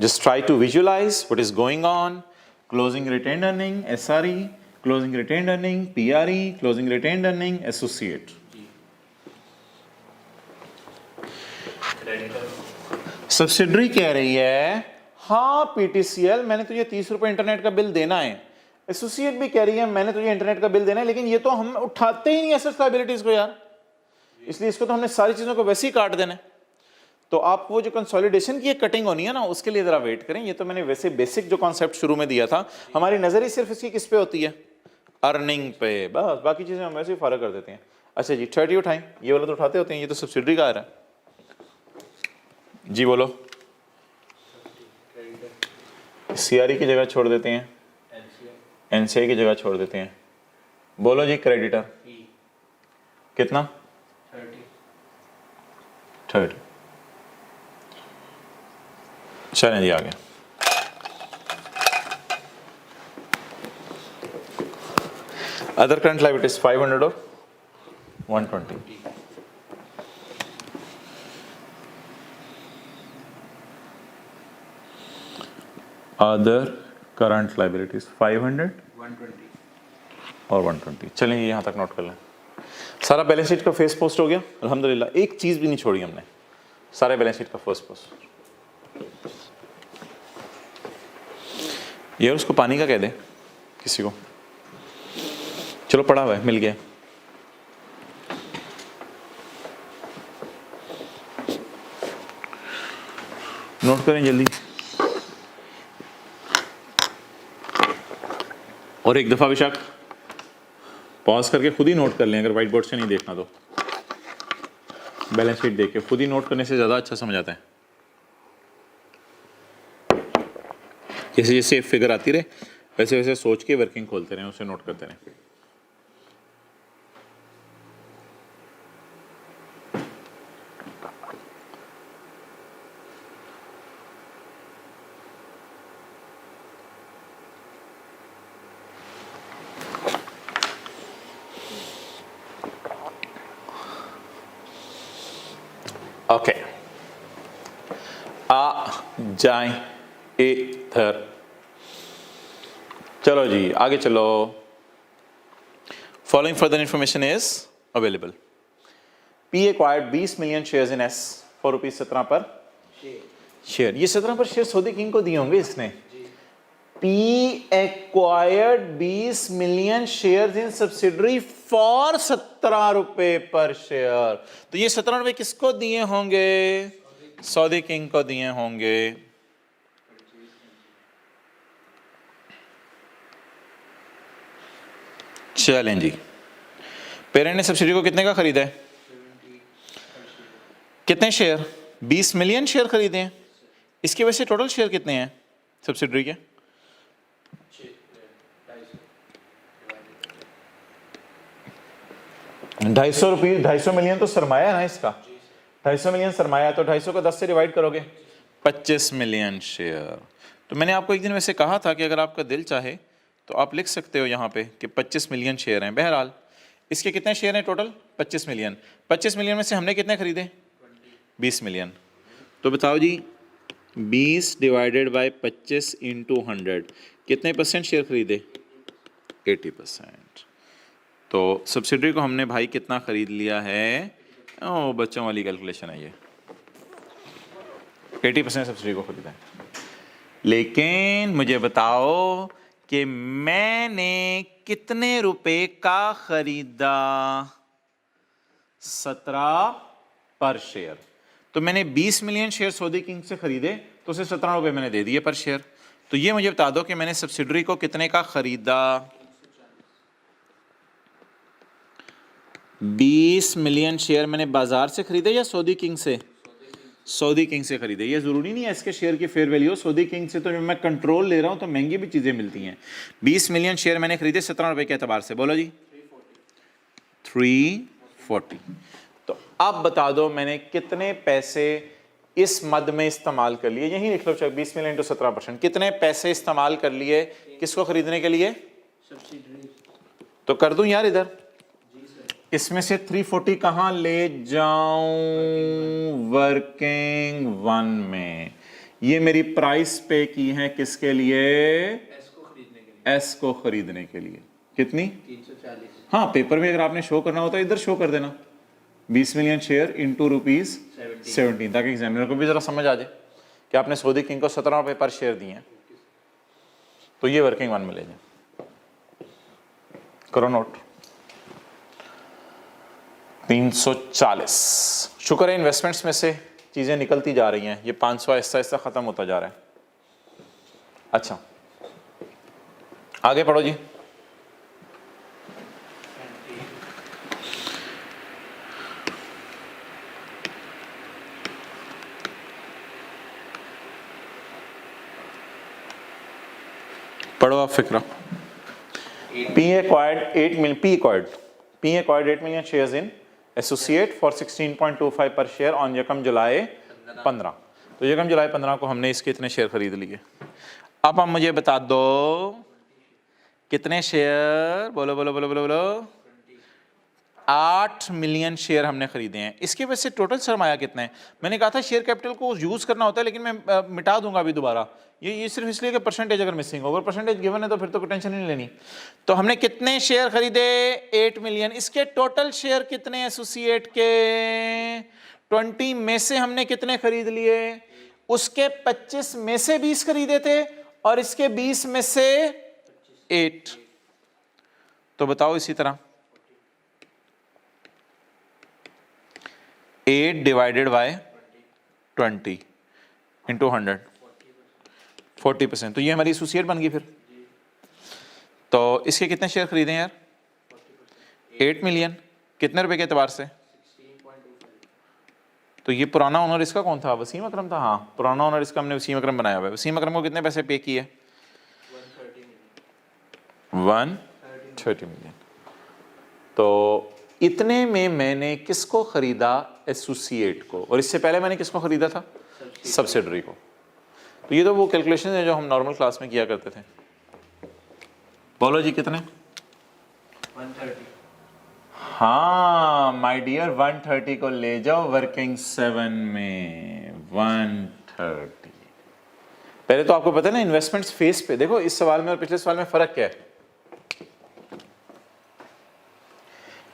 just try to visualize what is going on. Closing retained earning, SRE, closing retained earning, PRE, closing retained earning, associate. Subsidiary कह रही है हाँ PTCL मैंने तुझे 30 रुपए इंटरनेट का बिल देना है। एसोसिएट भी कह रही है मैंने तुझे इंटरनेट का बिल देना है, लेकिन ये तो हम उठाते ही नहीं एसेट्स लायबिलिटीज को यार, इसलिए इसको तो हमने सारी चीजों को वैसे ही काट देना है। तो आप वो जो कंसोलिडेशन की एक कटिंग होनी है ना, उसके लिए जरा वेट करें। ये तो मैंने वैसे बेसिक जो कॉन्सेप्ट शुरू में दिया था। हमारी नजर ही सिर्फ इसकी किस पे होती है? अर्निंग पे, बस बाकी चीजें हम वैसे ही फर्क कर देते हैं। अच्छा जी 30 उठाएं, ये वाला तो उठाते होते हैं, ये तो सब्सिडरी का आ रहा है जी। बोलो। CRE की जगह छोड़ देते हैं, NCI की जगह छोड़ देते हैं। बोलो जी क्रेडिटर कितना? 30। चलें जी आगे। अदर करंट लायबिलिटीज 500 और 120। अदर करंट लायबिलिटीज 500 और 120। चलें यहाँ तक नोट कर लें। सारा बैलेंस शीट का फेस पोस्ट हो गया अल्हम्दुलिल्लाह, एक चीज़ भी नहीं छोड़ी हमने, सारे बैलेंस शीट का फर्स्ट पोस्ट। यार उसको पानी का कह दे किसी को। चलो पड़ा हुआ है, मिल गया। नोट करें जल्दी, और एक दफ़ा बेशक पॉज करके खुद ही नोट कर लें, अगर वाइट बोर्ड से नहीं देखना तो। बैलेंस शीट देख के खुद ही नोट करने से ज़्यादा अच्छा समझ आता है। जैसे जैसे फिगर आती रहे वैसे वैसे सोच के वर्किंग खोलते रहें, उसे नोट करते रहें। ओके, आ जाएं इधर, चलो जी आगे चलो। Following further information is available. P acquired 20 million shares in S for ₹17 पर शेयर। ये 17 पर शेयर सऊदी किंग को दिए होंगे इसने। P acquired 20 million shares in subsidiary for ₹17 पर शेयर। तो ये ₹17 किसको दिए होंगे? सऊदी किंग को दिए होंगे। चलें जी, पेरेंट ने सब्सिडी को कितने का खरीदा है? कितने शेयर? 20 मिलियन शेयर खरीदे हैं। इसकी वजह से टोटल शेयर कितने हैं सब्सिडरी के? 250 मिलियन तो सरमाया है ना इसका। 250 मिलियन सरमाया, तो 250 को 10 से डिवाइड करोगे 25 मिलियन शेयर। तो मैंने आपको एक दिन वैसे कहा था कि अगर आपका दिल चाहे तो आप लिख सकते हो यहाँ पे कि 25 मिलियन शेयर हैं। बहरहाल इसके कितने शेयर हैं टोटल? 25 मिलियन। 25 मिलियन में से हमने कितने खरीदे? 20 मिलियन। तो बताओ जी 20 डिवाइडेड बाय 25 इंटू 100 कितने % शेयर खरीदे? 80%। तो सब्सिडरी को हमने भाई कितना खरीद लिया है? ओ बच्चों वाली कैलकुलेशन है ये, 80% सब्सिडी को खरीदा है। लेकिन मुझे बताओ कि मैंने कितने रुपए का खरीदा? 17 पर शेयर। तो मैंने 20 मिलियन शेयर सऊदी किंग से खरीदे तो उसे 17 रुपए मैंने दे दिए पर शेयर। तो ये मुझे बता दो कि मैंने सब्सिडरी को कितने का खरीदा? 20 मिलियन शेयर मैंने बाजार से खरीदे या सऊदी किंग से? सऊदी किंग से खरीदे। ये जरूरी नहीं है इसके शेयर की फेयर वैल्यू। सऊदी किंग से तो जब मैं कंट्रोल ले रहा हूं तो महंगी भी चीजें मिलती हैं। 20 मिलियन शेयर मैंने खरीदे 17 रुपए के एतबार से। बोलो जी 340। तो अब बता दो मैंने कितने पैसे इस मद में इस्तेमाल कर लिए? यही लिख लो, 20 मिलियन टू 17%। कितने पैसे इस्तेमाल कर लिए किसको खरीदने के लिए? सब्सिडरी। तो कर दूं यार इधर, इसमें से 340 कहां ले जाऊं? वर्किंग वन में। ये मेरी प्राइस पे की है किसके लिए? एस को खरीदने के लिए। एस को खरीदने के लिए। कितनी? 340। हाँ, पेपर में अगर आपने शो करना होता है इधर शो कर देना 20 मिलियन शेयर इंटू ₹17, ताकि एग्जामिनर को भी जरा समझ आ जाए कि आपने सऊदी किंग को 17 रुपए पर शेयर दिए हैं। तो ये वर्किंग वन में ले जाए, करो नोट। 340। शुक्र है इन्वेस्टमेंट्स में से चीज़ें निकलती जा रही हैं। ये 500 आहिस्ता आहिस्ता ख़त्म होता जा रहा है। अच्छा आगे पढ़ो जी। पढ़ो आप फिक्रा। P acquired 8 million shares in associate for 16.25 per share on यकम जुलाई 15। तो यकम जुलाई 15 को हमने इसके इतने शेयर खरीद लिए। अब आप मुझे बता दो कितने शेयर? बोलो बोलो बोलो बोलो बोलो। 8 मिलियन शेयर हमने खरीदे हैं। इसके वजह से टोटल सरमाया कितना है? मैंने कहा था शेयर कैपिटल को यूज करना होता है, लेकिन मैं मिटा दूंगा अभी दोबारा। ये सिर्फ इसलिए कि परसेंटेज अगर मिसिंग हो, अगर परसेंटेज गिवन है तो फिर तो कोई टेंशन ही नहीं लेनी। तो हमने कितने शेयर खरीदे? 8 मिलियन। इसके टोटल शेयर कितने एसोसिएट के? 20 में से हमने कितने खरीद लिए? उसके 25 में से 20 खरीदे थे और इसके 20 में से 8। तो बताओ इसी तरह 8 डिवाइडेड बाय 20 इंटू 100 40%। तो ये हमारी एसोसिएट बन गई फिर। तो इसके कितने शेयर खरीदे यार? 8 मिलियन। कितने रुपए के एतबार से? तो ये पुराना ओनर इसका कौन था? वसीम अकरम था। हाँ, पुराना ओनर इसका हमने वसीम अकरम बनाया हुआ है। वसीम अकरम को कितने पैसे पे किए? 130 मिलियन। तो इतने में मैंने किसको खरीदा? एसोसिएट को। और इससे पहले मैंने किसको खरीदा था? सब्सिडरी को। तो ये तो वो कैलकुलेशन है जो हम नॉर्मल क्लास में किया करते थे। बोलो जी कितने? 130। हाँ माय डियर 130 को ले जाओ वर्किंग 7 में 130। पहले तो आपको पता है ना इन्वेस्टमेंट्स फेस पे। देखो इस सवाल में और पिछले सवाल में फर्क क्या है।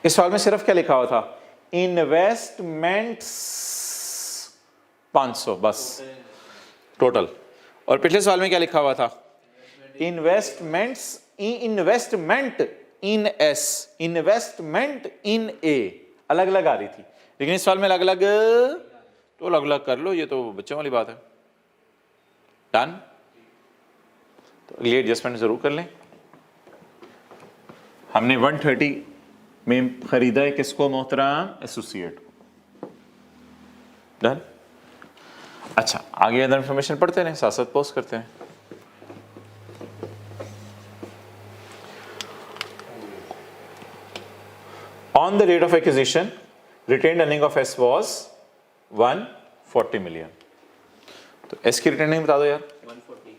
इस सवाल में सिर्फ क्या लिखा हुआ था, इन्वेस्टमेंट्स 500 बस टोटल। और पिछले सवाल में क्या लिखा हुआ था, investments, investment in S, investment in A, अलग अलग आ रही थी। लेकिन इस सवाल में अलग अलग, तो अलग अलग कर लो, ये तो बच्चों वाली बात है। डन। तो अगली एडजस्टमेंट जरूर कर लें। हमने 130 में खरीदा है किसको मोहतरम, एसोसिएट को। डन। अच्छा आगे अदर इंफॉर्मेशन पढ़ते रहें, साथ साथ पोस्ट करते हैं। On the date of acquisition, retained earning of S was 140 million। तो S की रिटेनिंग बता दो यार। 140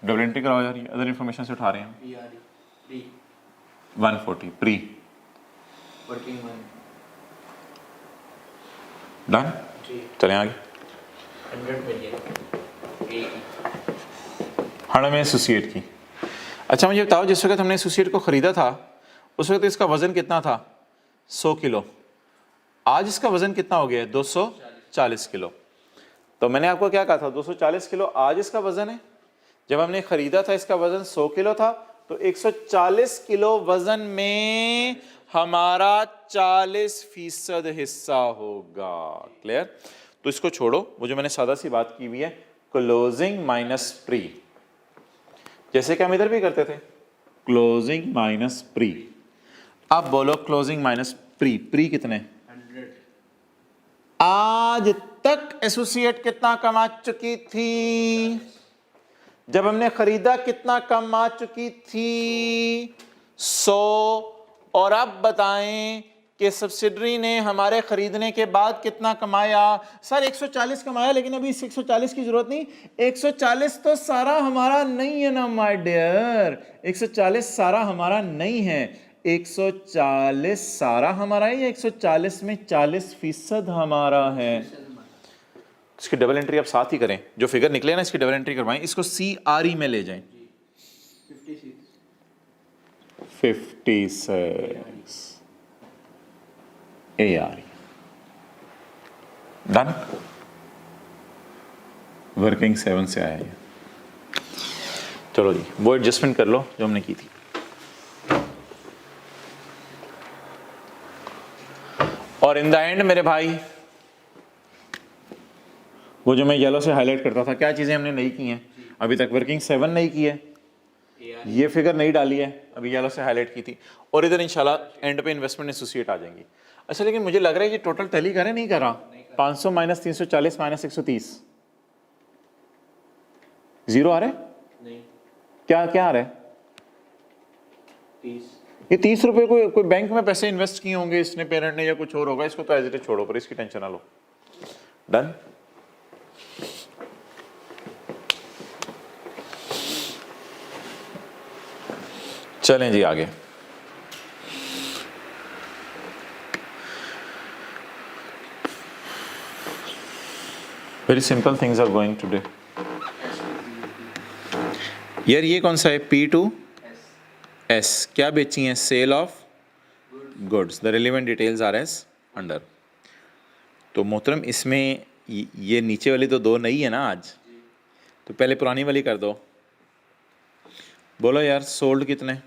डबल एंट्री कराओ यार, ये अदर इंफॉर्मेशन से उठा रहे हैं। PRE pre 140 pre. Working one done. जी चलें आगे। 100 मिलियन ए हाँ में एसोसिएट की। अच्छा मुझे बताओ, जिस वक्त हमने एसोसिएट को खरीदा था उस वक्त इसका वजन कितना था, 100 किलो। आज इसका वजन कितना हो गया है, 240 किलो। तो मैंने आपको क्या कहा था, 240 किलो आज इसका वजन है। जब हमने खरीदा था इसका वजन 100 किलो था, तो 140 किलो वजन में हमारा 40% हिस्सा होगा। क्लियर। तो इसको छोड़ो, वो जो मैंने सादा सी बात की हुई है, क्लोजिंग माइनस प्री, जैसे कि हम इधर भी करते थे, क्लोजिंग माइनस प्री। अब बोलो क्लोजिंग माइनस प्री, प्री कितने, 100 आज तक एसोसिएट कितना कमा चुकी थी, जब हमने खरीदा कितना कमा चुकी थी, 100। और अब बताएं कि सब्सिडरी ने हमारे खरीदने के बाद कितना कमाया। सर 140 कमाया, लेकिन अभी इस 140 की जरूरत नहीं। 140 तो सारा हमारा नहीं है ना माय डियर, 140 सारा हमारा नहीं है। 140 सारा हमारा है या 140 में 40% हमारा है। इसकी डबल एंट्री आप साथ ही करें, जो फिगर निकले ना इसकी डबल एंट्री करवाएं, इसको CRE में ले जाएं। 56 ARE। डन। वर्किंग 7 से आया है। चलो जी वो एडजस्टमेंट कर लो जो हमने की थी। और इन द एंड मेरे भाई, वो जो मैं येलो से हाईलाइट करता था, क्या चीजें हमने नहीं की हैं अभी तक, वर्किंग 7 नहीं की है, ये फिगर नहीं डाली है, अभी येलो से हाईलाइट की थी। और इधर इंशाल्लाह एंड पे इन्वेस्टमेंट एसोसिएट आ जाएंगी। अच्छा लेकिन मुझे लग रहा है ये टोटल टैली करे नहीं कर रहा। 500 माइनस 340 माइनस 130 जीरो आ रहा है। नहीं क्या क्या आ रहा है, 30 ये 30 रुपए कोई बैंक में पैसे इन्वेस्ट किए होंगे इसने, पेरेंट ने, या कुछ और होगा। इसको तो एज इट इज छोड़ो, पर इसकी टेंशन ना लो। डन। चलें जी आगे। Very simple things are going today. यार ये कौन सा है, P2S, क्या बेची है, sale of goods. The relevant details are as under. तो मोहतरम इसमें ये नीचे वाली तो 2 नहीं है ना आज, तो पहले पुरानी वाली कर दो। बोलो यार सोल्ड कितने,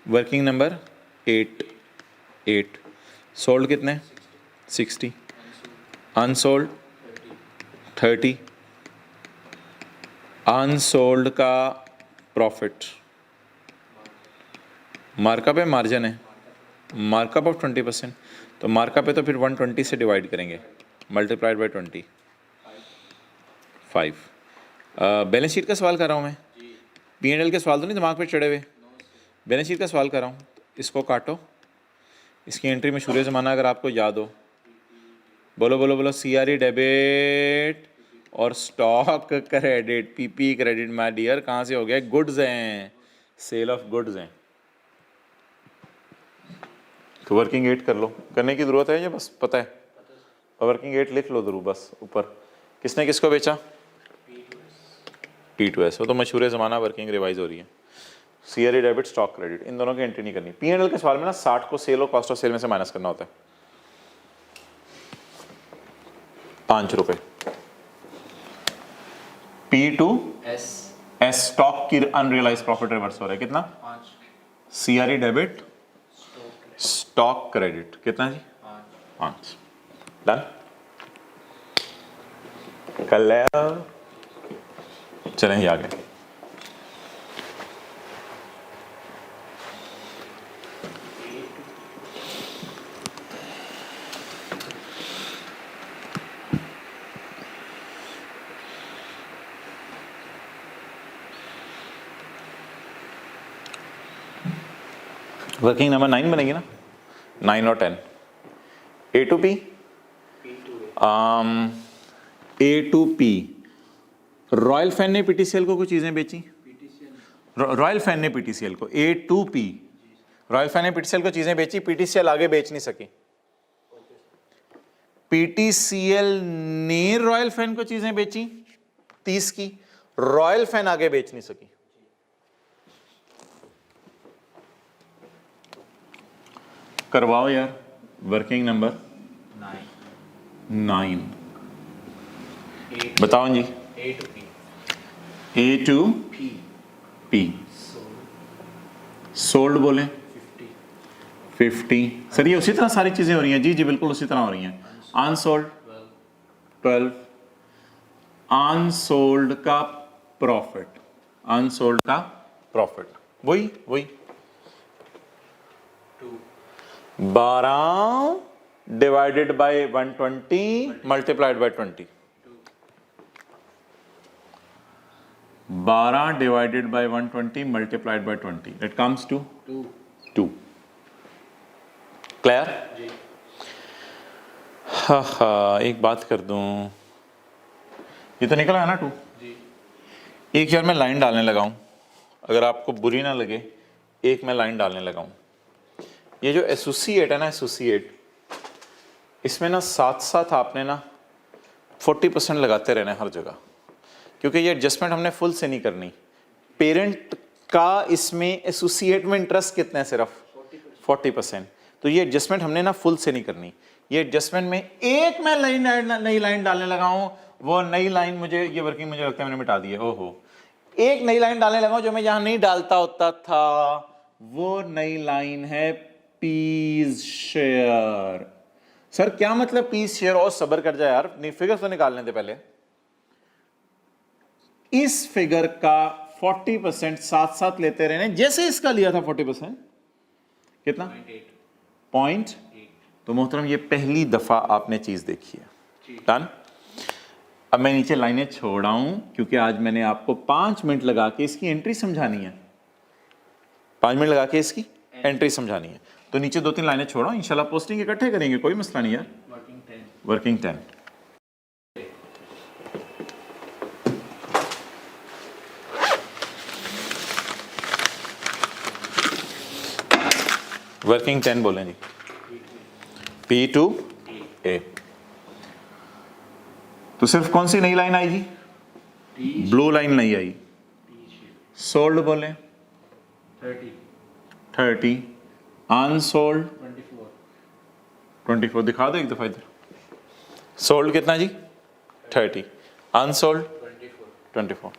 वर्किंग नंबर 8 सोल्ड कितने 60, अनसोल्ड 30, अनसोल्ड का प्रॉफिट, मार्कअप है मार्जिन है, मार्कअप ऑफ 20%। तो मार्कअप है तो फिर 120 से डिवाइड करेंगे, मल्टीप्लाइड बाई 25। बैलेंस शीट का सवाल कर रहा हूँ मैं, P&L के सवाल तो नहीं दिमाग पे चढ़े हुए, बैलेंस शीट का सवाल कर रहा हूँ। इसको काटो, इसकी एंट्री में शुरू ज़माना अगर आपको याद हो, बोलो बोलो बोलो, CRE डेबिट और stock credit, PP credit. My dear कहाँ से हो गया, गुड्स हैं, सेल ऑफ गुड्स हैं। तो वर्किंग 8 कर लो, करने की ज़रूरत है या बस पता है? वर्किंग 8 लिख लो जरूर बस ऊपर। किसने किसको बेचा? P2S। वो तो मशहूर ज़माना, वर्किंग रिवाइज हो रही है। CRE डेबिट, स्टॉक क्रेडिट, इन दोनों की एंट्री नहीं करनी। P&L के सवाल में ना 60 को सेल और कॉस्ट ऑफ सेल में से माइनस करना होता है। 5 रुपए। P2S स्टॉक की अनरियलाइज प्रॉफिट रिवर्स हो रहा है, कितना? 5 CRE debit, stock stock credit, कितना जी? 5। डन कर ले। चलें आगे। वर्किंग नंबर 9 बनेगी ना, 9 और 10। A to P, A to P। Royal fan ने PTCL को कुछ चीजें बेची, रॉयल फैन ने PTCL को, A to P। Royal fan ने PTCL को चीजें बेची, PTCL आगे बेच नहीं सकी। PTCL ने रॉयल फैन को चीजें बेची 30 की, रॉयल फैन आगे बेच नहीं सकी। करवाओ यार। वर्किंग नंबर 9 बताओ जी। A to P। सोल्ड बोले 50। सर ये उसी तरह सारी चीजें हो रही हैं? जी जी बिल्कुल उसी तरह हो रही हैं। अनसोल्ड 12। अनसोल्ड का प्रॉफिट, अनसोल्ड का प्रॉफिट वही 12 divided by 120 multiplied by 20। 12 divided by 120 multiplied by 20, it comes to 2। Clear? हाँ, एक बात कर दूं, ये तो निकला है ना 2। एक यार मैं लाइन डालने लगा हूं, अगर आपको बुरी ना लगे, एक मैं लाइन डालने लगा हूं। ये जो एसोसिएट है ना, एसोसिएट, इसमें ना साथ साथ आपने ना 40% लगाते रहना है हर जगह, क्योंकि ये एडजस्टमेंट हमने फुल से नहीं करनी। पेरेंट का इसमें एसोसिएट में इंटरेस्ट कितना है? सिर्फ 40%। तो ये एडजस्टमेंट हमने ना फुल से नहीं करनी। ये एडजस्टमेंट में एक मैं नई लाइन डालने लगा हूं, वो नई लाइन मुझे, ये वर्किंग मुझे लगता है मैंने मिटा दी है। ओहो, एक नई लाइन डालने लगा हूं जो मैं यहां नहीं डालता होता था, वो नई लाइन है पीस शेयर। सर क्या मतलब पीस शेयर? और सब्र कर जाए यार, फिगर तो निकालने दे पहले। इस फिगर का 40% साथ साथ लेते रहने, जैसे इसका लिया था 40%, कितना? 0.8। तो मोहतरम ये पहली दफा आपने चीज देखी है। डन। अब मैं नीचे लाइनें छोड़ रहा हूं, क्योंकि आज मैंने आपको 5 मिनट लगा के इसकी एंट्री समझानी है। 5 मिनट लगा के इसकी एंट्री समझानी है, तो नीचे 2-3 लाइनें छोड़ो, इंशाल्लाह पोस्टिंग इकट्ठे करेंगे, कोई मसला नहीं यार। वर्किंग 10। वर्किंग 10 बोलें जी। P2A। तो सिर्फ कौन सी नई लाइन आई जी? ब्लू लाइन नहीं आई। सोल्ड बोले 30। अनसोल्ड 24। दिखा दो एक दफा इधर। सोल्ड कितना जी? 30। अनसोल्ड 24।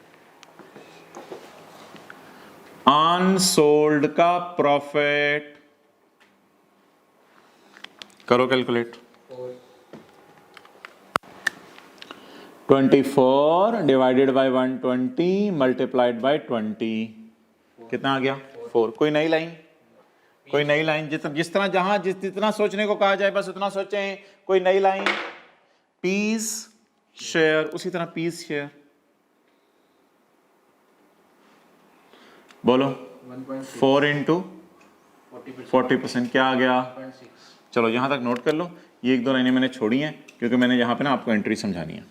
अनसोल्ड का प्रॉफिट करो calculate. 24 divided by 120 multiplied by 20, कितना आ गया? 4। कोई नई लाइन? कोई नई लाइन? जिस तरह जहां जितना सोचने को कहा जाए बस उतना सोचें। कोई नई लाइन? पीस शेयर, उसी तरह पीस शेयर बोलो। 4 इंटू 40% क्या आ गया? चलो यहां तक नोट कर लो। ये 1-2 लाइनें मैंने छोड़ी हैं, क्योंकि मैंने यहां पे ना आपको एंट्री समझानी है।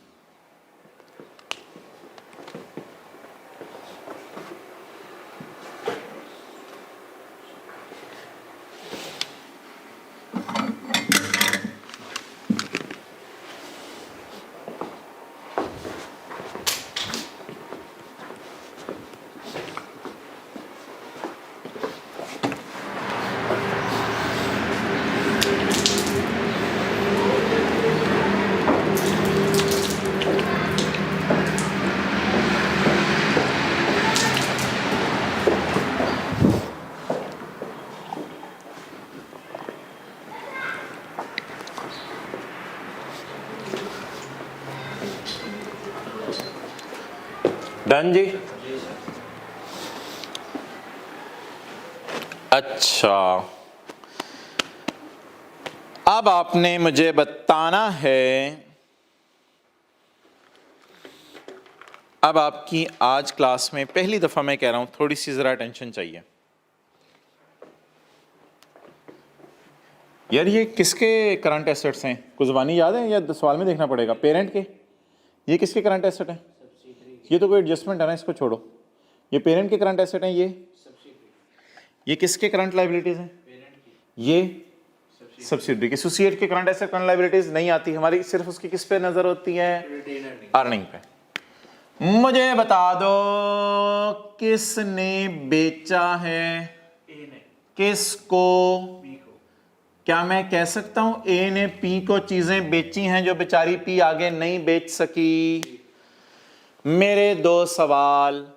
डन जी। अच्छा, अब आपने मुझे बताना है, अब आपकी आज क्लास में पहली दफा मैं कह रहा हूं थोड़ी सी जरा अटेंशन चाहिए यार। ये किसके करंट एसेट्स हैं? कुछ ज़बानी याद है या सवाल में देखना पड़ेगा? पेरेंट के। ये किसके करंट एसेट हैं? ये तो कोई एडजस्टमेंट है ना, इसको छोड़ो। ये पेरेंट के करंट एसेट हैं। ये किसके करंट लायबिलिटीज हैं? ये सब्सिडरी के। एसोसिएट के करंट एसेट करंट लायबिलिटीज नहीं आती हमारी, सिर्फ उसकी किस पे नजर होती है? अर्निंग पे। मुझे बता दो किसने बेचा है? किसको? क्या मैं कह सकता हूं ए ने पी को चीजें बेची हैं जो बेचारी पी आगे नहीं बेच सकी? मेरे दो सवाल,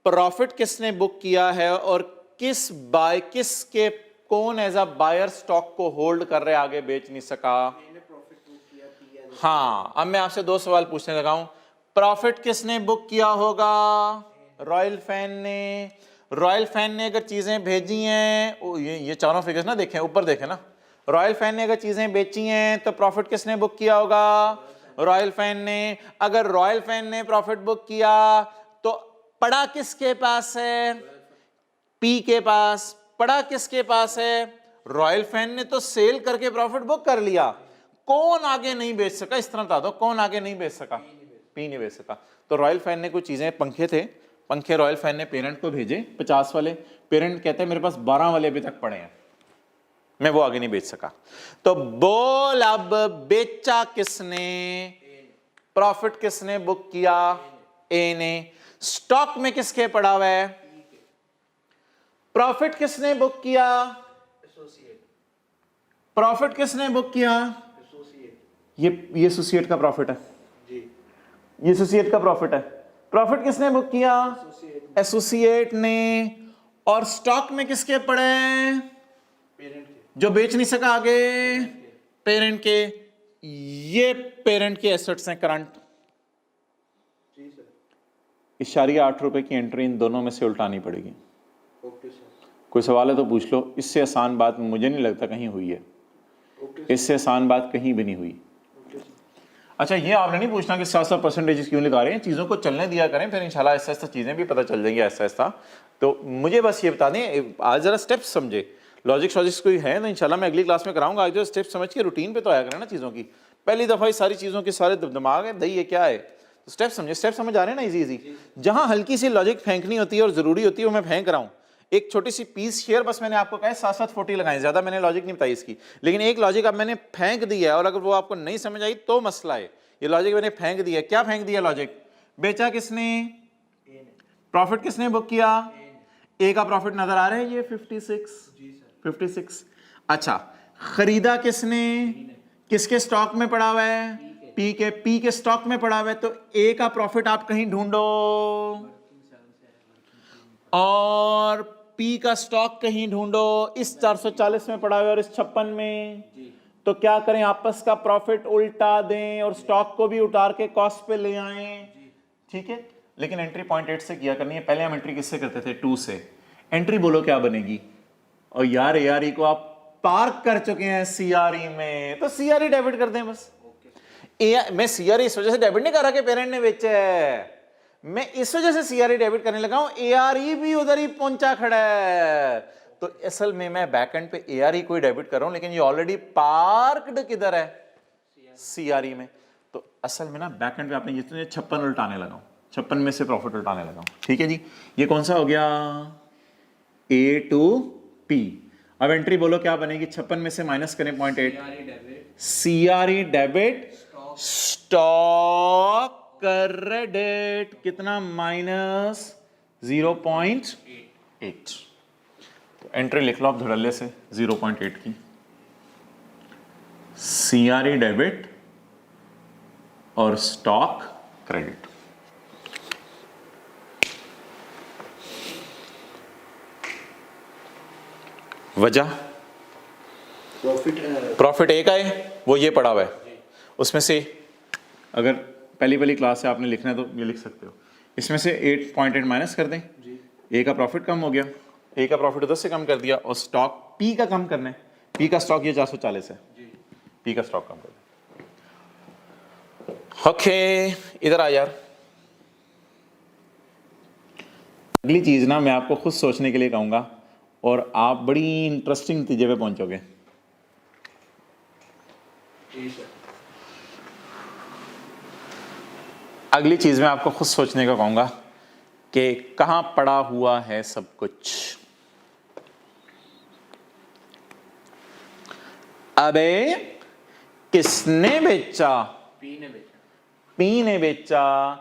प्रॉफिट किसने बुक किया है और किसके कौन एज अ बायर स्टॉक को होल्ड कर रहे आगे बेच नहीं सका? हाँ, अब मैं आपसे दो सवाल पूछने लगा हूं। प्रॉफिट किसने बुक किया होगा? रॉयल फैन ने। रॉयल फैन ने अगर चीजें भेजी हैं, ये चारों फिगर्स ना देखें, ऊपर देखें ना। रॉयल फैन ने अगर चीजें बेची हैं तो प्रॉफिट किसने बुक किया होगा? रॉयल फैन ने। अगर रॉयल फैन ने प्रॉफिट बुक किया तो पड़ा किसके पास है? पी के पास। पड़ा किसके पास है? रॉयल फैन ने तो सेल करके प्रॉफिट बुक कर लिया। कौन आगे नहीं बेच सका? इस तरह बता दो, कौन आगे नहीं बेच सका? पी नहीं बेच सका। तो रॉयल फैन ने कुछ चीजें, पंखे थे, पंखे रॉयल फैन ने पेरेंट को भेजे 50 वाले। पेरेंट कहते हैं मेरे पास 12 वाले अभी तक पड़े हैं, मैं वो आगे नहीं बेच सका। तो बोल अब बेचा किसने? प्रॉफिट किसने बुक किया? ए ने। स्टॉक में किसके पड़ा हुआ है? प्रॉफिट किसने बुक किया? प्रॉफिट किसने बुक किया? ये एसोसिएट का प्रॉफिट है जी। ये एसोसिएट का प्रॉफिट है। प्रॉफिट किसने बुक किया? एसोसिएट ने। और स्टॉक में किसके पड़े? पेरेंट के, जो बेच नहीं सका आगे। पेरेंट के। ये पेरेंट के एसेट्स हैं करंट। इशारिया 8 रुपए की एंट्री इन दोनों में से उल्टानी पड़ेगी। कोई सवाल है तो पूछ लो। इससे आसान बात मुझे नहीं लगता कहीं हुई है। इससे आसान बात कहीं भी नहीं हुई। अच्छा, ये आपने नहीं पूछना कि 700% क्यों लगा रहे हैं, चीज़ों को चलने दिया करें, फिर इंशाल्लाह ऐसा ऐसा चीज़ें भी पता चल जाएंगी ऐसा ऐसा। तो मुझे बस ये बता दें, आज ज़रा स्टेप्स समझे। लॉजिक्स वॉजिक्स कोई है तो इंशाल्लाह मैं अगली क्लास में कराऊंगा। आज जो स्टेप्स समझ के रूटीन पे तो आया करें ना चीज़ों की। पहली दफ़ा ही सारी चीज़ों के सारे दिमाग है दही है क्या है, तो स्टेप समझे। स्टेप समझ आ रहे हैं ना? इजी। जहाँ हल्की सी लॉजिक फेंकनी होती है और ज़रूरी होती है वो मैं फेंक रहा हूँ। एक छोटी सी पीस शेयर बस मैंने आपको कहा 7-7-40 लगाए, ज़्यादा मैंने लॉजिक नहीं बताई इसकी, लेकिन एक लॉजिक अब मैंने फेंक दी है और अगर वो आपको नहीं समझ आई तो मसला है। ये लॉजिक मैंने फेंक दिया। क्या फेंक दिया लॉजिक? बेचा किसने? प्रॉफिट किसने बुक किया? ए का प्रॉफिट नजर आ रहा है ये 56। अच्छा, खरीदा किसने? किसके स्टॉक में पड़ा हुआ है? पी के। पी के स्टॉक में पड़ा हुआ है, तो ए का प्रॉफिट आप कहीं ढूंढो और पी का स्टॉक कहीं ढूंढो। इस 440 में पड़ा हुआ है और इस 56 में, तो क्या करें? आपस का प्रॉफिट उल्टा दें और स्टॉक को भी उतार के कॉस्ट पे ले आएं। ठीक है, लेकिन एंट्री 0.8 से किया करनी है। पहले हम एंट्री किससे करते थे? 2 से। एंट्री बोलो क्या बनेगी? और यार एआरई को आप पार्क कर चुके हैं सीआरई में, तो सीआरई डेबिट कर दें बस। मैं सीआरई इस वजह से डेबिट नहीं कर रहा कि पेरेंट ने बेचा है, मैं इस वजह से सीआरई डेबिट करने लगा हूं, एआरई भी उधर ही पहुंचा खड़ा है। तो असल में मैं बैकएंड पे एआरई को ही डेबिट कर रहा हूं, लेकिन ये ऑलरेडी पार्क्ड किधर है? सीआरई में। तो असल में ना बैकएंड पे आपने जितने 56 उल्टाने लगा हूं, 56 में से प्रॉफिट उल्टाने लगा हूं। ठीक है जी, ये कौन सा हो गया? ए टू पी। अब एंट्री बोलो क्या बनेगी? 56 में से माइनस करें 0.8। सीआरई डेबिट, स्टॉक क्रेडिट कितना? माइनस 0.8। तो एंट्री लिख लो आप धड़ल्ले से 0.8 की। सीआरई डेबिट और स्टॉक क्रेडिट। वजह प्रॉफिट एक आए, वो ये पड़ा हुआ है। उसमें से अगर पहली क्लास से आपने लिखना है तो ये लिख सकते हो। इसमें से 8.8 माइनस कर दें, ए का प्रॉफिट कम हो गया, ए का प्रॉफिट उधर से कम कर दिया, और स्टॉक पी का कम करना है। पी का स्टॉक ये 440 है, पी का स्टॉक कम कर दें। ओके, इधर आ यार। अगली चीज ना मैं आपको खुद सोचने के लिए कहूंगा और आप बड़ी इंटरेस्टिंग नतीजे पे पहुंचोगे। अगली चीज में आपको खुद सोचने का कहूंगा कि कहां पड़ा हुआ है सब कुछ। अबे किसने बेचा? पी ने बेचा। पी ने बेचा।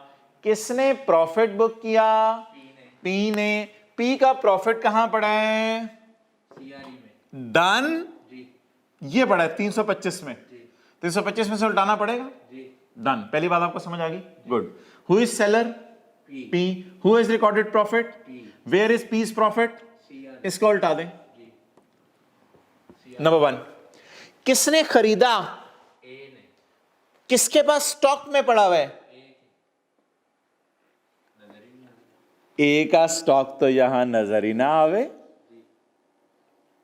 किसने प्रॉफिट बुक किया? पी ने। पी का प्रॉफिट कहां पड़ा है? सीआरई में। डन। जी ये पड़ा है 325 में। 325 में से उल्टाना पड़ेगा। जी। डन। पहली बात आपको समझ आ गई? Good. Who is seller? P. P. Who is recorded profit? P. Where is piece profit? CRE. इसको उल्टा दें। जी। नंबर 1, किसने खरीदा? ए ने। किसके पास स्टॉक में पड़ा हुआ है? ए का स्टॉक तो यहां नजर ही ना आवे।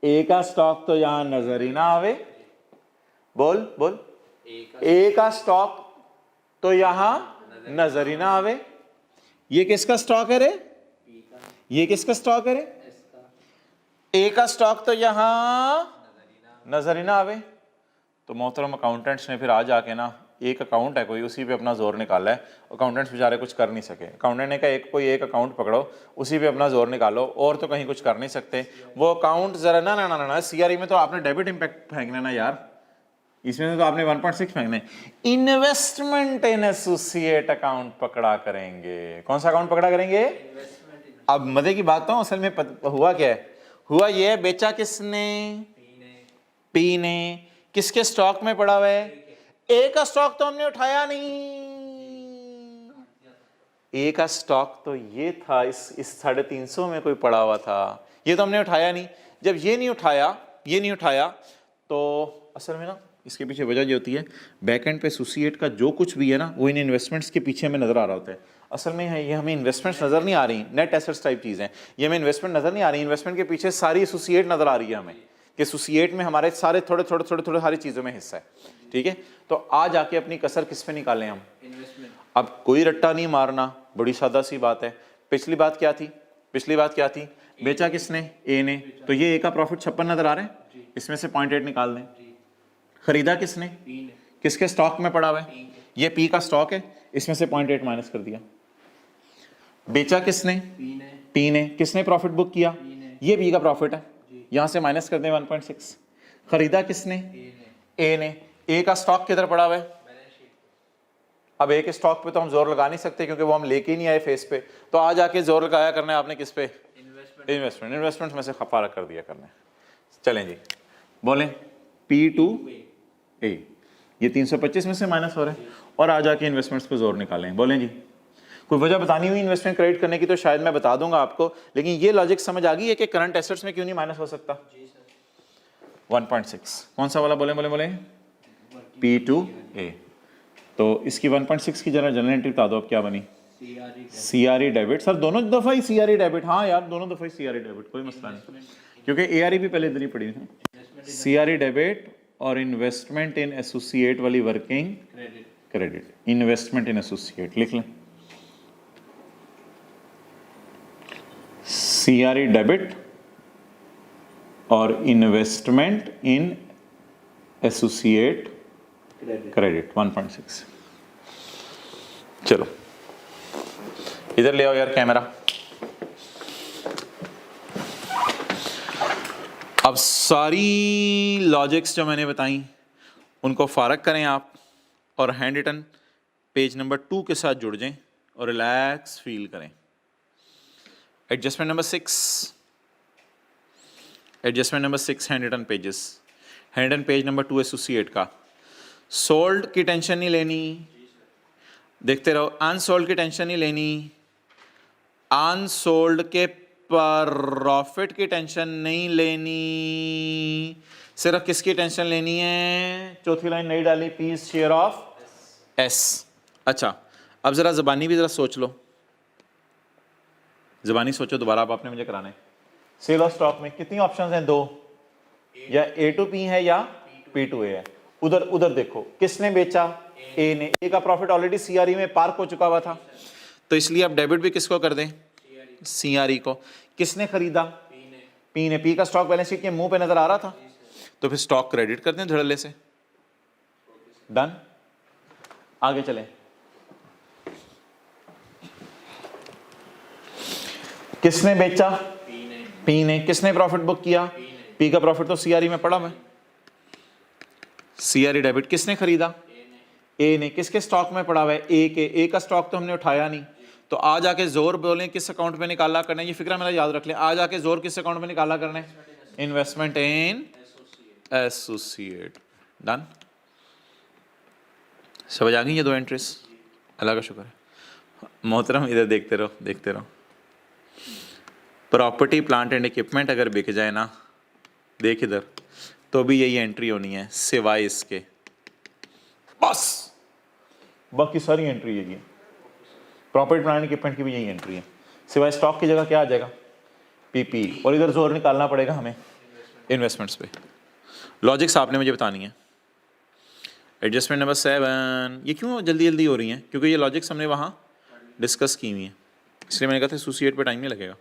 ए का स्टॉक तो यहां नजर ही ना आवे। बोल बोल। ए का स्टॉक तो यहां नजर ही ना आवे। ये किसका स्टॉक है रे? ये किसका स्टॉक है रे? ए का स्टॉक तो यहां नजर ही ना आवे। तो मोहतरम अकाउंटेंट्स ने फिर आज आके ना, एक अकाउंट है कोई, उसी पे अपना जोर निकाला है। अकाउंटेंट्स बेचारे कुछ कर नहीं सके। अकाउंटेंट ने कहा एक अकाउंट पकड़ो, उसी पे अपना जोर निकालो, और तो कहीं कुछ कर नहीं सकते। वो अकाउंट जरा ना ना ना ना, सीआरई में तो आपने डेबिट इंपैक्ट फेंकना ना यार, इसमें से तो आपने 1.6 फेंकने। इन्वेस्टमेंट इन एसोसिएट अकाउंट पकड़ा करेंगे। कौन सा अकाउंट पकड़ा करेंगे? अब मजे की बात तो असल में हुआ क्या है? हुआ ये है, बेचा किसने? पी ने। किसके स्टॉक में पड़ा हुआ है? ए का स्टॉक तो हमने उठाया नहीं। ए का स्टॉक तो ये था, इस 350 में कोई पड़ा हुआ था, ये तो हमने उठाया नहीं। जब ये नहीं उठाया तो असल में ना इसके पीछे वजह ये होती है, बैकएंड पे एसोसिएट का जो कुछ भी है ना, वो इन इन्वेस्टमेंट्स के पीछे में नजर आ रहा होता है। असल में है ये हमें इन्वेस्टमेंट्स नजर नहीं आ रही, नेट एसेट्स टाइप चीजें, ये हमें इन्वेस्टमेंट नजर नहीं आ रही। इन्वेस्टमेंट के पीछे सारी एसोसिएट नजर आ रही है हमें, कि एसोसिएट में हमारे सारे थोड़े सारी चीजों में हिस्सा है। ठीक है, तो आज आके अपनी कसर किस पे निकालें हम? इन्वेस्टमेंट। अब कोई रट्टा नहीं मारना, बड़ी सादा सी बात है। पिछली बात क्या थी? बेचा किसने? ए ने। तो ये ए का प्रॉफिट 56 नजर आ रहा है, इसमें से 0.8 निकाल दें। खरीदा किसने? पी ने। किसके स्टॉक में पड़ा हुआ है? ये पी का स्टॉक है, इसमें से 0.8 माइनस कर दिया। बेचा किसने? पी ने। किसने प्रॉफिट बुक किया? ये पी का प्रॉफिट है, यहां से माइनस कर दें 1.6। खरीदा किसने? ए ने। ए का स्टॉक किधर पड़ा हुआ है? अब ए के स्टॉक पे तो हम जोर लगा नहीं सकते, क्योंकि वो हम लेके ही नहीं आए फेस पे। तो आज आके जोर लगाया करना है आपने किस पे? इन्वेस्टमेंट में से खफारा कर दिया करना है। चलें जी, बोलें। पी टू ए, ये 325 में से माइनस हो रहा है, और आज आके इन्वेस्टमेंट्स पे जोर निकालें। बोलें जी, कोई वजह बतानी हुई इन्वेस्टमेंट क्रेडिट करने की तो शायद मैं बता दूंगा आपको, लेकिन ये लॉजिक समझ आ गई है कि करंट एसेट्स में क्यों नहीं माइनस हो सकता? 1.6 कौन सा वाला? बोले पी टू ए। तो इसकी 1.6 की जरा जनरल एंट्री बता दो अब क्या बनी? CRE debit. सर दोनों दफा ही सीआरई डेबिट? हाँ यार, दोनों दफा ही सीआरई डेबिट, कोई मसला नहीं, क्योंकि एआरई भी पहले इधर ही पड़ी थी। सीआरई डेबिट और इन्वेस्टमेंट इन एसोसिएट वाली working credit. Investment in associate लिख लें, सीआरई डेबिट और इन्वेस्टमेंट इन एसोसिएट क्रेडिट 1.6। चलो इधर ले आओ यार कैमरा। अब सारी लॉजिक्स जो मैंने बताई उनको फारग करें आप, और हैंड रिटन पेज नंबर 2 के साथ जुड़ जाएं और रिलैक्स फील करें। Adjustment number 6, handwritten pages. Handwritten page number 2 associate का। सोल्ड की टेंशन नहीं लेनी, देखते रहो। अनसोल्ड की टेंशन नहीं लेनी, अनसोल्ड के प्रॉफिट की टेंशन नहीं लेनी, सिर्फ किसकी टेंशन लेनी है? चौथी लाइन नहीं डाली, पीस शेयर ऑफ एस। अच्छा, अब जरा ज़बानी भी जरा सोच लो। ज़बानी सोचो दोबारा, अब आपने मुझे कराना है। सेल ऑफ स्टॉक में कितनी ऑप्शंस हैं? 2, या A to P है या P to A है। उधर देखो किसने बेचा? A ने। A का प्रॉफिट ऑलरेडी CRE में पार्क हो चुका हुआ था, तो इसलिए अब डेबिट भी किसको कर दें? CRE को। किसने खरीदा? P ने। P का स्टॉक बैलेंस शीट के मुंह पे नजर आ रहा था, तो फिर स्टॉक क्रेडिट कर दें धड़ल्ले से। डन। आगे चलें। किसने बेचा? P ने। किसने प्रॉफिट बुक किया? P का प्रॉफिट तो CRE में पड़ा मैं। CRE debit. किसने खरीदा? A ने। किसके स्टॉक में पड़ा हुआ है? A के। A का स्टॉक तो हमने उठाया नहीं, तो आज आके जोर बोलें किस अकाउंट में निकाला करना है, ये फिक्रा मेरा याद रख लें। आज आके जोर किस अकाउंट में निकाला करना है? Investment in associate. डन। समझ आ गई ये 2 एंट्रीज? अल्लाह का शुक्र है। मोहतरम इधर देखते रहो। प्रॉपर्टी प्लांट एंड इक्विपमेंट अगर बिक जाए ना, देख इधर, तो भी यही एंट्री होनी है सिवाय इसके, बस बाकी सारी एंट्री यही है। प्रॉपर्टी प्लांट इक्विपमेंट की भी यही एंट्री है, सिवाय स्टॉक की जगह क्या आ जाएगा? PP। और इधर जोर निकालना पड़ेगा हमें इन्वेस्टमेंट्स पे। लॉजिक्स आपने मुझे बतानी है। एडजस्टमेंट नंबर 7, ये क्यों जल्दी हो रही हैं? क्योंकि ये लॉजिक्स हमने वहाँ डिस्कस की हुई हैं, इसलिए मैंने कहा था एसोसिएट पे टाइम नहीं लगेगा।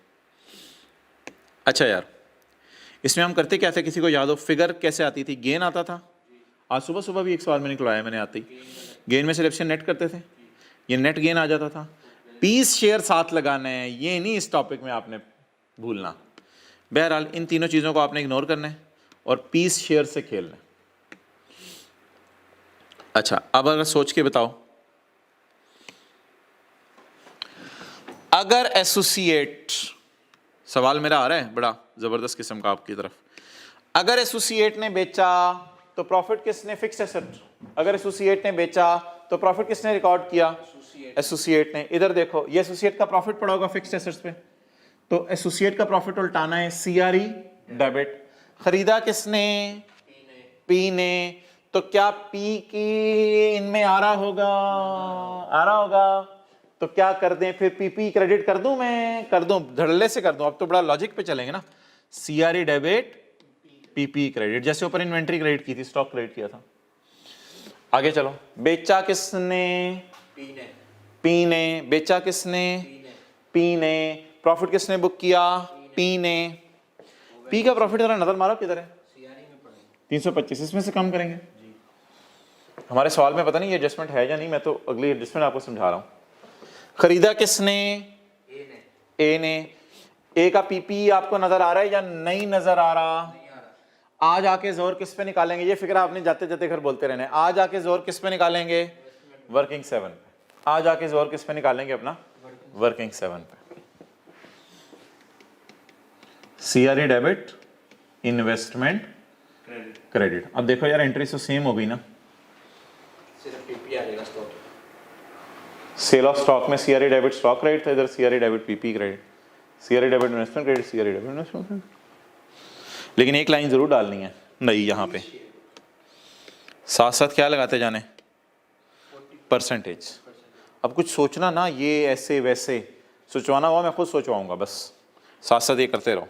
अच्छा यार, इसमें हम करते क्या थे, किसी को याद हो? फिगर कैसे आती थी? गेन आता था। आज सुबह भी एक सवाल में निकलवाया मैंने आते ही। गेन में सिलेक्शन नेट करते थे, ये नेट गेन आ जाता था। पीस शेयर साथ लगाना है, ये नहीं इस टॉपिक में आपने भूलना। बहरहाल इन तीनों चीज़ों को आपने इग्नोर करना है और पीस शेयर से खेलना है। अच्छा, अब अगर सोच के बताओ, अगर एसोसिएट, सवाल मेरा आ रहा है बड़ा जबरदस्त किस्म का आपकी तरफ, अगर एसोसिएट ने बेचा तो प्रॉफिट किसने? Fixed asset. अगर एसोसिएट ने बेचा तो प्रॉफिट किसने रिकॉर्ड किया? एसोसिएट ने। इधर देखो, ये एसोसिएट का प्रॉफिट पड़ा होगा फिक्स्ड एसेट्स पे, तो एसोसिएट का प्रॉफिट उल्टाना है CRE डेबिट। खरीदा किसने? P ने। तो क्या P की इनमें आ रहा होगा? तो क्या कर दें फिर? PP क्रेडिट कर दूं मैं? कर दूं, धड़ल्ले से कर दूं। अब तो बड़ा लॉजिक पे चलेंगे ना। CRE डेबिट, PP क्रेडिट, जैसे ऊपर इन्वेंट्री क्रेडिट की थी, स्टॉक क्रेडिट किया था। आगे चलो। बेचा किसने? P ने। बेचा किसने? P ने। प्रॉफिट किसने बुक किया? P ने। P का प्रॉफिट जरा नजर मारो किधर है? 325। इसमें से कम करेंगे। हमारे सवाल में पता नहीं ये एडजस्टमेंट है या नहीं, मैं तो अगली एडजस्टमेंट आपको समझा रहा हूँ। खरीदा किसने? A ने। A का PP आपको नजर आ रहा है या नहीं नजर आ रहा? आज आके जोर किस पे निकालेंगे? ये फिक्र आपने जाते जाते घर बोलते रहना है। आज आके जोर किस पे निकालेंगे? वर्किंग 7 पे। आज आके जोर किस पे निकालेंगे अपना? वर्किंग 7 पे। CRE debit, investment credit. अब देखो यार, एंट्री तो सेम हो गई ना, सिर्फ PP आ जाएगा स्टॉक। सेल ऑफ स्टॉक में CRE डेबिट स्टॉक क्रेडिट था, इधर CRE debit PP credit, CRE debit investment credit, CRE debit investment credit. लेकिन एक लाइन जरूर डालनी है नहीं, यहाँ पे साथ साथ क्या लगाते जाने? परसेंटेज। अब कुछ सोचना ना, ये ऐसे वैसे सोचवाना हुआ मैं खुद सोचवाऊंगा, बस साथ साथ ये करते रहो।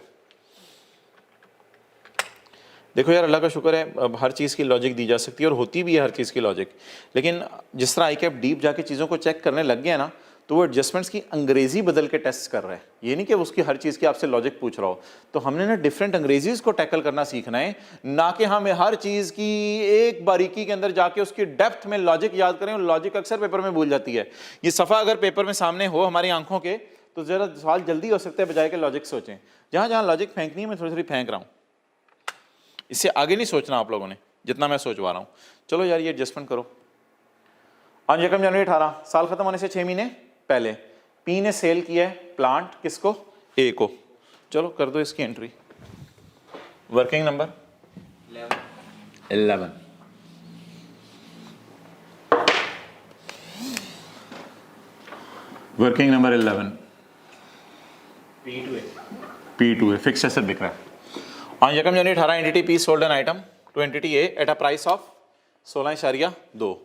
देखो यार, अल्लाह का शुक्र है, अब हर चीज़ की लॉजिक दी जा सकती है और होती भी है हर चीज़ की लॉजिक। लेकिन जिस तरह ICAP डीप जाके चीज़ों को चेक करने लग गया ना, तो वो एडजस्टमेंट्स की अंग्रेजी बदल के टेस्ट कर रहा है। ये नहीं कि उसकी हर चीज़ की आपसे लॉजिक पूछ रहा हो। तो हमने ना डिफरेंट अंग्रेजीज को टैकल करना सीखना है, ना कि हमें हर चीज़ की एक बारीकी के अंदर जाके उसकी डेप्थ में लॉजिक याद करें। और लॉजिक अक्सर पेपर में भूल जाती है। ये सफ़ा अगर पेपर में सामने हो हमारी आंखों के, तो ज़रा सवाल जल्दी हो सकता है, बजाय के लॉजिक सोचें। जहाँ जहाँ लॉजिक फेंकनी है मैं थोड़ी थोड़ी फेंक रहा हूँ, इससे आगे नहीं सोचना आप लोगों ने जितना मैं सोचवा रहा हूँ। चलो यार, ये एडजस्टमेंट करो। आज यकम जनवरी 18, साल खत्म होने से 6 महीने पहले P ने सेल किया है प्लांट, किसको? A को। चलो कर दो इसकी entry. Working number 11। Working number 11 P2 है, फिक्स्ड एसेट बिक रहा है। On यकम जनवरी 18, entity P sold an item to entity A at a price of 16.2।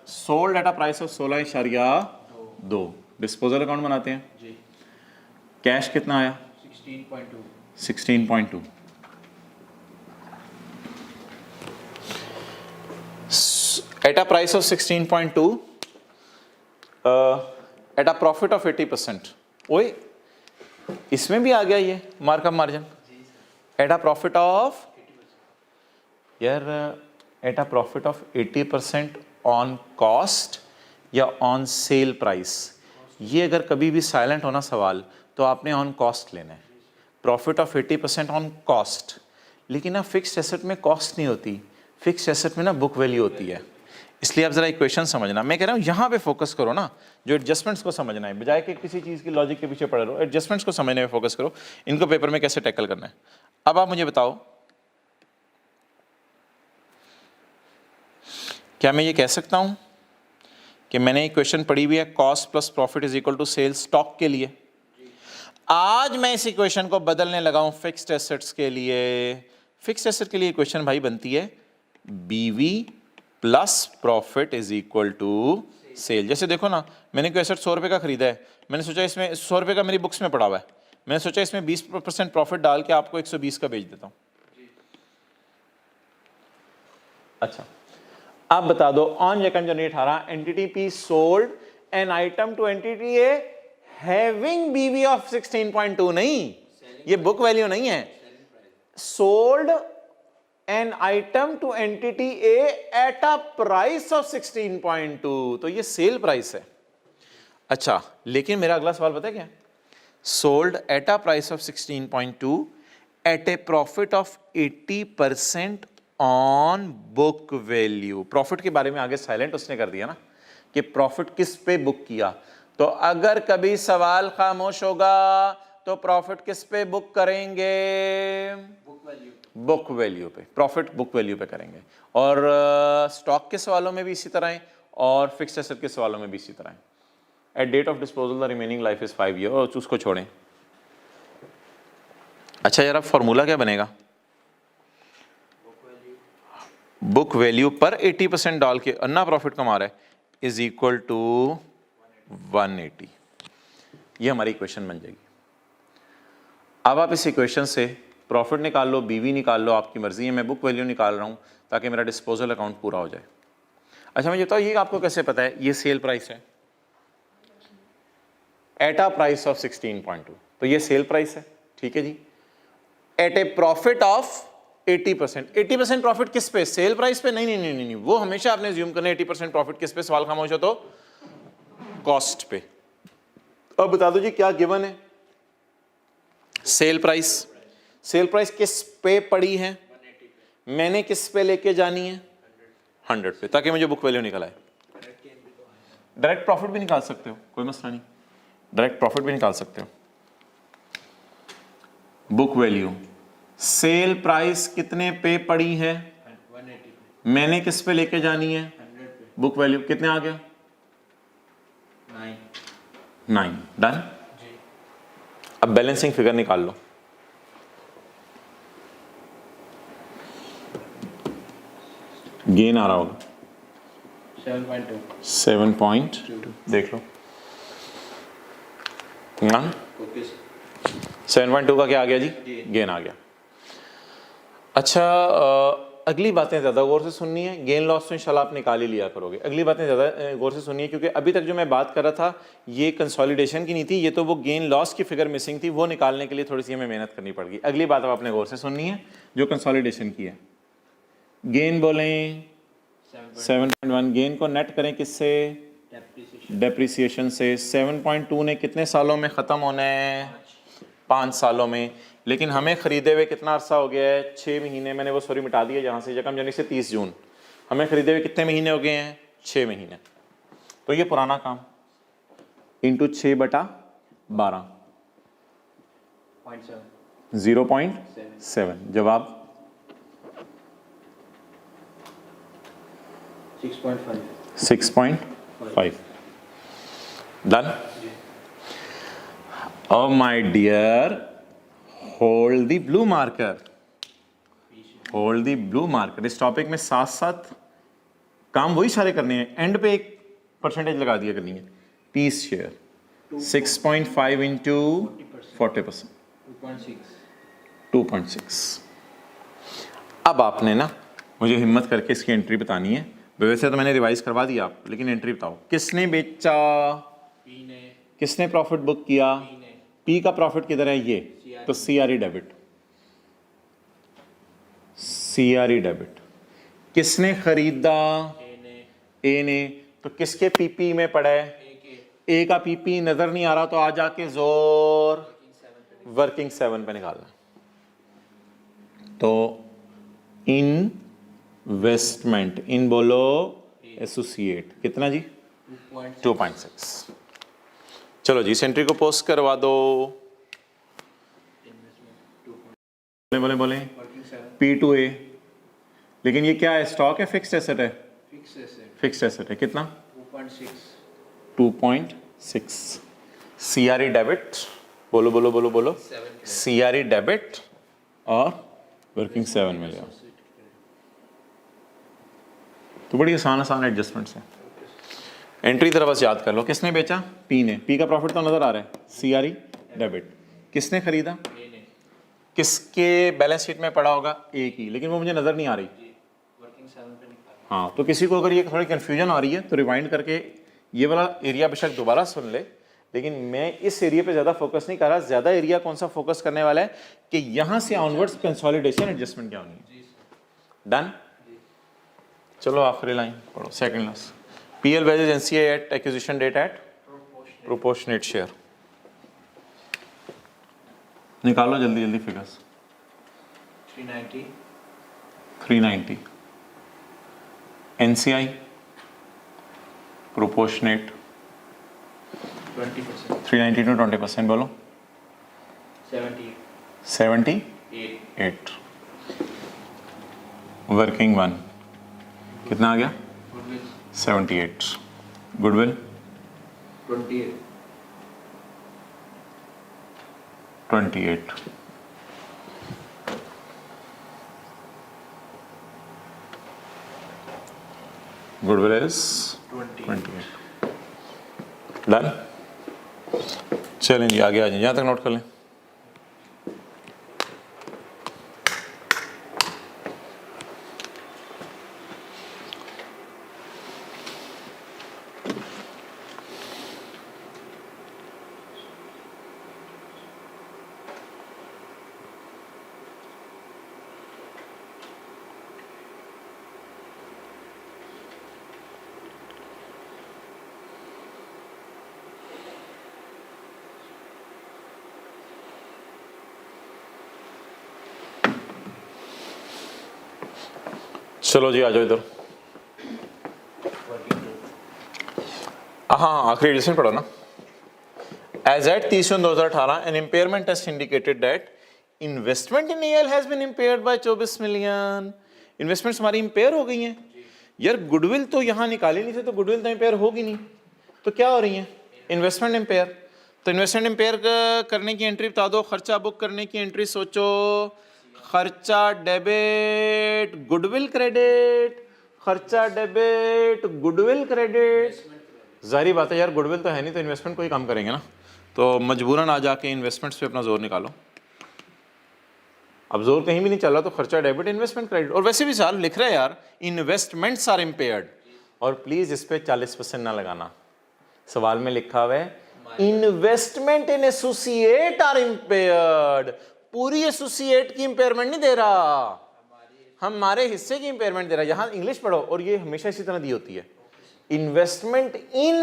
Sold at a price of 16.2। Disposal account बनाते हैं जी। कैश कितना आया? 16.2. 16.2. At a price of 16.2, at a profit of 80%. ओए, इसमें भी आ गया ये markup margin. At a profit of यार at a profit of 80% on cost या on sale price. ये अगर कभी भी साइलेंट होना सवाल तो आपने ऑन कॉस्ट लेना है. Profit of 80% on cost. लेकिन ना फिक्स्ड एसेट में कॉस्ट नहीं होती, फिक्स्ड एसेट में ना बुक वैल्यू होती है. इसलिए आप जरा इक्वेशन समझना. मैं कह रहा हूँ यहाँ पे फोकस करो ना, जो एडजस्टमेंट्स को समझना है, बजाय कि किसी चीज़ की लॉजिक के पीछे पड़े रहो. एडजस्टमेंट्स को समझने में फोकस करो, इनको पेपर में कैसे टैकल करना है. अब आप मुझे बताओ, क्या मैं ये कह सकता हूँ कि मैंने इक्वेशन पढ़ी हुई है cost plus profit is equal to sale stock के लिए. आज मैं इस इक्वेशन को बदलने लगा हूं फिक्स्ड एसेट्स के लिए. फिक्स्ड एसेट के लिए इक्वेशन भाई बनती है B V plus profit is equal to sale. जैसे देखो ना, मैंने कोई एसेट 100 रुपये का खरीदा है, मैंने सोचा इसमें 100 रुपये का मेरी बुक्स में पड़ा हुआ है, मैंने सोचा इसमें 20% प्रॉफिट डाल के आपको 120 का बेच देता हूं. अच्छा, आप बता दो ऑन यकम जनवरी 18 entity P sold an item to entity A having बीवी ऑफ 16.2. नहीं, ये बुक वैल्यू नहीं है. Sold an item to entity A eight a price of 16.2. तो ये सेल प्राइस है. अच्छा, लेकिन मेरा अगला सवाल पता है क्या? Sold at a price of 16.2 at a profit of 80% on book value. Profit के बारे में आगे साइलेंट उसने कर दिया ना कि प्रॉफिट किस पे बुक किया. तो अगर कभी सवाल खामोश होगा तो प्रॉफिट किस पे बुक करेंगे? बुक वैल्यू पे. प्रॉफिट बुक वैल्यू पे करेंगे. और स्टॉक के सवालों में भी इसी तरह है और फिक्स्ड एसेट के सवालों में भी इसी तरह है. At date of disposal the remaining life is 5 year. और उसको छोड़ें. अच्छा यार, अब फॉर्मूला क्या बनेगा? बुक वैल्यू पर 80% डाल के अन्ना प्रॉफिट कमा रहा है इज इक्वल टू 180. ये हमारी इक्वेशन बन जाएगी. अब आप इस इक्वेशन से प्रॉफिट निकाल लो, बीवी निकाल लो, आपकी मर्जी है. मैं बुक वैल्यू निकाल रहा हूं ताकि मेरा डिस्पोजल अकाउंट पूरा हो जाए. अच्छा, मुझे बताओ ये आपको कैसे पता है? ये सेल प्राइस है एट अ प्राइस ऑफ 16.2. तो ये सेल प्राइस है, ठीक है जी. At a profit of 80%. 80% profit किस पे? सेल प्राइस पे? नहीं नहीं नहीं नहीं, वो हमेशा आपने अज्यूम करना है 80% प्रॉफिट किस पे. सवाल खामोश हो तो कॉस्ट पे. अब बता दो जी क्या गिवन है? Sale price. सेल प्राइस किस पे पड़ी है? मैंने किस पे लेके जानी है? 100 पे, ताकि मुझे बुक वैल्यू निकल आए. डायरेक्ट प्रॉफिट भी निकाल सकते हो, कोई मसला नहीं. डायरेक्ट प्रॉफिट भी निकाल सकते हो. बुक वैल्यू सेल प्राइस कितने पे पड़ी है? 180 पे. मैंने किस पे लेके जानी है? 100 पे. बुक वैल्यू कितने आ गया? 9. डन. अब बैलेंसिंग फिगर निकाल लो. गेन आ रहा होगा 7.2. 7.2. देख लो ना, ओके. 7.2 का क्या आ गया जी? गेन आ गया. अच्छा, अगली बातें ज़्यादा गौर से सुननी है. गेन लॉस तो इंशाल्लाह आप निकाल ही लिया करोगे. अगली बातें ज़्यादा गौर से सुननी है क्योंकि अभी तक जो मैं बात कर रहा था ये कंसोलिडेशन की नहीं थी, ये तो वो गेन लॉस की फिगर मिसिंग थी, वो निकालने के लिए थोड़ी सी हमें मेहनत करनी पड़ेगी. अगली बात अब आपने गौर से सुननी है जो कंसोलिडेशन की है. गेन बोलें 7.1. गेन को नेट करें किससे? डेप्रिसिएशन से. 7.2 ने कितने सालों में ख़त्म होना है? 5 सालों में. लेकिन हमें ख़रीदे हुए कितना अरसा हो गया है? 6 महीने. मैंने वो सॉरी मिटा दिया जहाँ से, यकम जनवरी से 30 जून. हमें ख़रीदे हुए कितने महीने हो गए हैं? 6 महीने. तो ये पुराना काम इंटू 6/12 0.7. जवाब 6.5. Done. Oh my dear, hold the blue marker. Hold the blue marker. इस टॉपिक में साथ साथ काम वही सारे करने हैं. एंड पे एक परसेंटेज लगा दिया करनी है. 30 शेयर 6.5 इंटू 40%, 2.6. 2.6। अब आपने ना मुझे हिम्मत करके इसकी एंट्री बतानी है। वैसे तो मैंने रिवाइज करवा दिया आप, लेकिन एंट्री बताओ। किसने बेचा, P ने, किसने प्रॉफिट बुक किया, P ने, पी का प्रॉफिट किधर है, ये CRE. तो सीआरई डेबिट, सीआरई डेबिट। किसने खरीदा, A ने, ए ने, तो किसके पीपी में पड़ा है, A के, ए का पीपी नजर नहीं आ रहा, तो आ जाके जोर working 7 पे वर्किंग 7 पे निकालना। तो इन्वेस्टमेंट, इन बोलो एसोसिएट, कितना जी, 2.6. 2.6। चलो जी इस एंट्री को पोस्ट करवा दो। Investment 2. बोले बोले बोले Working 7. पी टू ए, लेकिन ये क्या है, स्टॉक है, फिक्स्ड एसेट है, Fixed asset फिक्स्ड एसेट है, कितना 2.6. 2.6। सीआरई डेबिट, बोलो बोलो बोलो बोलो, 7 सीआरई डेबिट और वर्किंग 7 मिल गया। तो बड़ी आसान आसान एडजस्टमेंट्स हैं। एंट्री तरह बस याद कर लो, किसने बेचा, पी ने, पी का प्रॉफिट तो नजर आ रहा है, सीआरई डेबिट। किसने खरीदा, A ने, किसके बैलेंस शीट में पड़ा होगा, ए की, लेकिन वो मुझे नजर नहीं आ रही। working 7 पे निकाला. हाँ, तो किसी को अगर ये थोड़ी कंफ्यूजन आ रही है तो रिवाइंड करके ये वाला एरिया बेशक दोबारा सुन ले, लेकिन मैं इस एरिया पे ज़्यादा फोकस नहीं कर रहा। ज़्यादा एरिया कौन सा फोकस करने वाला है कि यहाँ से ऑनवर्ड्स कंसोलिडेशन एडजस्टमेंट क्या होनी है। डन। चलो आखिरी लाइन पढ़ो, second last. PL values NCA at acquisition date at proportionate share. निकालो जल्दी जल्दी फिगर्स। 390. 390 NCI proportionate 20%. 390 to 20%, बोलो 78. 78। वर्किंग 1 कितना आ गया, Goodwill 78। Goodwill 28. 28। Goodwill is 28। Done. चलें जी आगे आ जाए, यहाँ तक नोट कर लें। चलो जी आ जाओ इधर। हाँ आखिरी एडिशन पढ़ो ना। As at 30/2018 an impairment test indicated that investment in L has been impaired by 24 million. Investments हमारी इम्पेयर हो गई हैं यार। गुडविल तो यहाँ निकाली नहीं थे, तो गुडविल तो इम्पेयर होगी नहीं, तो क्या हो रही है, इन्वेस्टमेंट इम्पेयर। तो इन्वेस्टमेंट इम्पेयर करने की एंट्री बता दो, खर्चा बुक करने की एंट्री सोचो। खर्चा डेबिट गुडविल क्रेडिट, खर्चा डेबिट गुडविल क्रेडिट। जाहिर बात है यार, गुडविल तो है नहीं, तो इन्वेस्टमेंट को ही काम करेंगे ना, तो मजबूरन आ जाके इन्वेस्टमेंट्स पे अपना जोर निकालो। अब जोर कहीं भी नहीं चल रहा, तो खर्चा डेबिट इन्वेस्टमेंट क्रेडिट। और वैसे भी साल लिख रहे हैं यार, इन्वेस्टमेंट्स आर इम्पेयर्ड, और प्लीज इस पे 40% ना लगाना। सवाल में लिखा हुआ है investment in associate are impaired. पूरी एसोसिएट की इंपेयरमेंट नहीं दे रहा, हमारे हिस्से की इंपेयरमेंट दे रहा है। यहां इंग्लिश पढ़ो, और ये हमेशा इसी तरह दी होती है। Investment in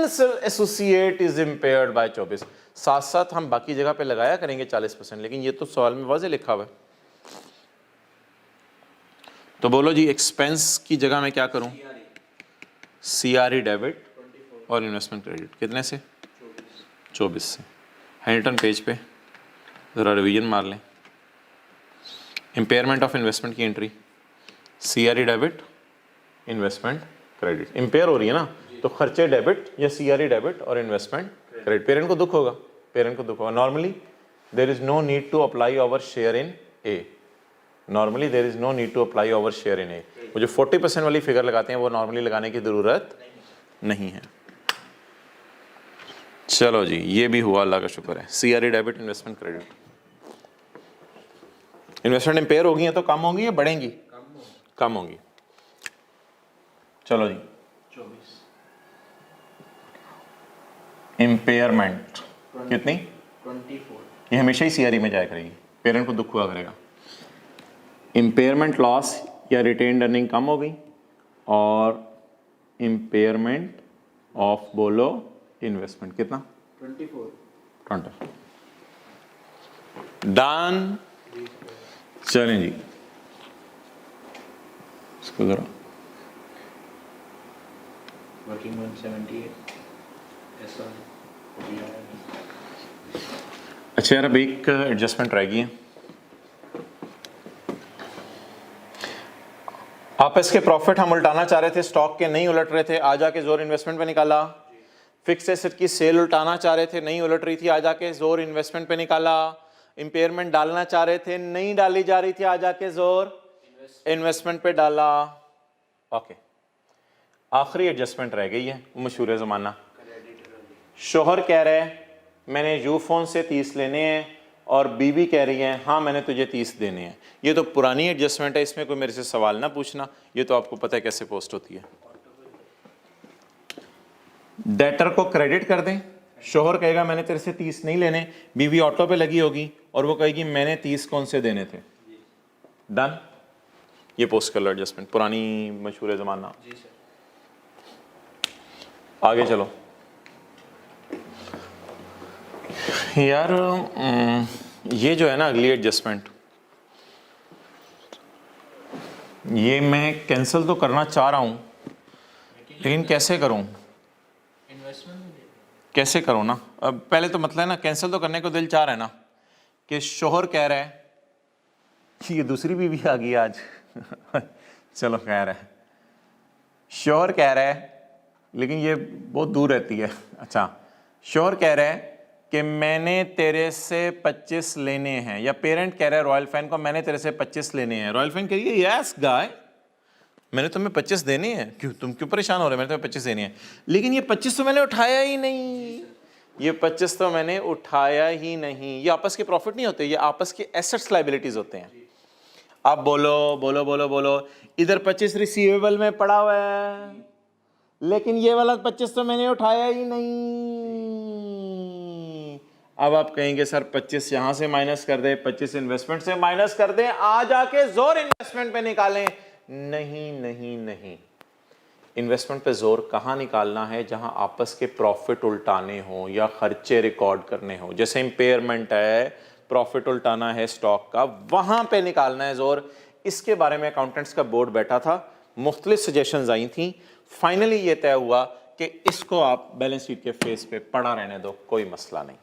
associate is impaired by 24। साथ साथ हम बाकी जगह पे लगाया करेंगे 40%, लेकिन ये तो सवाल में वाज़े लिखा हुआ है। तो बोलो जी एक्सपेंस की जगह मैं क्या करूं, सीआरई डेबिट और इन्वेस्टमेंट क्रेडिट। कितने से, 24 से। हैंडरिटन पेज पे ज़रा रिवीजन मार लें। इम्पेयरमेंट ऑफ इन्वेस्टमेंट की entry, CRE debit investment credit. Impair हो रही है ना, तो खर्चे डेबिट या सीआरई डेबिट और इन्वेस्टमेंट क्रेडिट। पेरेंट को दुख होगा, पेरेंट को दुख होगा। Normally there is no need to apply our share in A, normally there is no need to apply our share in A. वो जो 40% वाली फिगर लगाते हैं, वो नॉर्मली लगाने की ज़रूरत नहीं है। चलो जी, ये भी हुआ, अल्लाह का शुक्र है। CRE debit, investment credit. Investment empire होगी हैं तो कम होंगी या बढ़ेंगी? कम होंगी। चलो जी, 24 इम्पेयरमेंट कितनी? 24 ये हमेशा ही CRE में जाया करेगी, पेरेंट को दुख हुआ करेगा। इम्पेयरमेंट लॉस या रिटेन्ड अर्निंग कम हो गई, और इम्पेयरमेंट ऑफ बोलो इन्वेस्टमेंट कितना? 24 20। डन। चलें जी, इसको जरा वर्किंग 178 ऐसा हो गया है। अच्छा यार, अब एक एडजस्टमेंट रह गई है। आप इसके प्रॉफिट हम उल्टाना चाह रहे थे, स्टॉक के नहीं उलट रहे थे, आ जाके जोर इन्वेस्टमेंट पे निकाला। फिक्स एसेट की सेल उल्टाना चाह रहे थे, नहीं उलट रही थी, आ जाके जोर इन्वेस्टमेंट पे निकाला। इंपेयरमेंट डालना चाह रहे थे, नहीं डाली जा रही थी, आ जाके जोर इन्वेस्टमेंट पे डाला। ओके, आखिरी एडजस्टमेंट रह गई है, मशहूर ज़माना। शोहर कह रहे हैं मैंने यू फोन से 30 लेने हैं, और बीवी कह रही है हाँ मैंने तुझे 30 देने हैं। ये तो पुरानी एडजस्टमेंट है, इसमें कोई मेरे से सवाल ना पूछना, ये तो आपको पता है कैसे पोस्ट होती है। डेटर को क्रेडिट कर दें, शोहर कहेगा मैंने तेरे से 30 नहीं लेने, बीवी ऑटो पे लगी होगी और वो कहेगी मैंने 30 कौन से देने थे। डन, ये पोस्ट कर लो एडजस्टमेंट, पुरानी मशहूर ज़माना। जी सर। आगे चलो यार, ये जो है ना अगली एडजस्टमेंट, ये मैं कैंसिल तो करना चाह रहा हूँ, लेकिन कैसे करूँ? इन्वेस्टमेंट में दे कैसे करूँ ना? अब पहले तो मतलब है ना, कैंसिल तो करने को दिल चाह रहा है ना, कि शोहर कह रहा है कि ये दूसरी बीवी आ गई आज चलो कह रहा है, शोहर कह रहा है, लेकिन ये बहुत दूर रहती है। अच्छा, शोहर कह रहा है कि मैंने तेरे से 25 लेने हैं, या पेरेंट कह रहा है रॉयल फैन को मैंने तेरे से 25 लेने हैं। रॉयल फैन कह रही है यस गाय, मैंने तुम्हें 25 देने हैं, क्यों तुम क्यों परेशान हो रहे हो, मैंने तुम्हें 25 देने हैं, लेकिन ये 25 तो मैंने उठाया ही नहीं, ये 25 तो मैंने उठाया ही नहीं। ये आपस के प्रॉफिट नहीं होते, ये आपस के एसेट्स लाइबिलिटीज होते हैं। आप बोलो बोलो बोलो बोलो, इधर 25 रिसीवेबल में पड़ा हुआ है, लेकिन ये वाला 25 तो मैंने उठाया ही नहीं। अब आप कहेंगे सर 25 यहां से माइनस कर दे, 25 इन्वेस्टमेंट से माइनस कर दे, आ जाके जोर इन्वेस्टमेंट पे निकालें। नहीं नहीं नहीं, इन्वेस्टमेंट पे जोर कहां निकालना है? जहां आपस के प्रॉफिट उल्टाने हो या खर्चे रिकॉर्ड करने हो, जैसे इंपेयरमेंट है, प्रॉफिट उल्टाना है स्टॉक का, वहां पे निकालना है जोर। इसके बारे में अकाउंटेंट्स का बोर्ड बैठा था, मुख्तलिफ सजेशंस आई थी, फाइनली ये तय हुआ कि इसको आप बैलेंस शीट के फेस पे पड़ा रहने दो, कोई मसला नहीं।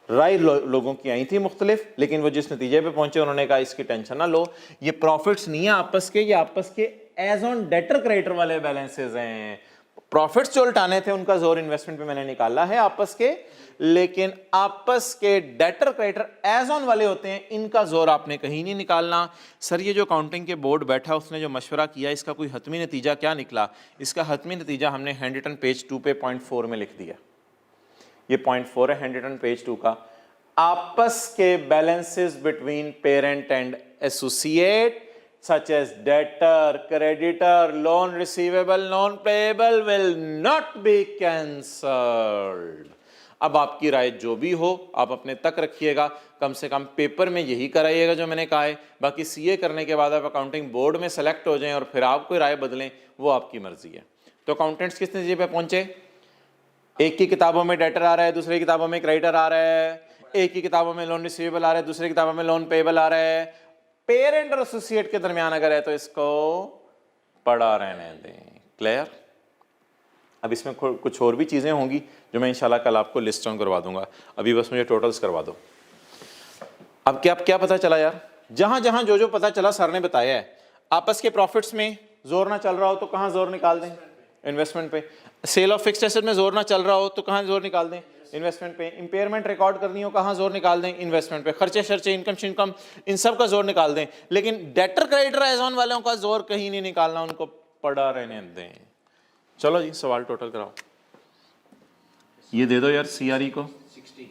राय लोगों की आई थी मुख्तलिफ, लेकिन वो जिस नतीजे पे पहुंचे उन्होंने कहा इसकी टेंशन ना लो, ये प्रॉफिट्स नहीं है आपस के, ये आपस के एज ऑन डेटर क्रेडिटर वाले बैलेंसेस हैं। प्रॉफिट्स जो उल्टाने थे उनका जोर इन्वेस्टमेंट पे मैंने निकाला है आपस के, लेकिन आपस के डेटर क्रेडिटर एज ऑन वाले होते हैं, इनका जोर आपने कहीं नहीं निकालना। सर ये जो अकाउंटिंग के बोर्ड बैठा उसने जो मशवरा किया, इसका कोई हतमी नतीजा क्या निकला? इसका हतमी नतीजा हमने हैंड रिटन पेज 2 पे पॉइंट 4 में लिख दिया। ये पॉइंट 4 है हैंड रिटन पेज 2 का। आपस के balances between parent and associate such as debtor, creditor, loan receivable, loan payable will not be cancelled। अब आपकी राय जो भी हो आप अपने तक रखिएगा, कम से कम पेपर में यही कराइएगा जो मैंने कहा है। बाकी सीए करने के बाद आप अकाउंटिंग बोर्ड में सेलेक्ट हो जाएं और फिर आप कोई राय बदलें, वो आपकी मर्जी है। तो अकाउंटेंट्स किस नतीजे पे पहुंचे? एक की किताबों में डेटर आ रहा है, दूसरी किताबों में क्रेडिटर आ रहा है, एक की किताबों में लोन रिसीवेबल आ रहा है, दूसरी किताबों में लोन पेएबल आ रहा है। पेरेंट और एसोसिएट के दरमियान अगर है तो इसको पड़ा रहने दें। क्लियर? अब इसमें कुछ और भी चीजें होंगी जो मैं इंशाल्लाह कल आपको लिस्ट डाउन करवा दूंगा, अभी बस मुझे टोटल्स करवा दो। अब क्या पता चला यार, जहां जहां जो पता चला सर ने बताया है। आपस के प्रॉफिट्स में जोर ना चल रहा हो तो कहां जोर निकाल दें? इन्वेस्टमेंट पे। सेल ऑफ फिक्स्ड एसेट में जोर ना चल रहा हो तो कहां जोर निकाल दें? इन्वेस्टमेंट पे। इंपेयरमेंट रिकॉर्ड करनी हो कहां जोर निकाल दें? इन्वेस्टमेंट पे। खर्चे शर्चे इनकम इन सब का जोर निकाल दें, लेकिन डेटर क्रेडिटर एज ऑन वालों का जोर कहीं नहीं निकालना, उनको पड़ा रहने दें। चलो जी सवाल टोटल कराओ। ये दे दो यार CRE को 60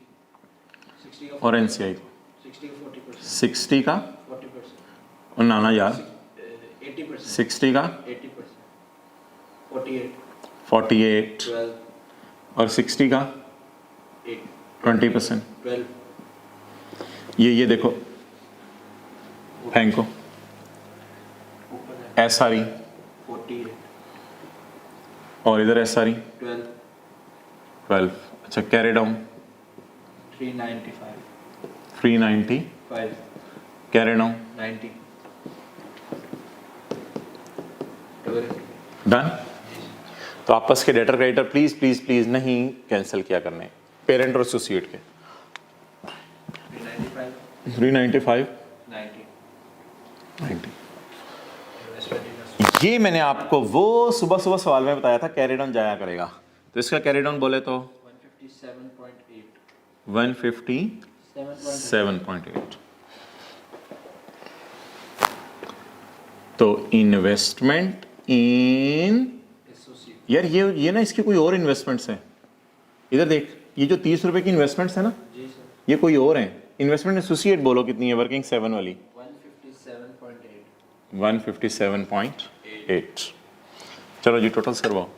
60 का और NCI को 60 का 40%, 60 का 40%, और नाना यार 80%, 60 का 80%, 48, 48 12, और 60 का 8, 20%। 12, ये देखो फेंको ऊपर है SRE 48, और इधर SRE 12, 12। अच्छा carry down 395, 395 carry down 90, double done. तो आपस के debtor creditor please please please नहीं कैंसिल किया करने, पेरेंट और एसोसिएट के 395, 395 90, 90। इन्वेस्टमेंट इनवेस्टमेंट ये मैंने आपको वो सुबह सुबह सवाल में बताया था, कैरी डाउन जाया करेगा। तो इसका कैरी डाउन बोले तो 157.8, 157.8। तो इन्वेस्टमेंट इन एसोसिएट यार ये ना इसकी कोई और इन्वेस्टमेंट्स हैं। इधर देख, ये जो 30 रुपए की इन्वेस्टमेंट्स है ना, जी सर ये कोई और हैं। इन्वेस्टमेंट एसोसिएट बोलो कितनी है, वर्किंग 7 वाली 157.8, 157.8। चलो जी टोटल करवाओ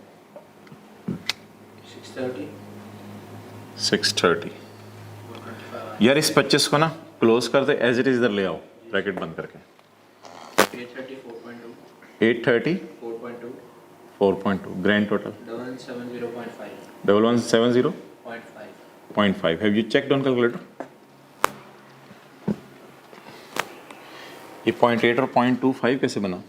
630, 630। 125, यार इस 25 को ना क्लोज कर दे, एज इट इज इधर ले आओ ब्रैकेट बंद करके। 830, 4.2, 830 4.2, 4.2 grand total 1170.5, 1170.5। Have you checked on calculator? ये 0.8 और 0.25 कैसे बना?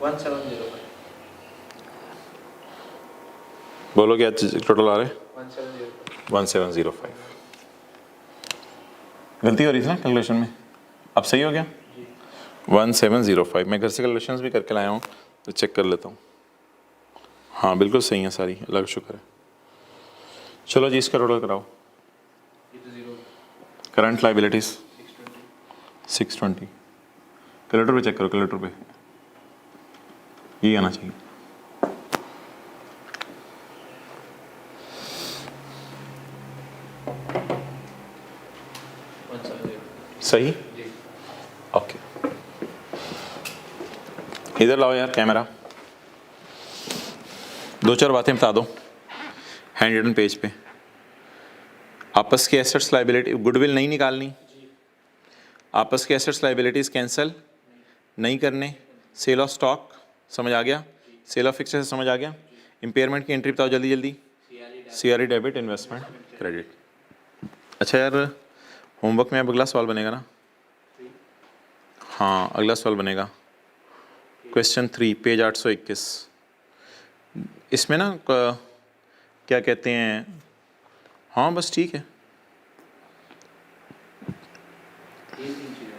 One 1705, बोलो क्या टोटल आ रहे? 1705, 1705। गलती हो रही थी ना कैलकुलेशन में, अब सही हो गया? 1705। मैं घर से कैलकुलेशंस भी करके लाया हूँ तो चेक कर लेता हूँ। हाँ बिल्कुल सही है सारी, अल्लाह का शुक्र है। चलो जी इसका टोटल कराओ। ये तो 0, करंट लाइबिलिटीज 620, 620। कैलकुलेटर पे चेक करो, कैलकुलेटर पे ये आना चाहिए। सही? जी ओके इधर लाओ यार कैमरा, दो चार बातें बता दो हैंड रिटन पेज पे। आपस की एसेट्स लाइबिलिटी, गुडविल नहीं निकालनी, आपस के एसेट्स लाइबिलिटीज कैंसिल नहीं करने, सेल ऑफ स्टॉक समझ आ गया, सेल ऑफ फिक्चर समझ आ गया, इम्पेयरमेंट की एंट्री बताओ जल्दी जल्दी, CRE डेबिट, इन्वेस्टमेंट क्रेडिट। अच्छा यार होमवर्क में अब अगला सवाल बनेगा ना? हाँ अगला सवाल बनेगा क्वेश्चन 3 पेज 821। इसमें ना क्या कहते हैं, हाँ बस ठीक है, ये 3 चीज़ें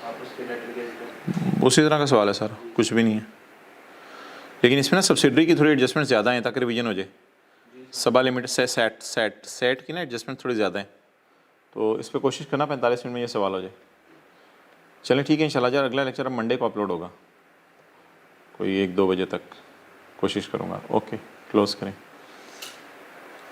आपस के लेटर के उसी तरह का सवाल है सर, कुछ भी नहीं है। लेकिन इसमें ना सब्सिडरी की थोड़ी एडजस्टमेंट ज़्यादा है ताकि रिवीजन हो जाए। सबा लिमिट से सेट की ना एडजस्टमेंट थोड़ी ज़्यादा है, तो इस पर कोशिश करना 45 मिनट में ये सवाल हो जाए। चलें ठीक है इंशाल्लाह यार, अगला लेक्चर अब मंडे को अपलोड होगा, कोई 1-2 बजे तक कोशिश करूँगा। ओके क्लोज़ करें।